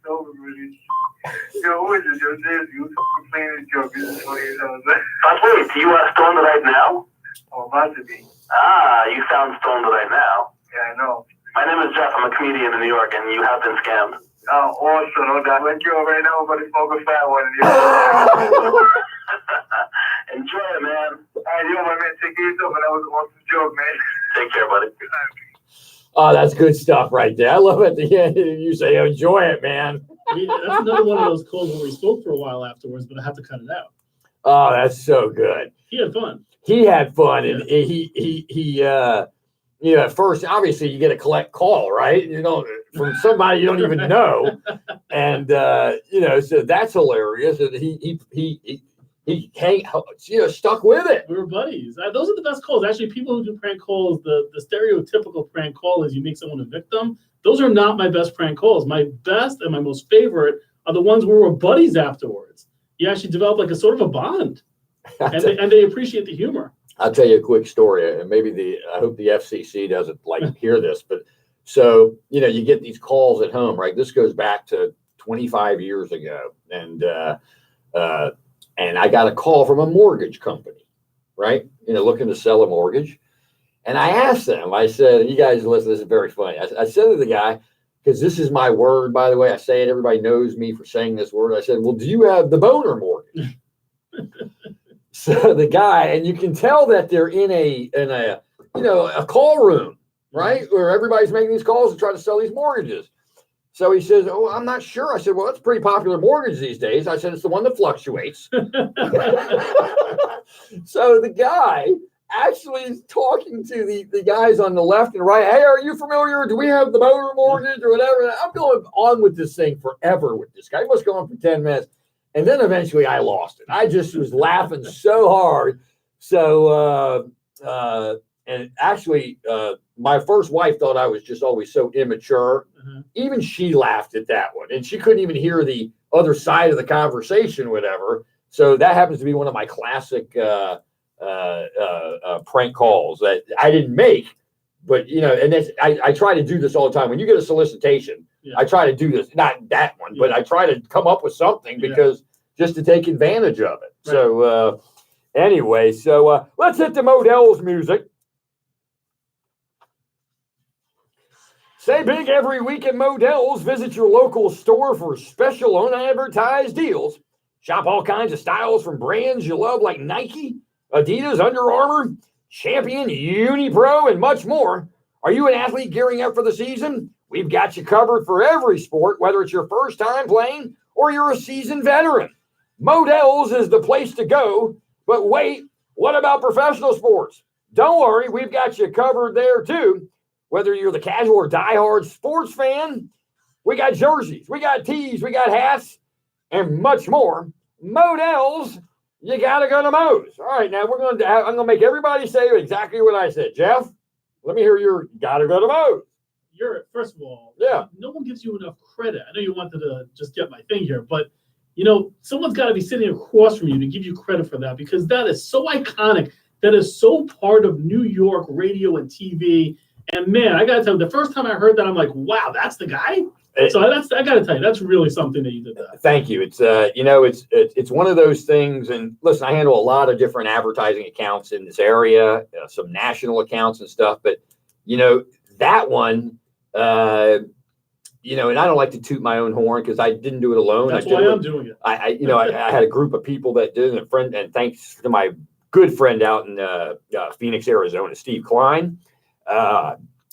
Yo, who is this? Yo, this, you playing this joke. This is funny as hell. But wait, you are stoned right now? Oh, about to be. Ah, you sound stoned right now. Yeah, I know. My name is Jeff. I'm a comedian in New York, and you have been scammed. Oh, awesome. No doubt. Like you right now, we're going to smoke a fat one. Enjoy it, man. All right, yo, my man, take it easy, but that was an awesome joke, man. Take care, buddy. Oh, that's good stuff right there. I love it. At the end, you say, enjoy it, man. That's another one of those calls where we spoke for a while afterwards, but I have to cut it out. Oh, that's so good. He had fun. He had fun, and he you know, at first, obviously, you get a collect call, right? You know, from somebody you don't even know, and you know, so that's hilarious. And he stuck with it. We were buddies. Those are the best calls. Actually, people who do prank calls, the stereotypical prank call is you make someone a victim. Those are not my best prank calls. My best and my most favorite are the ones where we're buddies afterwards. You actually develop like a sort of a bond, and they appreciate the humor. I'll tell you a quick story, and maybe I hope the FCC doesn't hear this, but so, you know, you get these calls at home, right? This goes back to 25 years ago, and I got a call from a mortgage company, right? You know, looking to sell a mortgage. And I asked them, I said, you guys listen, this is very funny. I said to the guy, because this is my word, by the way, I say it, everybody knows me for saying this word. I said, well, do you have the boner mortgage? So the guy, and you can tell that they're in a you know, a call room, right? Where everybody's making these calls to try to sell these mortgages. So he says, oh, I'm not sure. I said, well, it's a pretty popular mortgage these days. I said, it's the one that fluctuates. So the guy actually is talking to the guys on the left and right. Hey, are you familiar? Do we have the boner mortgage or whatever? And I'm going on with this thing forever with this guy. He must go on for 10 minutes. And then eventually I lost it. I just was laughing so hard. So, and actually, my first wife thought I was just always so immature. Mm-hmm. Even she laughed at that one. And she couldn't even hear the other side of the conversation, whatever. So that happens to be one of my classic prank calls that I didn't make. But, you know, and I try to do this all the time. When you get a solicitation, I try to do this, not that one, but I try to come up with something because just to take advantage of it. Right. So anyway, so let's hit the Modell's music. Say big every week at Modell's. Visit your local store for special unadvertised deals. Shop all kinds of styles from brands you love like Nike, Adidas, Under Armour, Champion, Unipro, and much more. Are you an athlete gearing up for the season? We've got you covered for every sport, whether it's your first time playing or you're a seasoned veteran. Modell's is the place to go. But wait, what about professional sports? Don't worry, we've got you covered there too. Whether you're the casual or diehard sports fan, we got jerseys, we got tees, we got hats, and much more. Modell's, you got to go to Mo's. All right, now I'm going to make everybody say exactly what I said. Jeff, let me hear your got to go to Mo's. First of all, no one gives you enough credit. I know you wanted to just get my thing here, but you know, someone's got to be sitting across from you to give you credit for that, because that is so iconic. That is so part of New York radio and TV. And man, I got to tell you, the first time I heard that, I'm like, wow, that's the guy. So I got to tell you, that's really something that you did that. Thank you. It's you know, it's one of those things. And listen, I handle a lot of different advertising accounts in this area, some national accounts and stuff. But you know, that one. You know, and I don't like to toot my own horn because I didn't do it alone. That's why I'm doing it. I had a group of people that did, and thanks to my good friend out in Phoenix, Arizona, Steve Klein.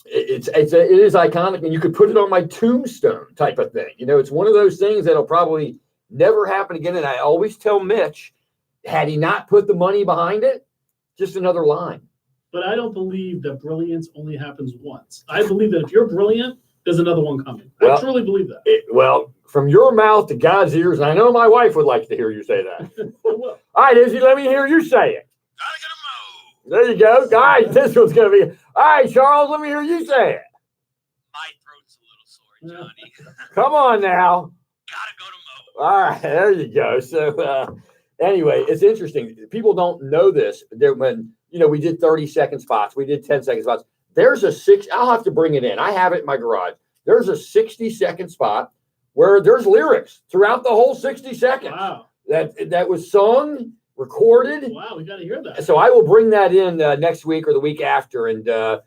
It is iconic, and you could put it on my tombstone type of thing. You know, it's one of those things that'll probably never happen again. And I always tell Mitch, had he not put the money behind it, just another line. But I don't believe that brilliance only happens once. I believe that if you're brilliant, there's another one coming. I truly believe that. Well, from your mouth to God's ears, and I know my wife would like to hear you say that. All right, Izzy, let me hear you say it. There you go. Guys, this one's going to be... All right, Charles, let me hear you say it. My throat's a little sore. Johnny. Come on now. All right, there you go. So anyway, it's interesting. People don't know this. That when we did 30-second spots, we did 10-second spots. There's a I'll have to bring it in. I have it in my garage. There's a 60-second spot where there's lyrics throughout the whole 60 seconds. Wow. That was sung, recorded. Wow, we got to hear that. So I will bring that in next week or the week after, and and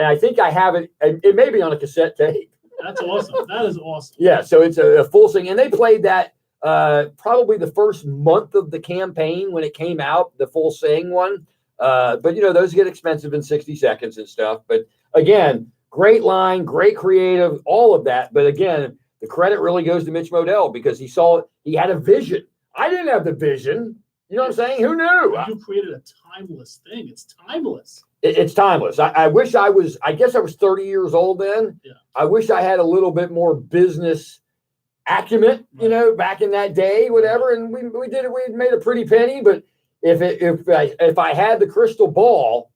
I think I have it. It may be on a cassette tape. That's awesome. That is awesome. Yeah, so it's a full sing, and they played that probably the first month of the campaign when it came out, the full sing one. But those get expensive in 60 seconds and stuff. But again, great line, great creative, all of that. But again, the credit really goes to Mitch Modell because he saw it. He had a vision. I didn't have the vision. You know what I'm saying? Who knew? You created a timeless thing. It's timeless. It's timeless. I wish I was 30 years old then. Yeah. I wish I had a little bit more business acumen, back in that day, whatever. And we did it. We made a pretty penny, but if I had the crystal ball,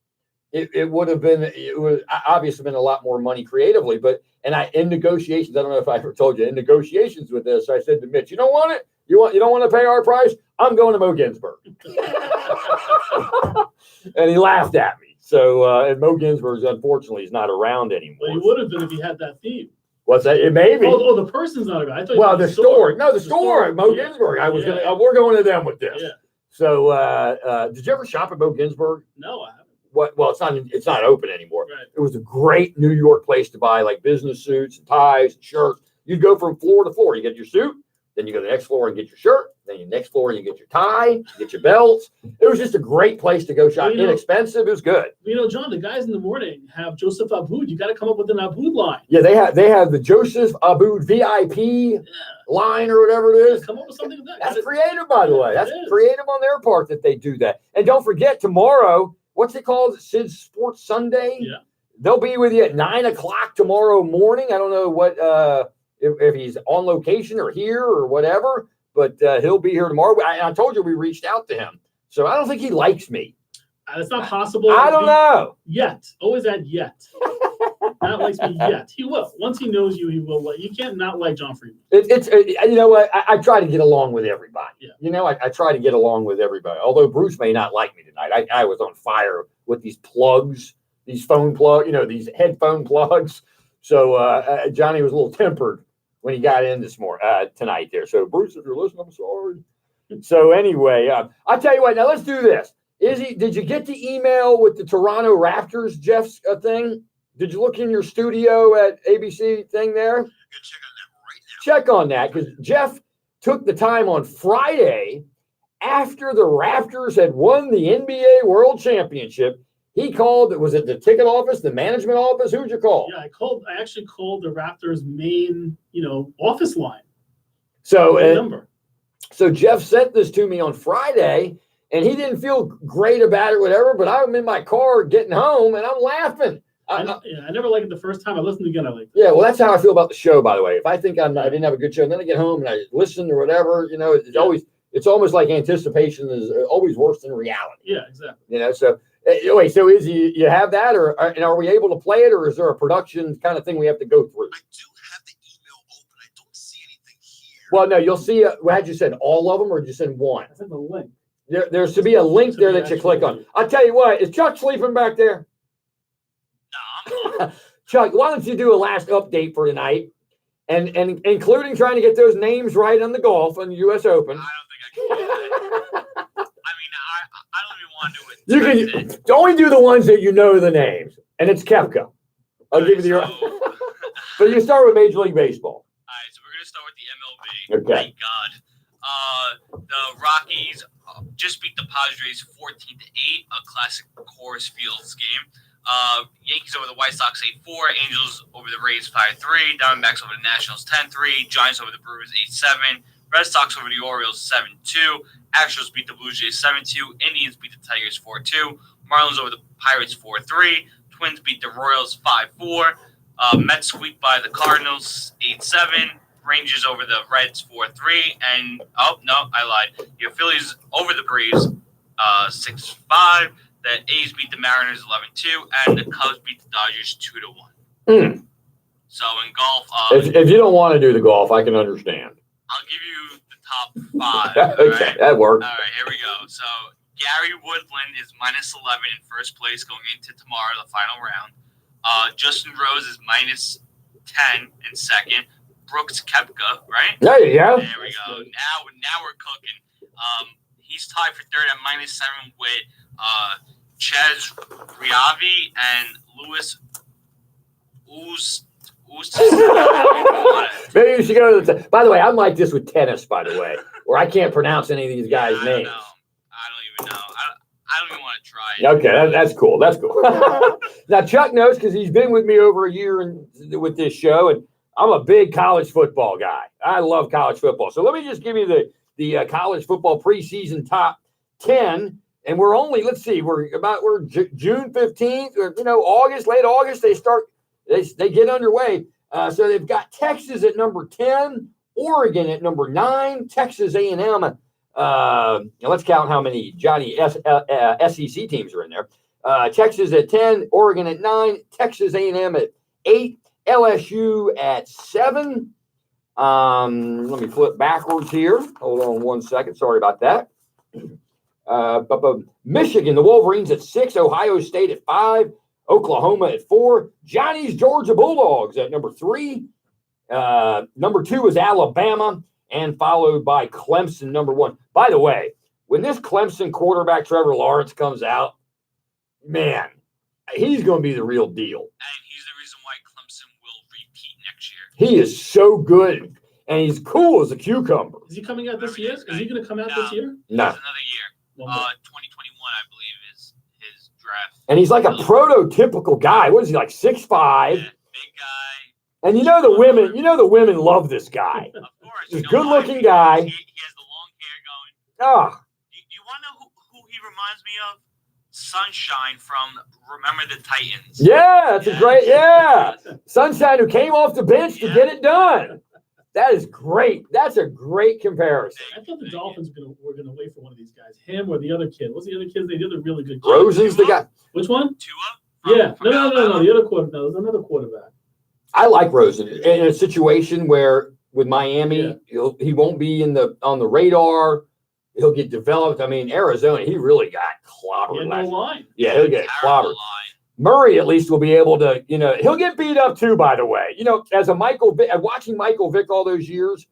it would obviously been a lot more money creatively. But in negotiations, I don't know if I ever told you, in negotiations with this, I said to Mitch, you don't want it? You don't want to pay our price? I'm going to Mo Ginsburg. And he laughed at me. So, and Mo Ginsburg, unfortunately, is not around anymore. Well, he would have been if he had that theme. What's that? It may be. Oh, the person's not around. I thought. Well, the store. No, the store. Mo Ginsburg. I was we're going to them with this. Yeah. So, did you ever shop at Mo Ginsburg? No, I haven't. Well, it's not open anymore. Right. It was a great New York place to buy like business suits and ties and shirts. You'd go from floor to floor. You get your suit, then you go to the next floor and get your shirt, then your next floor and you get your tie, get your belts. It was just a great place to go shop. Inexpensive. It was good. John, the guys in the morning have Joseph Aboud. You got to come up with an Aboud line. Yeah, they have the Joseph Aboud VIP line or whatever it is. Come up with something like that. That's creative, by the way. That's creative on their part that they do that. And don't forget, tomorrow, what's it called? Sid's Sports Sunday? Yeah. They'll be with you at 9:00 tomorrow morning. I don't know what if he's on location or here or whatever, but he'll be here tomorrow. I told you we reached out to him. So I don't think he likes me. It's not possible. I don't know. Yet. Always add yet. Not likes me yet. He will. Once he knows you, he will. You can't not like John Friedman. You know what? I try to get along with everybody. Yeah. I try to get along with everybody. Although Bruce may not like me tonight. I was on fire with these plugs, these phone plugs, these headphone plugs. So Johnny was a little tempered when he got in tonight there. So Bruce, if you're listening, I'm sorry. So anyway, I'll tell you what. Now let's do this. Did you get the email with the Toronto Raptors, Jeff's thing? Did you look in your studio at ABC thing there? Check on that because Jeff took the time on Friday after the Raptors had won the NBA World Championship. He called. Was it the ticket office, the management office? Who'd you call? Yeah, I actually called the Raptors main, office line. So Jeff sent this to me on Friday, and he didn't feel great about it, whatever. But I'm in my car getting home, and I'm laughing. I never liked it the first time. I listened again. I liked it. Yeah, well, that's how I feel about the show, by the way. If I think I didn't have a good show, and then I get home and I listen or whatever, it's almost like anticipation is always worse than reality. Yeah, exactly. So wait, so is you have that, or are we able to play it, or is there a production kind of thing we have to go through? I do have the email open. I don't see anything here. Well, no, you'll see. Had you sent all of them, or did you send one? I sent the link. There should be a link there that you click on. I'll tell you what. Is Chuck sleeping back there? Chuck, why don't you do a last update for tonight, and including trying to get those names right on the golf on the U.S. Open. I don't think I can do that. I mean, I don't even want to do it. You can only do the ones that you know the names, and it's Kepka. I'll give you the. But you start with Major League Baseball. All right, so we're gonna start with the MLB. Okay. Thank God. The Rockies just beat the Padres 14-8, a classic Coors Fields game. Yankees over the White Sox 8-4, Angels over the Rays 5-3, Diamondbacks over the Nationals 10-3, Giants over the Brewers 8-7, Red Sox over the Orioles 7-2, Astros beat the Blue Jays 7-2, Indians beat the Tigers 4-2, Marlins over the Pirates 4-3, Twins beat the Royals 5-4, Mets squeaked by the Cardinals 8-7, Rangers over the Reds 4-3, and I lied. Your Phillies over the Braves 6-5. The A's beat the Mariners 11-2, and the Cubs beat the Dodgers 2-1. So in golf, If you don't want to do the golf, I can understand. I'll give you the top 5. Okay, right? that works. All right, here we go. So Gary Woodland is -11 in first place going into tomorrow, the final round. Justin Rose is -10 in second. Brooks Koepka, right? There you go. There we go. Now we're cooking. He's tied for third at -7 with Ches Riavi and Louis Maybe you should go to the. By the way, I'm like this with tennis, by the way, where I can't pronounce any of these guys' names. I don't even want to try it. Okay, that's cool. That's cool. Now Chuck knows because he's been with me over a year with this show, and I'm a big college football guy. I love college football. So let me just give you the college football preseason top 10. And we're only, let's see, we're June 15th, or late August, they get underway. So they've got Texas at number 10, Oregon at number 9, Texas A&M. Let's count how many SEC teams are in there. Texas at 10, Oregon at 9, Texas A&M at 8, LSU at 7. Let me flip backwards here. Hold on one second. Sorry about that. Michigan, the Wolverines at 6, Ohio State at 5, Oklahoma at 4, Johnny's Georgia Bulldogs at number 3. Number 2 is Alabama, and followed by Clemson, number 1. By the way, when this Clemson quarterback Trevor Lawrence comes out, man, he's going to be the real deal. And he's the reason why Clemson will repeat next year. He is so good, and he's cool as a cucumber. Is he coming out this year? Is he going to come out this year? No. Another year. 2021, I believe, is his draft. And he's like a prototypical guy. What is he, like 6'5"? Yeah, big guy. And the women love this guy. Of course. He's a good-looking guy. He has the long hair going. Oh. Do you want to know who he reminds me of? Sunshine from Remember the Titans. Yeah, that's a great, Sunshine, who came off the bench to get it done. That is great. That's a great comparison. I thought the Dolphins were gonna wait for one of these guys, him or the other kid. What's the other kid? They did a really good. Rosen's the guy. Which one? Tua. Yeah. No. The other quarterback. No, there's another quarterback. I like Rosen in a situation where with Miami, he won't be on the radar. He'll get developed. I mean, Arizona, he really got clobbered. He had no line. Yeah, he'll get clobbered. Murray at least will be able to, he'll get beat up too, by the way. As a Michael Vick, watching Michael Vick all those years,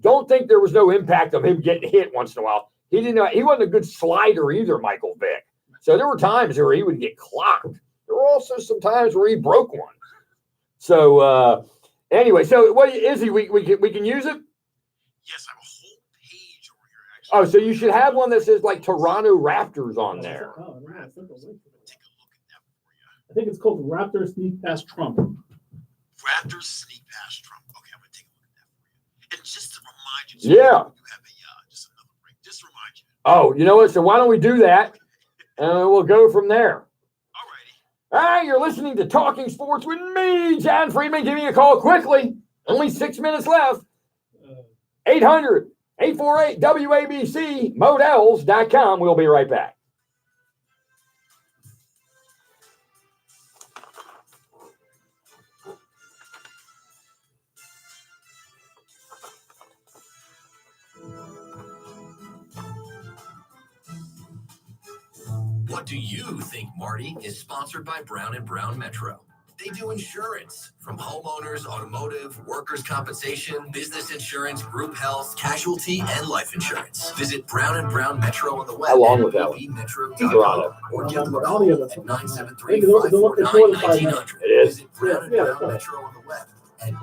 don't think there was no impact of him getting hit once in a while. He wasn't a good slider either, Michael Vick. So there were times where he would get clocked. There were also some times where he broke one. So anyway, so what is he? We can use it? Yes, I have a whole page over here, actually. Oh, so you should have one that says like Toronto Raptors on there. Oh, right. I think it's called Raptors Sneak Past Trump. Raptors Sneak Past Trump. Okay, I'm going to take a look at that for you. And just to remind you, yeah. You have just another break. Just to remind you. Oh, you know what? So why don't we do that? And we'll go from there. All right, you're listening to Talking Sports with me, John Friedman. Give me a call quickly. Only 6 minutes left. 800-848-WABC, models.com. We'll be right back. What do you think, Marty? Is sponsored by Brown & Brown Metro. They do insurance, from homeowners, automotive, workers' compensation, business insurance, group health, casualty, and life insurance. Visit Brown & Brown Metro on the web Along with that metro.com or give them a call at 973-549-1900. It is. Visit Brown & Brown Metro on the web at I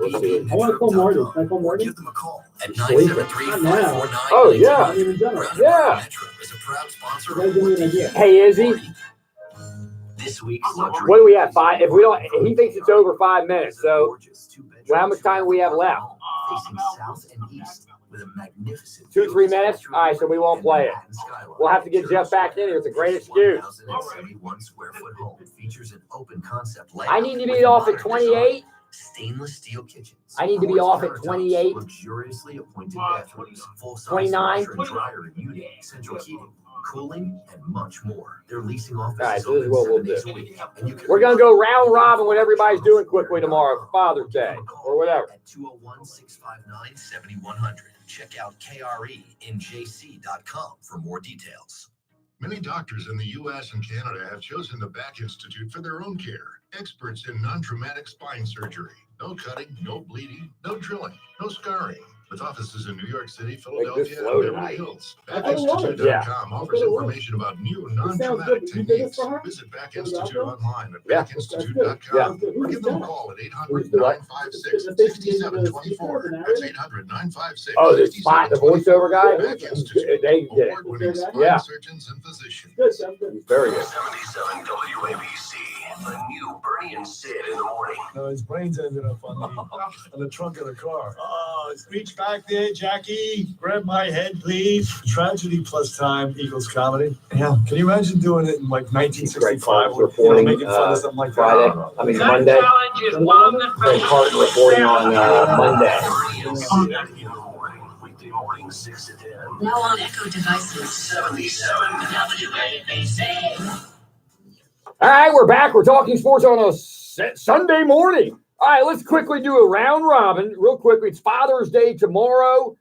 want to call Marty. Can I call Marty? give them a call at 973-549-1900. Oh, yeah. Yeah. Metro is a proud sponsor Give me an idea. Hey, Izzy. This week's luxury. What do we have? 5? If we don't, he thinks it's over 5 minutes. So, how much time do we have left? Facing south and east with a magnificent 2 or 3 minutes. All right, so we won't play it. We'll have to get Jeff back in here. It's a great excuse. 1,071 square foot home features an open concept layout. I need to be off at 28. Stainless steel kitchens. I need to be off at 28. Luxuriously appointed bathrooms. Full-size 29. washer and dryer unit. Central heating. cooling, and much more. They're leasing offices All right, so this is what open we'll 7 days do. a week, and you can We're gonna go round robin what everybody's doing quickly tomorrow for Father's Day or whatever. at 201-659-7100. Check out KRENJC.com for more details. Many doctors in the U.S. and Canada have chosen the Back Institute for their own care. Experts in non-traumatic spine surgery. No cutting, no bleeding, no drilling, no scarring. With offices in New York City, Philadelphia, and Beverly Hills. BackInstitute.com offers information about new non-traumatic techniques. Visit BackInstitute online at BackInstitute.com or give them a call at 800-956-6724. That's 800-956-6724. Oh, the spot, the voiceover guy? Back Institute. They get it. Award-winning spine Yeah. surgeons and physicians. He's very good. 77 WABC. The new Bernie and Sid in the morning. No, his brains ended up on the trunk of the car. Oh, reach back there, Jackie. Grab my head, please. Tragedy plus time equals comedy. Yeah. Can you imagine doing it in like 1965? Reporting, making fun of something like Friday. that? I mean, Monday. Craig Carton reporting on Monday. Weekday morning, 6 to 10. Now on Echo devices. 77 WABC. All right, we're back. We're talking sports on a Sunday morning. All right, let's quickly do a round robin real quickly. It's Father's Day tomorrow.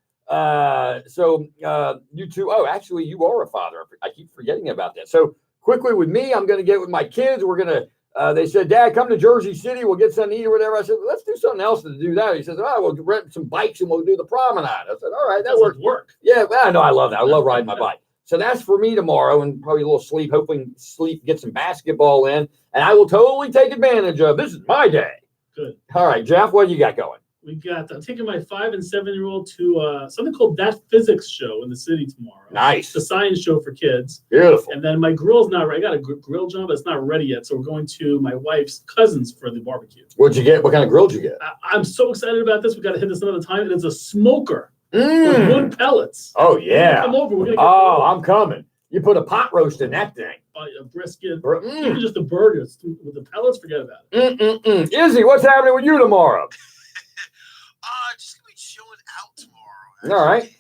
So you two, oh, actually, you are a father. I keep forgetting about that. So quickly with me, I'm going to get with my kids. We're going to, they said, Dad, come to Jersey City. We'll get something to eat or whatever. I said, let's do something else to do that. He says, oh, we'll rent some bikes and we'll do the promenade. I said, all right, that works. Yeah, I know. I love that. I love riding my bike. So that's for me tomorrow and probably a little sleep, hoping sleep, get some basketball in. And I will totally take advantage of this is my day. Good. All right, Jeff, what you got going? I'm taking my 5 and 7-year-old to something called That Physics Show in the city tomorrow. Nice. It's a science show for kids. Beautiful. And then my grill's not ready. I got a grill job, but it's not ready yet. So we're going to my wife's cousins for the barbecue. What'd you get? What kind of grill did you get? I'm so excited about this. We got to hit this another time. And it's a smoker with wood pellets. Oh, yeah. Come over. We're gonna get I'm coming. You put a pot roast in that thing. A brisket, even just a burger with the pellets. Forget about it. Izzy, what's happening with you tomorrow? Just gonna be chilling out tomorrow. All right.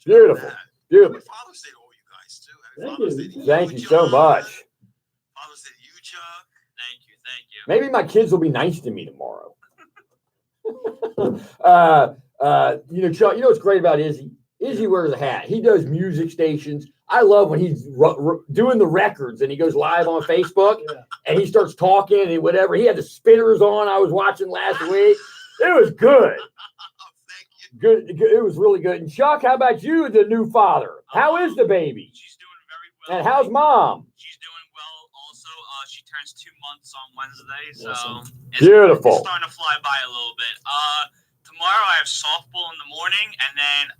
Beautiful. Beautiful. Father's Day to all you guys too. Thank you so much. Father's Day to you, Chuck. Thank you. Maybe my kids will be nice to me tomorrow. Chuck, you know what's great about Izzy? Izzy wears a hat. He does music stations. I love when he's doing the records and he goes live on Facebook and he starts talking and whatever. He had the spinners on I was watching last week. It was good. Good. It was really good. And Chuck, how about you, the new father? How is the baby? She's doing very well. And how's mom? She's doing well also. She turns 2 months on Wednesday. So Beautiful. It's starting to fly by a little bit. Tomorrow I have softball in the morning, and then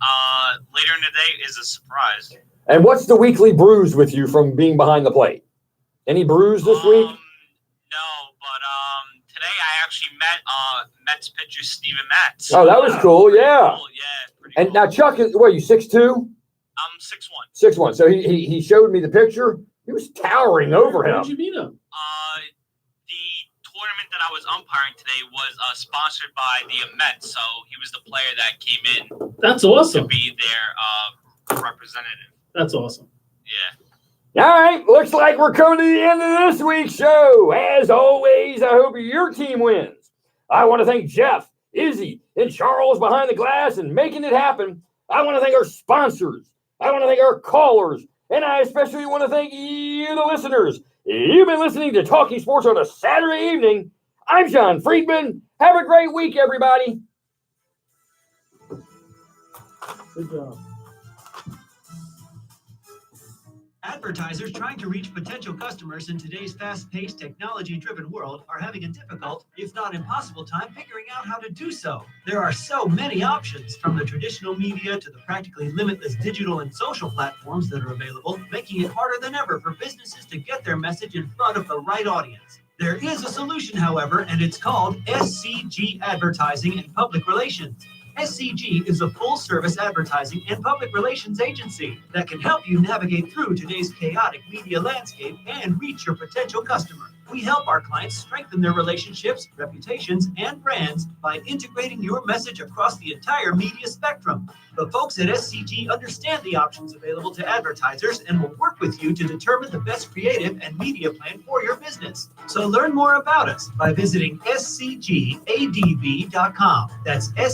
later in the day is a surprise. And what's the weekly bruise with you from being behind the plate? Any bruise this week? No, but today I actually met Mets pitcher Steven Matz. Oh, that was cool. Yeah. And now Chuck is, what are you, 6'2"? I'm 6'1". 6'1". So he showed me the picture. He was towering over him. How did you meet him? The tournament that I was umpiring today was sponsored by the Mets, so he was the player that came in. That's awesome. To be their representative. That's awesome. Yeah. All right. Looks like we're coming to the end of this week's show. As always, I hope your team wins. I want to thank Jeff, Izzy, and Charles behind the glass and making it happen. I want to thank our sponsors. I want to thank our callers. And I especially want to thank you, the listeners. You've been listening to Talking Sports on a Saturday evening. I'm John Friedman. Have a great week, everybody. Good job. Advertisers trying to reach potential customers in today's fast-paced, technology-driven world are having a difficult, if not impossible, time figuring out how to do so. There are so many options, from the traditional media to the practically limitless digital and social platforms that are available, making it harder than ever for businesses to get their message in front of the right audience. There is a solution, however, and it's called SCG Advertising and Public Relations. SCG is a full-service advertising and public relations agency that can help you navigate through today's chaotic media landscape and reach your potential customer. We help our clients strengthen their relationships, reputations, and brands by integrating your message across the entire media spectrum. The folks at SCG understand the options available to advertisers and will work with you to determine the best creative and media plan for your business. So learn more about us by visiting scgadv.com. That's